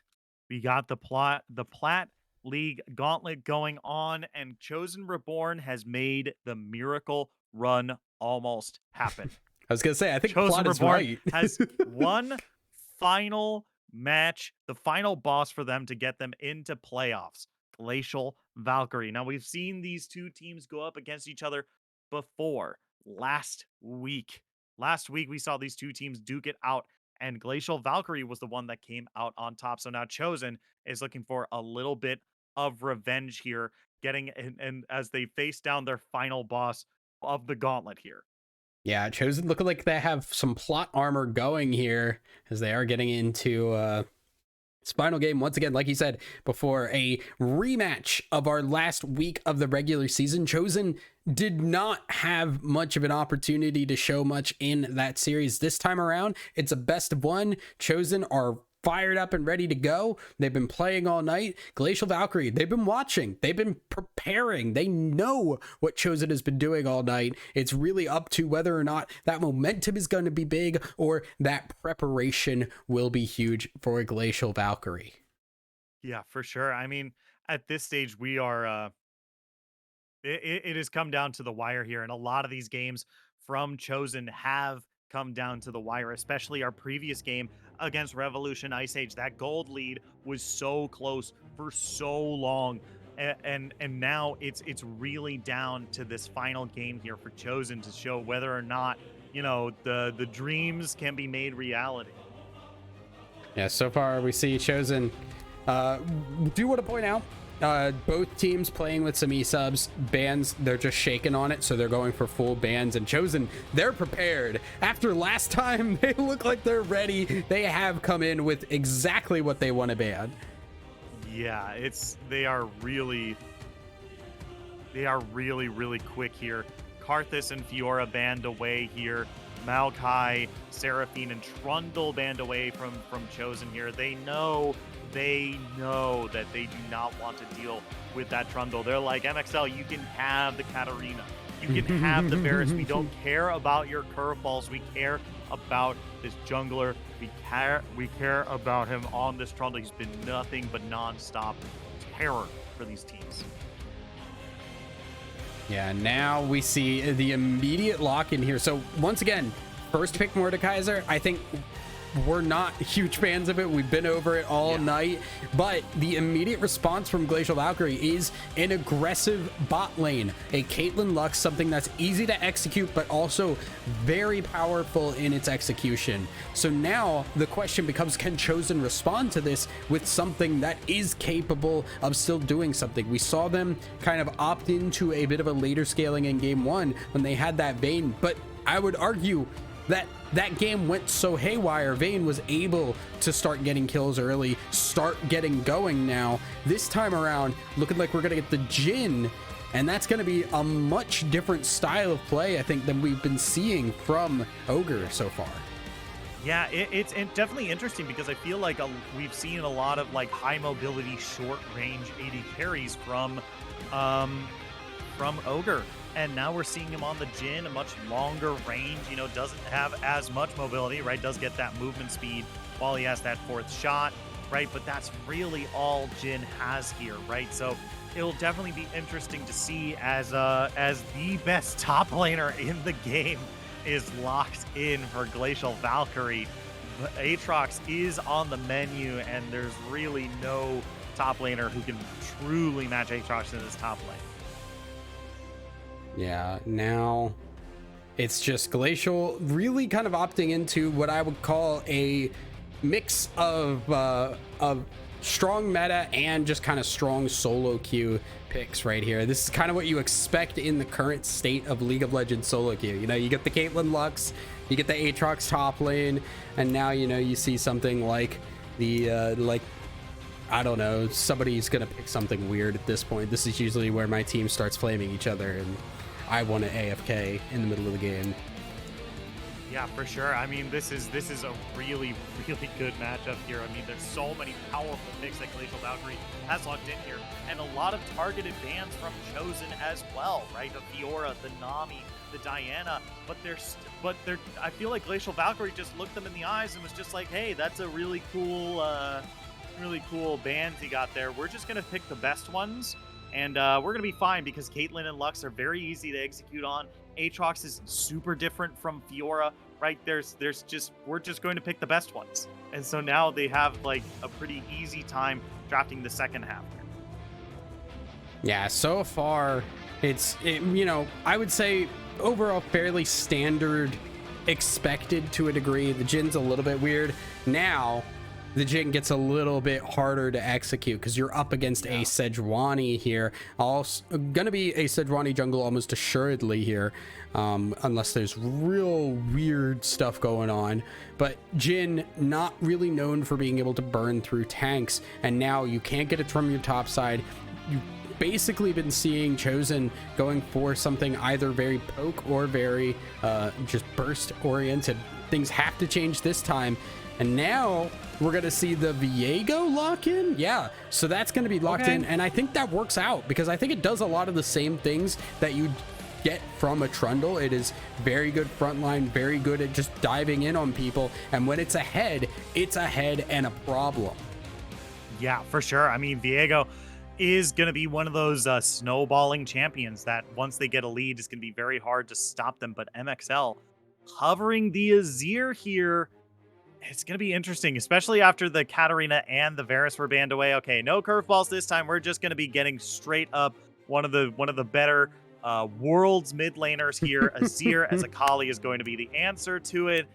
We got the Plat League Gauntlet going on, and Chosen Reborn has made the miracle run almost happen. I was gonna say, I think Chosen plot is Reborn right. has one final match, the final boss for them to get them into playoffs. Glacial Valkyrie. Now we've seen these two teams go up against each other before last week. Last week we saw these two teams duke it out, and Glacial Valkyrie was the one that came out on top. So now Chosen is looking for a little bit of revenge here, getting and as they face down their final boss of the gauntlet here. Yeah, Chosen looking like they have some plot armor going here as they are getting into this final game once again, like you said before, a rematch of our last week of the regular season. Chosen did not have much of an opportunity to show much in that series this time around. It's a best of one. Chosen are fired up and ready to go. They've been playing all night. Glacial Valkyrie, they've been watching. They've been preparing. They know what Chosen has been doing all night. It's really up to whether or not that momentum is going to be big or that preparation will be huge for Glacial Valkyrie. Yeah, for sure. I mean, at this stage, we are it has come down to the wire here, and a lot of these games from Chosen have come down to the wire, especially our previous game against Revolution Ice Age. That gold lead was so close for so long. And now it's really down to this final game here for Chosen to show whether or not, the dreams can be made reality. Yeah, so far we see Chosen. Do want to point out both teams playing with some e-subs bans. They're just shaking on it, so they're going for full bans. And Chosen, they're prepared. After last time, they look like they're ready. They have come in with exactly what they want to ban. Yeah, they are really really quick here. Karthus and Fiora banned away here. Maokai, Seraphine, and Trundle banned away from Chosen here. They know that they do not want to deal with that Trundle. They're like, MXL, you can have the Katarina. You can have the Varus. We don't care about your curveballs. We care about this jungler. We care about him on this Trundle. He's been nothing but non-stop terror for these teams. Yeah, now we see the immediate lock in here. So once again, first pick Mordekaiser. I think we're not huge fans of it. We've been over it all night, but the immediate response from Glacial Valkyrie is an aggressive bot lane, a Caitlyn Lux, something that's easy to execute, but also very powerful in its execution. So now the question becomes, can Chosen respond to this with something that is capable of still doing something? We saw them kind of opt into a bit of a later scaling in game one when they had that Vayne, but I would argue that game went so haywire. Vayne was able to start getting kills early, start getting going now. This time around, looking like we're going to get the Jhin, and that's going to be a much different style of play, I think, than we've been seeing from Ogre so far. Yeah, it's definitely interesting because I feel like we've seen a lot of like high mobility, short range AD carries from Ogre. And now we're seeing him on the Jhin, a much longer range, doesn't have as much mobility, right? Does get that movement speed while he has that fourth shot, right? But that's really all Jhin has here, right? So it'll definitely be interesting to see as the best top laner in the game is locked in for Glacial Valkyrie. But Aatrox is on the menu, and there's really no top laner who can truly match Aatrox in this top lane. Yeah, now it's just Glacial really kind of opting into what I would call a mix of strong meta and just kind of strong solo queue picks right here. This is kind of what you expect in the current state of League of Legends solo queue. You get the Caitlyn Lux, you get the Aatrox top lane, and now you see something like the I don't know, somebody's gonna pick something weird at this point. This is usually where my team starts flaming each other and I want to AFK in the middle of the game. Yeah, for sure. I mean, this is a really, really good matchup here. I mean, there's so many powerful picks that Glacial Valkyrie has locked in here, and a lot of targeted bans from Chosen as well, right? The Fiora, the Nami, the Diana, but I feel like Glacial Valkyrie just looked them in the eyes and was just like, hey, that's a really cool bans he got there. We're just gonna pick the best ones. And we're going to be fine because Caitlyn and Lux are very easy to execute on. Aatrox is super different from Fiora, right? We're just going to pick the best ones. And so now they have like a pretty easy time drafting the second half. Yeah, so far I would say overall fairly standard, expected to a degree. The Jin's a little bit weird. Now the Jhin gets a little bit harder to execute because you're up against a Sejuani here. Also gonna be a Sejuani jungle almost assuredly here, unless there's real weird stuff going on. But Jhin, not really known for being able to burn through tanks, and now you can't get it from your top side. You basically been seeing Chosen going for something either very poke or very just burst oriented. Things have to change this time, and now we're gonna see the Viego lock in. Yeah, so that's gonna be locked in, and I think that works out because I think it does a lot of the same things that you get from a Trundle. It is very good frontline, very good at just diving in on people, and when it's ahead and a problem. Yeah, for sure. I mean, Viego is going to be one of those snowballing champions that once they get a lead, it's going to be very hard to stop them. But MXL covering the Azir here, it's going to be interesting, especially after the Katarina and the Varus were banned away. Okay, no curveballs this time. We're just going to be getting straight up one of the better world's mid laners here. Azir as Akali is going to be the answer to it.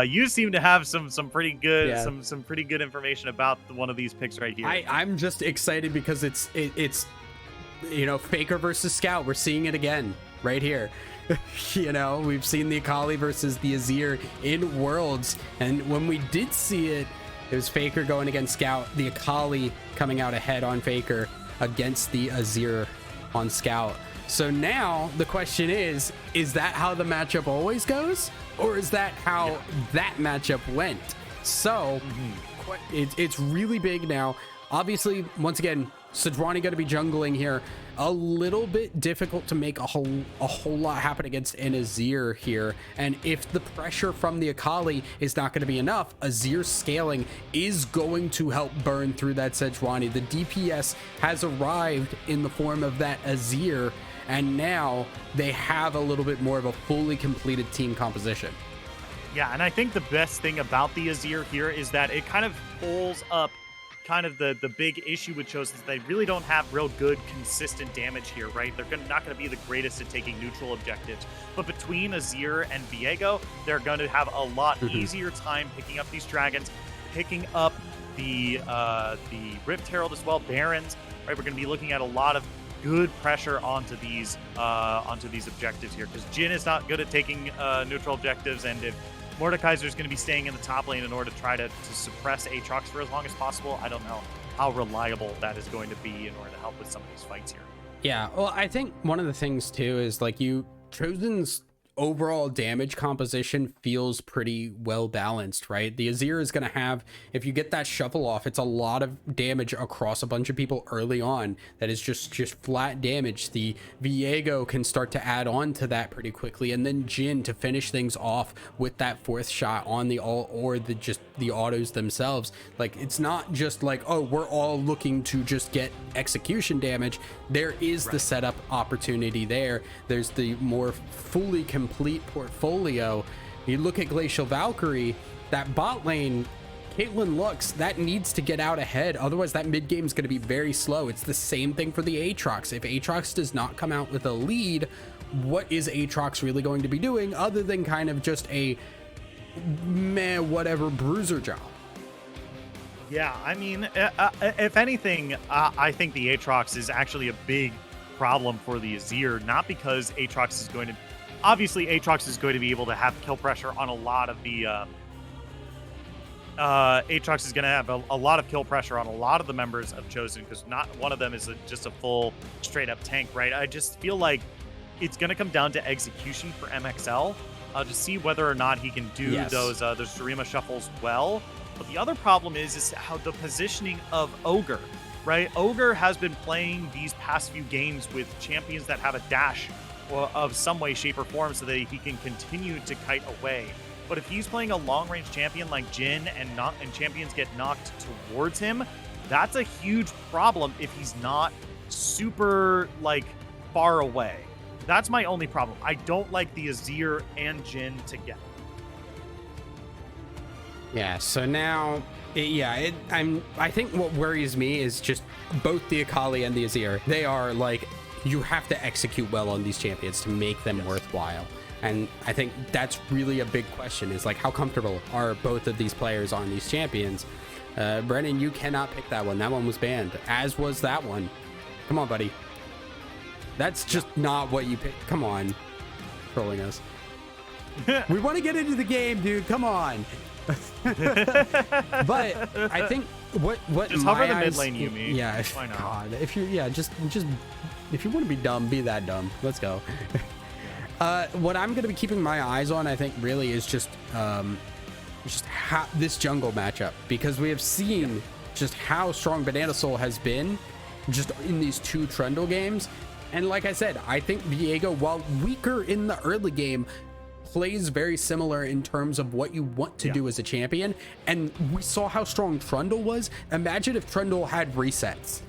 You seem to have some pretty good some pretty good information about one of these picks right here. I'm just excited because it's Faker versus Scout. We're seeing it again right here. We've seen the Akali versus the Azir in Worlds, and when we did see it, it was Faker going against Scout, the Akali coming out ahead on Faker against the Azir on Scout. So now the question is that how the matchup always goes, or is that how that matchup went? So it's really big now. Obviously, once again, Sejuani going to be jungling here. A little bit difficult to make a whole lot happen against an Azir here. And if the pressure from the Akali is not going to be enough, Azir scaling is going to help burn through that Sejuani. The DPS has arrived in the form of that Azir, and now they have a little bit more of a fully completed team composition. Yeah, and I think the best thing about the Azir here is that it kind of pulls up kind of the big issue with Chosen is they really don't have real good consistent damage here, right? They're not going to be the greatest at taking neutral objectives, but between Azir and Viego, they're going to have a lot easier time picking up these dragons, picking up the Rift Herald as well, Barons, right? We're going to be looking at a lot of good pressure onto these objectives here, because Jhin is not good at taking neutral objectives, and if Mordekaiser is going to be staying in the top lane in order to try to suppress Aatrox for as long as possible, I don't know how reliable that is going to be in order to help with some of these fights here. Yeah, well, I think one of the things too is like Chosen's overall damage composition feels pretty well balanced, right? The Azir is going to have, if you get that shuffle off, it's a lot of damage across a bunch of people early on. That is just flat damage. The Viego can start to add on to that pretty quickly, and then Jhin to finish things off with that fourth shot on the all, or the autos themselves. Like, it's not just like, oh, we're all looking to just get execution damage. There is the setup opportunity there. There's the more fully complete portfolio. You look at Glacial Valkyrie, that bot lane, Caitlyn Lux, that needs to get out ahead. Otherwise, that mid game is going to be very slow. It's the same thing for the Aatrox. If Aatrox does not come out with a lead, what is Aatrox really going to be doing other than kind of just a meh, whatever bruiser job? Yeah, I mean, if anything, I think the Aatrox is actually a big problem for the Azir, not because Aatrox is going to... Obviously, Aatrox is going to be able to have kill pressure on a lot of the... Aatrox is going to have a lot of kill pressure on a lot of the members of Chosen, because not one of them is just a full straight-up tank, right? I just feel like it's going to come down to execution for MXL to see whether or not he can do those Shurima shuffles well. But the other problem is how the positioning of Ogre, right? Ogre has been playing these past few games with champions that have a dash of some way, shape, or form so that he can continue to kite away. But if he's playing a long-range champion like Jhin and champions get knocked towards him, that's a huge problem if he's not super, like, far away. That's my only problem. I don't like the Azir and Jhin together. Yeah, so now, I think what worries me is just both the Akali and the Azir. They are like, you have to execute well on these champions to make them worthwhile. And I think that's really a big question, is like, how comfortable are both of these players on these champions? Brennan, you cannot pick that one. That one was banned, as was that one. Come on, buddy. That's just not what you picked. Come on. Trolling us. We want to get into the game, dude. Come on. But I think what just hover the mid lane, Yuumi. Yeah, why not? God, if you just if you want to be dumb, be that dumb. Let's go. What I'm going to be keeping my eyes on, I think, really is just how this jungle matchup, because we have seen just how strong Banana Soul has been just in these two Trundle games. And like I said, I think Viego, while weaker in the early game, plays very similar in terms of what you want to do as a champion. And we saw how strong Trundle was. Imagine if Trundle had resets.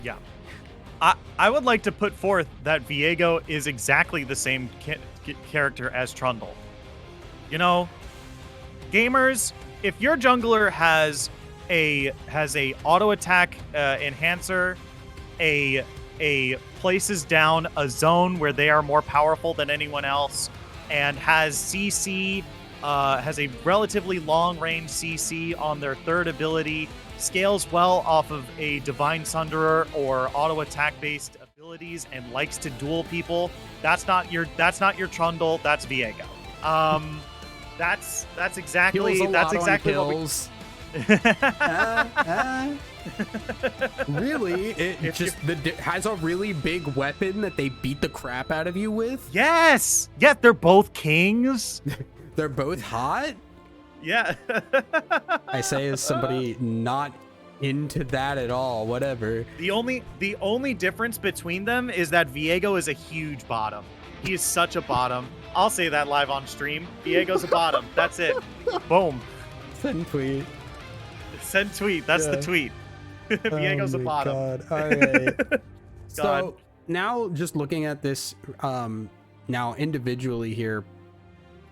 Yeah. I would like to put forth that Viego is exactly the same character as Trundle. You know, gamers, if your jungler has a auto attack enhancer, a places down a zone where they are more powerful than anyone else, and has CC, has a relatively long range CC on their third ability, scales well off of a Divine Sunderer or auto attack based abilities, and likes to duel people, that's not your Trundle, that's Viego. That's exactly what really? It just has a really big weapon that they beat the crap out of you with? Yes! Yeah, they're both kings. They're both hot? Yeah. I say as somebody not into that at all, whatever. The only difference between them is that Viego is a huge bottom. He is such a bottom. I'll say that live on stream. Viego's a bottom. That's it. Boom. Send tweet. Send tweet. That's the tweet. Viego's a bottom. God. All right. So now just looking at this now individually here,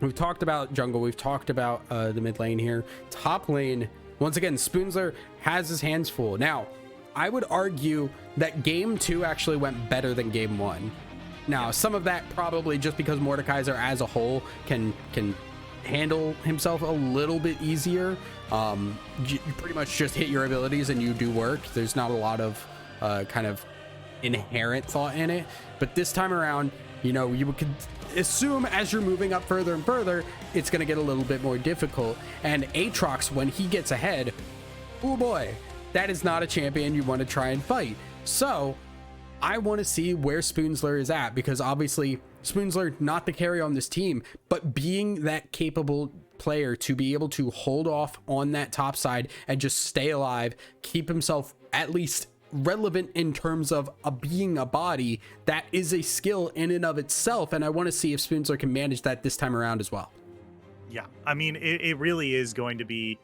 we've talked about jungle, we've talked about the mid lane here. Top lane, once again, Spoonsler has his hands full. Now, I would argue that game 2 actually went better than game 1. Now, some of that probably just because Mordekaiser as a whole can handle himself a little bit easier. You pretty much just hit your abilities and you do work. There's not a lot of kind of inherent thought in it. But this time around, you know, you could assume as you're moving up further and further, it's going to get a little bit more difficult. And Aatrox, when he gets ahead, oh boy, that is not a champion you want to try and fight. So I want to see where Spoonsler is at, because obviously Spoonsler not the carry on this team, but being that capable player to be able to hold off on that top side and just stay alive, keep himself at least relevant in terms of being a body, that is a skill in and of itself. And I want to see if Spoonsler can manage that this time around as well. Yeah, I mean, it really is going to be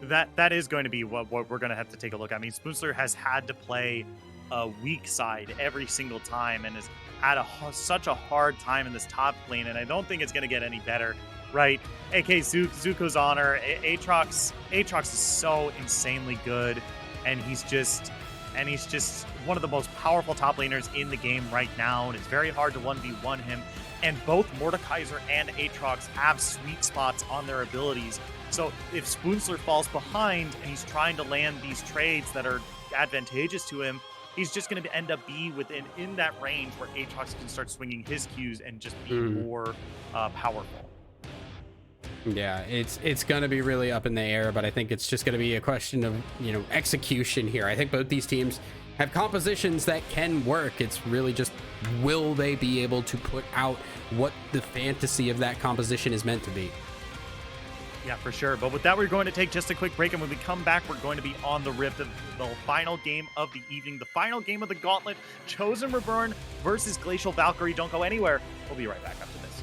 that is going to be what we're going to have to take a look at. I mean, Spoonsler has had to play a weak side every single time and has had such a hard time in this top lane, and I don't think it's going to get any better, right? AK Zuko's honor, Aatrox is so insanely good, and he's just one of the most powerful top laners in the game right now, and it's very hard to 1v1 him. And both Mordekaiser and Aatrox have sweet spots on their abilities. So if Spoonsler falls behind and he's trying to land these trades that are advantageous to him, he's just going to end up in that range where Aatrox can start swinging his cues and just be more powerful. Yeah, it's going to be really up in the air, but I think it's just going to be a question of, execution here. I think both these teams have compositions that can work. It's really just, will they be able to put out what the fantasy of that composition is meant to be? Yeah, for sure. But with that, we're going to take just a quick break. And when we come back, we're going to be on the Rift of the final game of the evening, the final game of the Gauntlet, Chosen Reborn versus Glacial Valkyrie. Don't go anywhere. We'll be right back after this.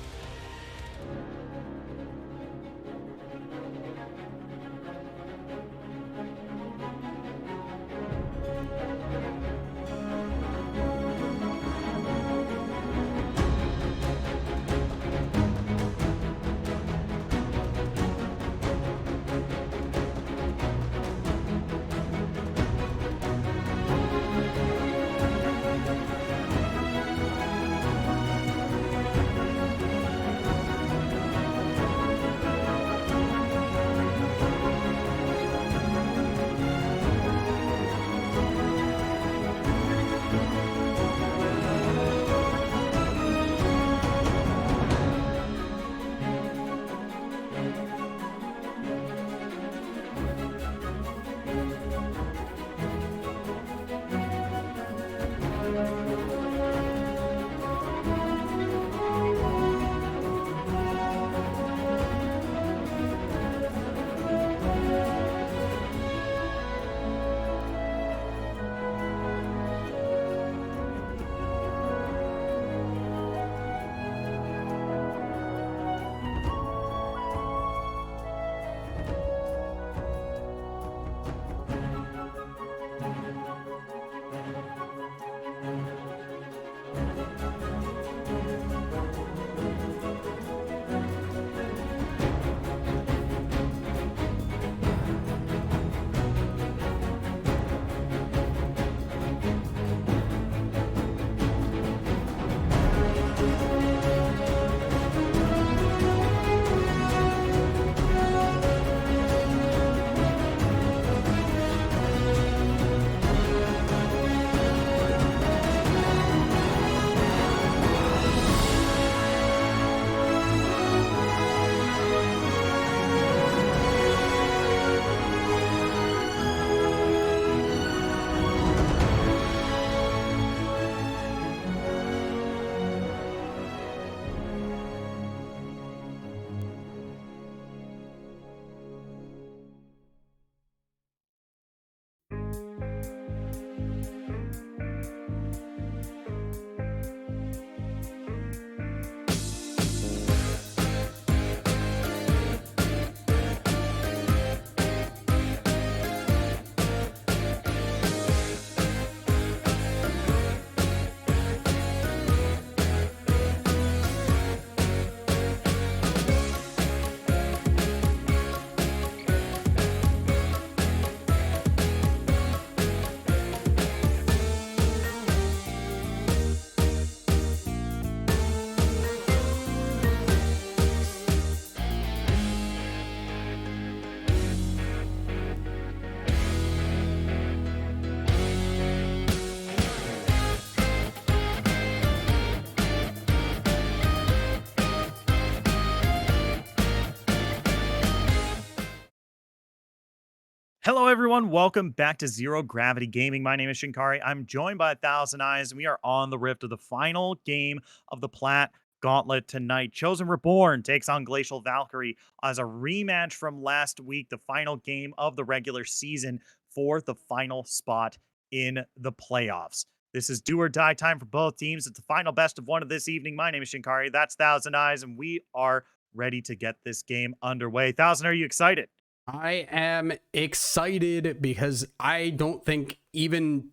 Hello, everyone. Welcome back to Zero Gravity Gaming. My name is Shinkari. I'm joined by 1,000 Eyes, and we are on the Rift of the final game of the Plat Gauntlet tonight. Chosen Reborn takes on Glacial Valkyrie as a rematch from last week, the final game of the regular season for the final spot in the playoffs. This is do or die time for both teams. It's the final best of one of this evening. My name is Shinkari. That's Thousand Eyes, and we are ready to get this game underway. Thousand, are you excited? I am excited because I don't think even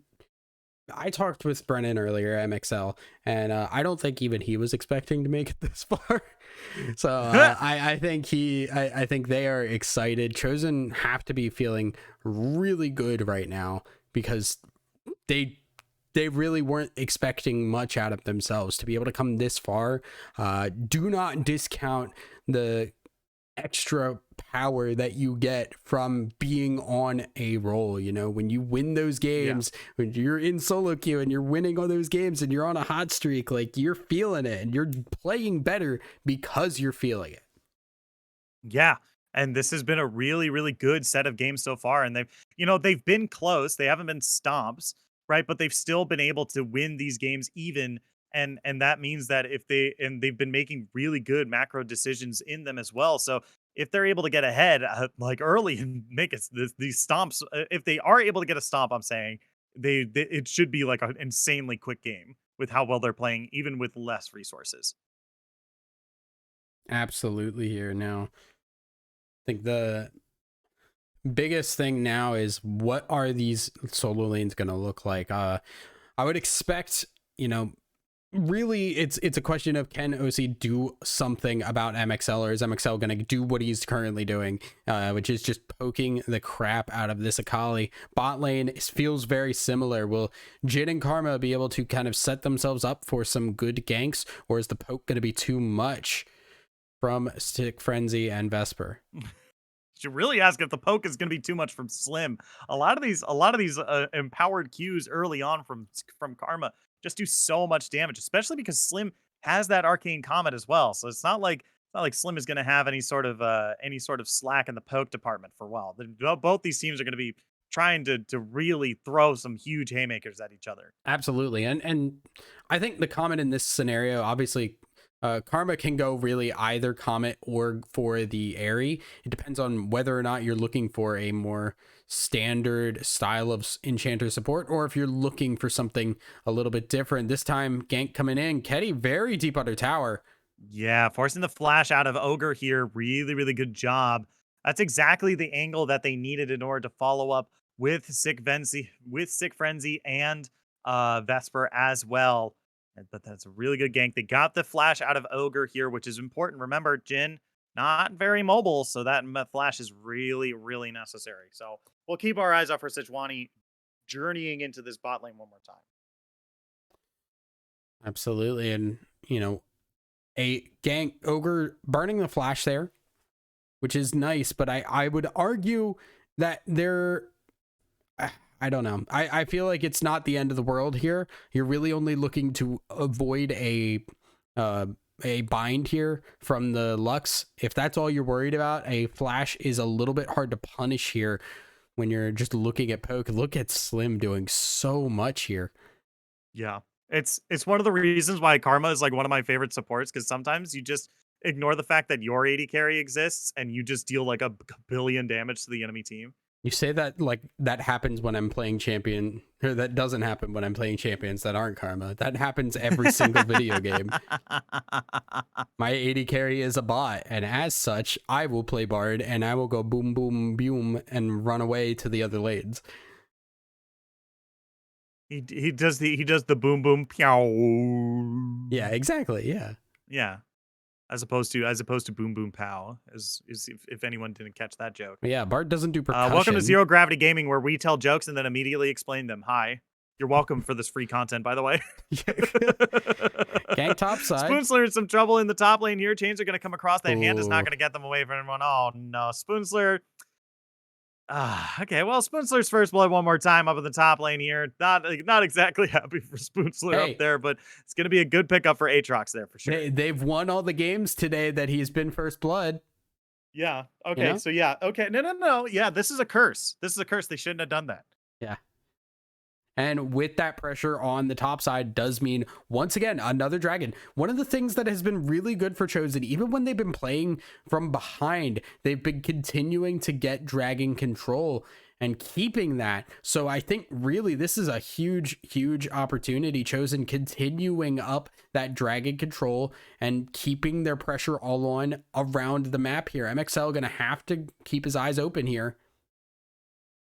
I talked with Brennan earlier, MXL, and I don't think even he was expecting to make it this far. So I think I think they are excited. Chosen have to be feeling really good right now because they they really weren't expecting much out of themselves to be able to come this far. Do not discount the extra power that you get from being on a roll. You know, when you win those Yeah. games, when you're in solo queue and you're winning all those games and you're on a hot streak, like you're feeling it and you're playing better because you're feeling it. Yeah. And this has been a really, really good set of games so far. And they've been close. They haven't been stomps, right? But they've still been able to win these games even. And that means that they've been making really good macro decisions in them as well. So if they're able to get ahead like early and make these stomps, if they are able to get a stomp, I'm saying it should be like an insanely quick game with how well they're playing, even with less resources. Absolutely here now. I think the biggest thing now is what are these solo lanes going to look like? I would expect, you know, really it's a question of can OC do something about MXL, or is MXL going to do what he's currently doing, which is just poking the crap out of this Akali. Bot lane feels very similar. Will Jin and Karma be able to kind of set themselves up for some good ganks, or is the poke going to be too much from Stick Frenzy and Vesper? Should really ask if the poke is going to be too much from Slim. A lot of these empowered Qs early on from Karma just do so much damage, especially because Slim has that arcane comet as well. So it's not like Slim is going to have any sort of slack in the poke department for a while. Both these teams are going to be trying to really throw some huge haymakers at each other. Absolutely. And I think the comment in this scenario, obviously, Karma can go really either Comet or for the Airy. It depends on whether or not you're looking for a more standard style of Enchanter support, or if you're looking for something a little bit different. This time, gank coming in. Ketty very deep under tower. Yeah, forcing the flash out of Ogre here. Really, really good job. That's exactly the angle that they needed in order to follow up with Sick Frenzy and Vesper as well. But that's a really good gank. They got the flash out of Ogre here, which is important. Remember, Jin, not very mobile, so that flash is really, really necessary. So we'll keep our eyes out for Sejuani journeying into this bot lane one more time. Absolutely. And, you know, a gank Ogre burning the flash there, which is nice, but I would argue that they're I don't know. I feel like it's not the end of the world here. You're really only looking to avoid a bind here from the Lux. If that's all you're worried about, a flash is a little bit hard to punish here when you're just looking at poke. Look at Slim doing so much here. Yeah. It's one of the reasons why Karma is like one of my favorite supports, because sometimes you just ignore the fact that your AD carry exists and you just deal like a billion damage to the enemy team. You say that like that happens when I'm playing champion, or that doesn't happen when I'm playing champions that aren't Karma. That happens every single video game. My AD carry is a bot, and as such, I will play Bard and I will go boom, boom, boom, and run away to the other lanes. He does the boom boom pew. Yeah, exactly. Yeah. Yeah. As opposed to boom boom pow, is if anyone didn't catch that joke. But yeah, Bard doesn't do Welcome to percussion. Zero Gravity Gaming, where we tell jokes and then immediately explain them. Hi. You're welcome for this free content, by the way. Gank top side. Spoonsler in some trouble in the top lane here. Chains are going to come across. That hand is not Ooh. going to get them away from anyone. Oh, no. Spoonsler. Okay, well, Spoonsler's first blood one more time up in the top lane here. Not exactly happy for Spoonsler up Hey, there, but it's going to be a good pickup for Aatrox there for sure. they've won all the games today that he's been first blood. Yeah. You Okay. know? So yeah. Okay. No. Yeah. This is a curse. This is a curse. They shouldn't have done that. Yeah. And with that pressure on the top side does mean, once again, another dragon. One of the things that has been really good for Chosen, even when they've been playing from behind, they've been continuing to get dragon control and keeping that. So I think really this is a huge opportunity. Chosen continuing up that dragon control and keeping their pressure all on around the map here. MXL going to have to keep his eyes open here.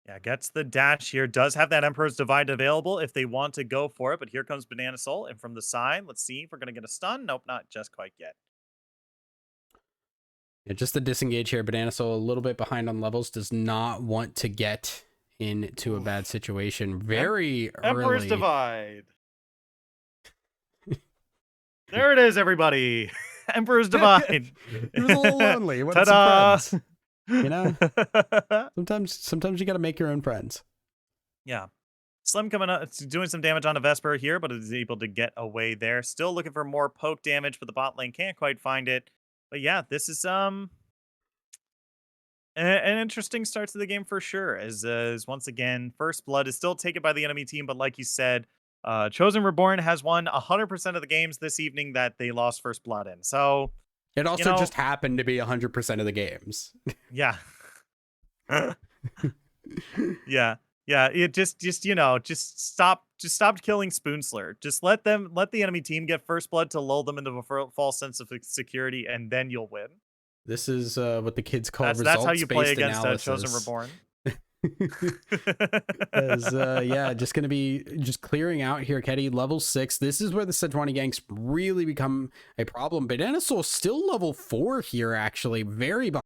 Yeah, gets the dash here. Does have that Emperor's Divide available if they want to go for it. But here comes Banana Soul. And from the side, let's see if we're going to get a stun. Nope, not just quite yet. Yeah, just the disengage here. Banana Soul a little bit behind on levels. Does not want to get into a bad situation very Emperor's early. Divide. There it is, everybody. Emperor's Divide. It was a little lonely. What Ta-da! some friends. You know, sometimes you got to make your own friends. Yeah. Slim coming up, it's doing some damage on a Vesper here, but is able to get away there. Still looking for more poke damage, but the bot lane can't quite find it. But yeah, this is an interesting start to the game for sure. As once again, first blood is still taken by the enemy team, but like you said, Chosen Reborn has won 100% of the games this evening that they lost first blood in. So it also just happened to be 100% of the games. Yeah. Yeah. Yeah, it just stop killing Spoonsler. Just let the enemy team get first blood to lull them into a false sense of security, and then you'll win. This is what the kids call That's how you play against analysis. Chosen Reborn. Yeah, just gonna be clearing out here. Ketty level 6. This is where the Sejuani ganks really become a problem. Banana Soul still level 4 here, actually very behind.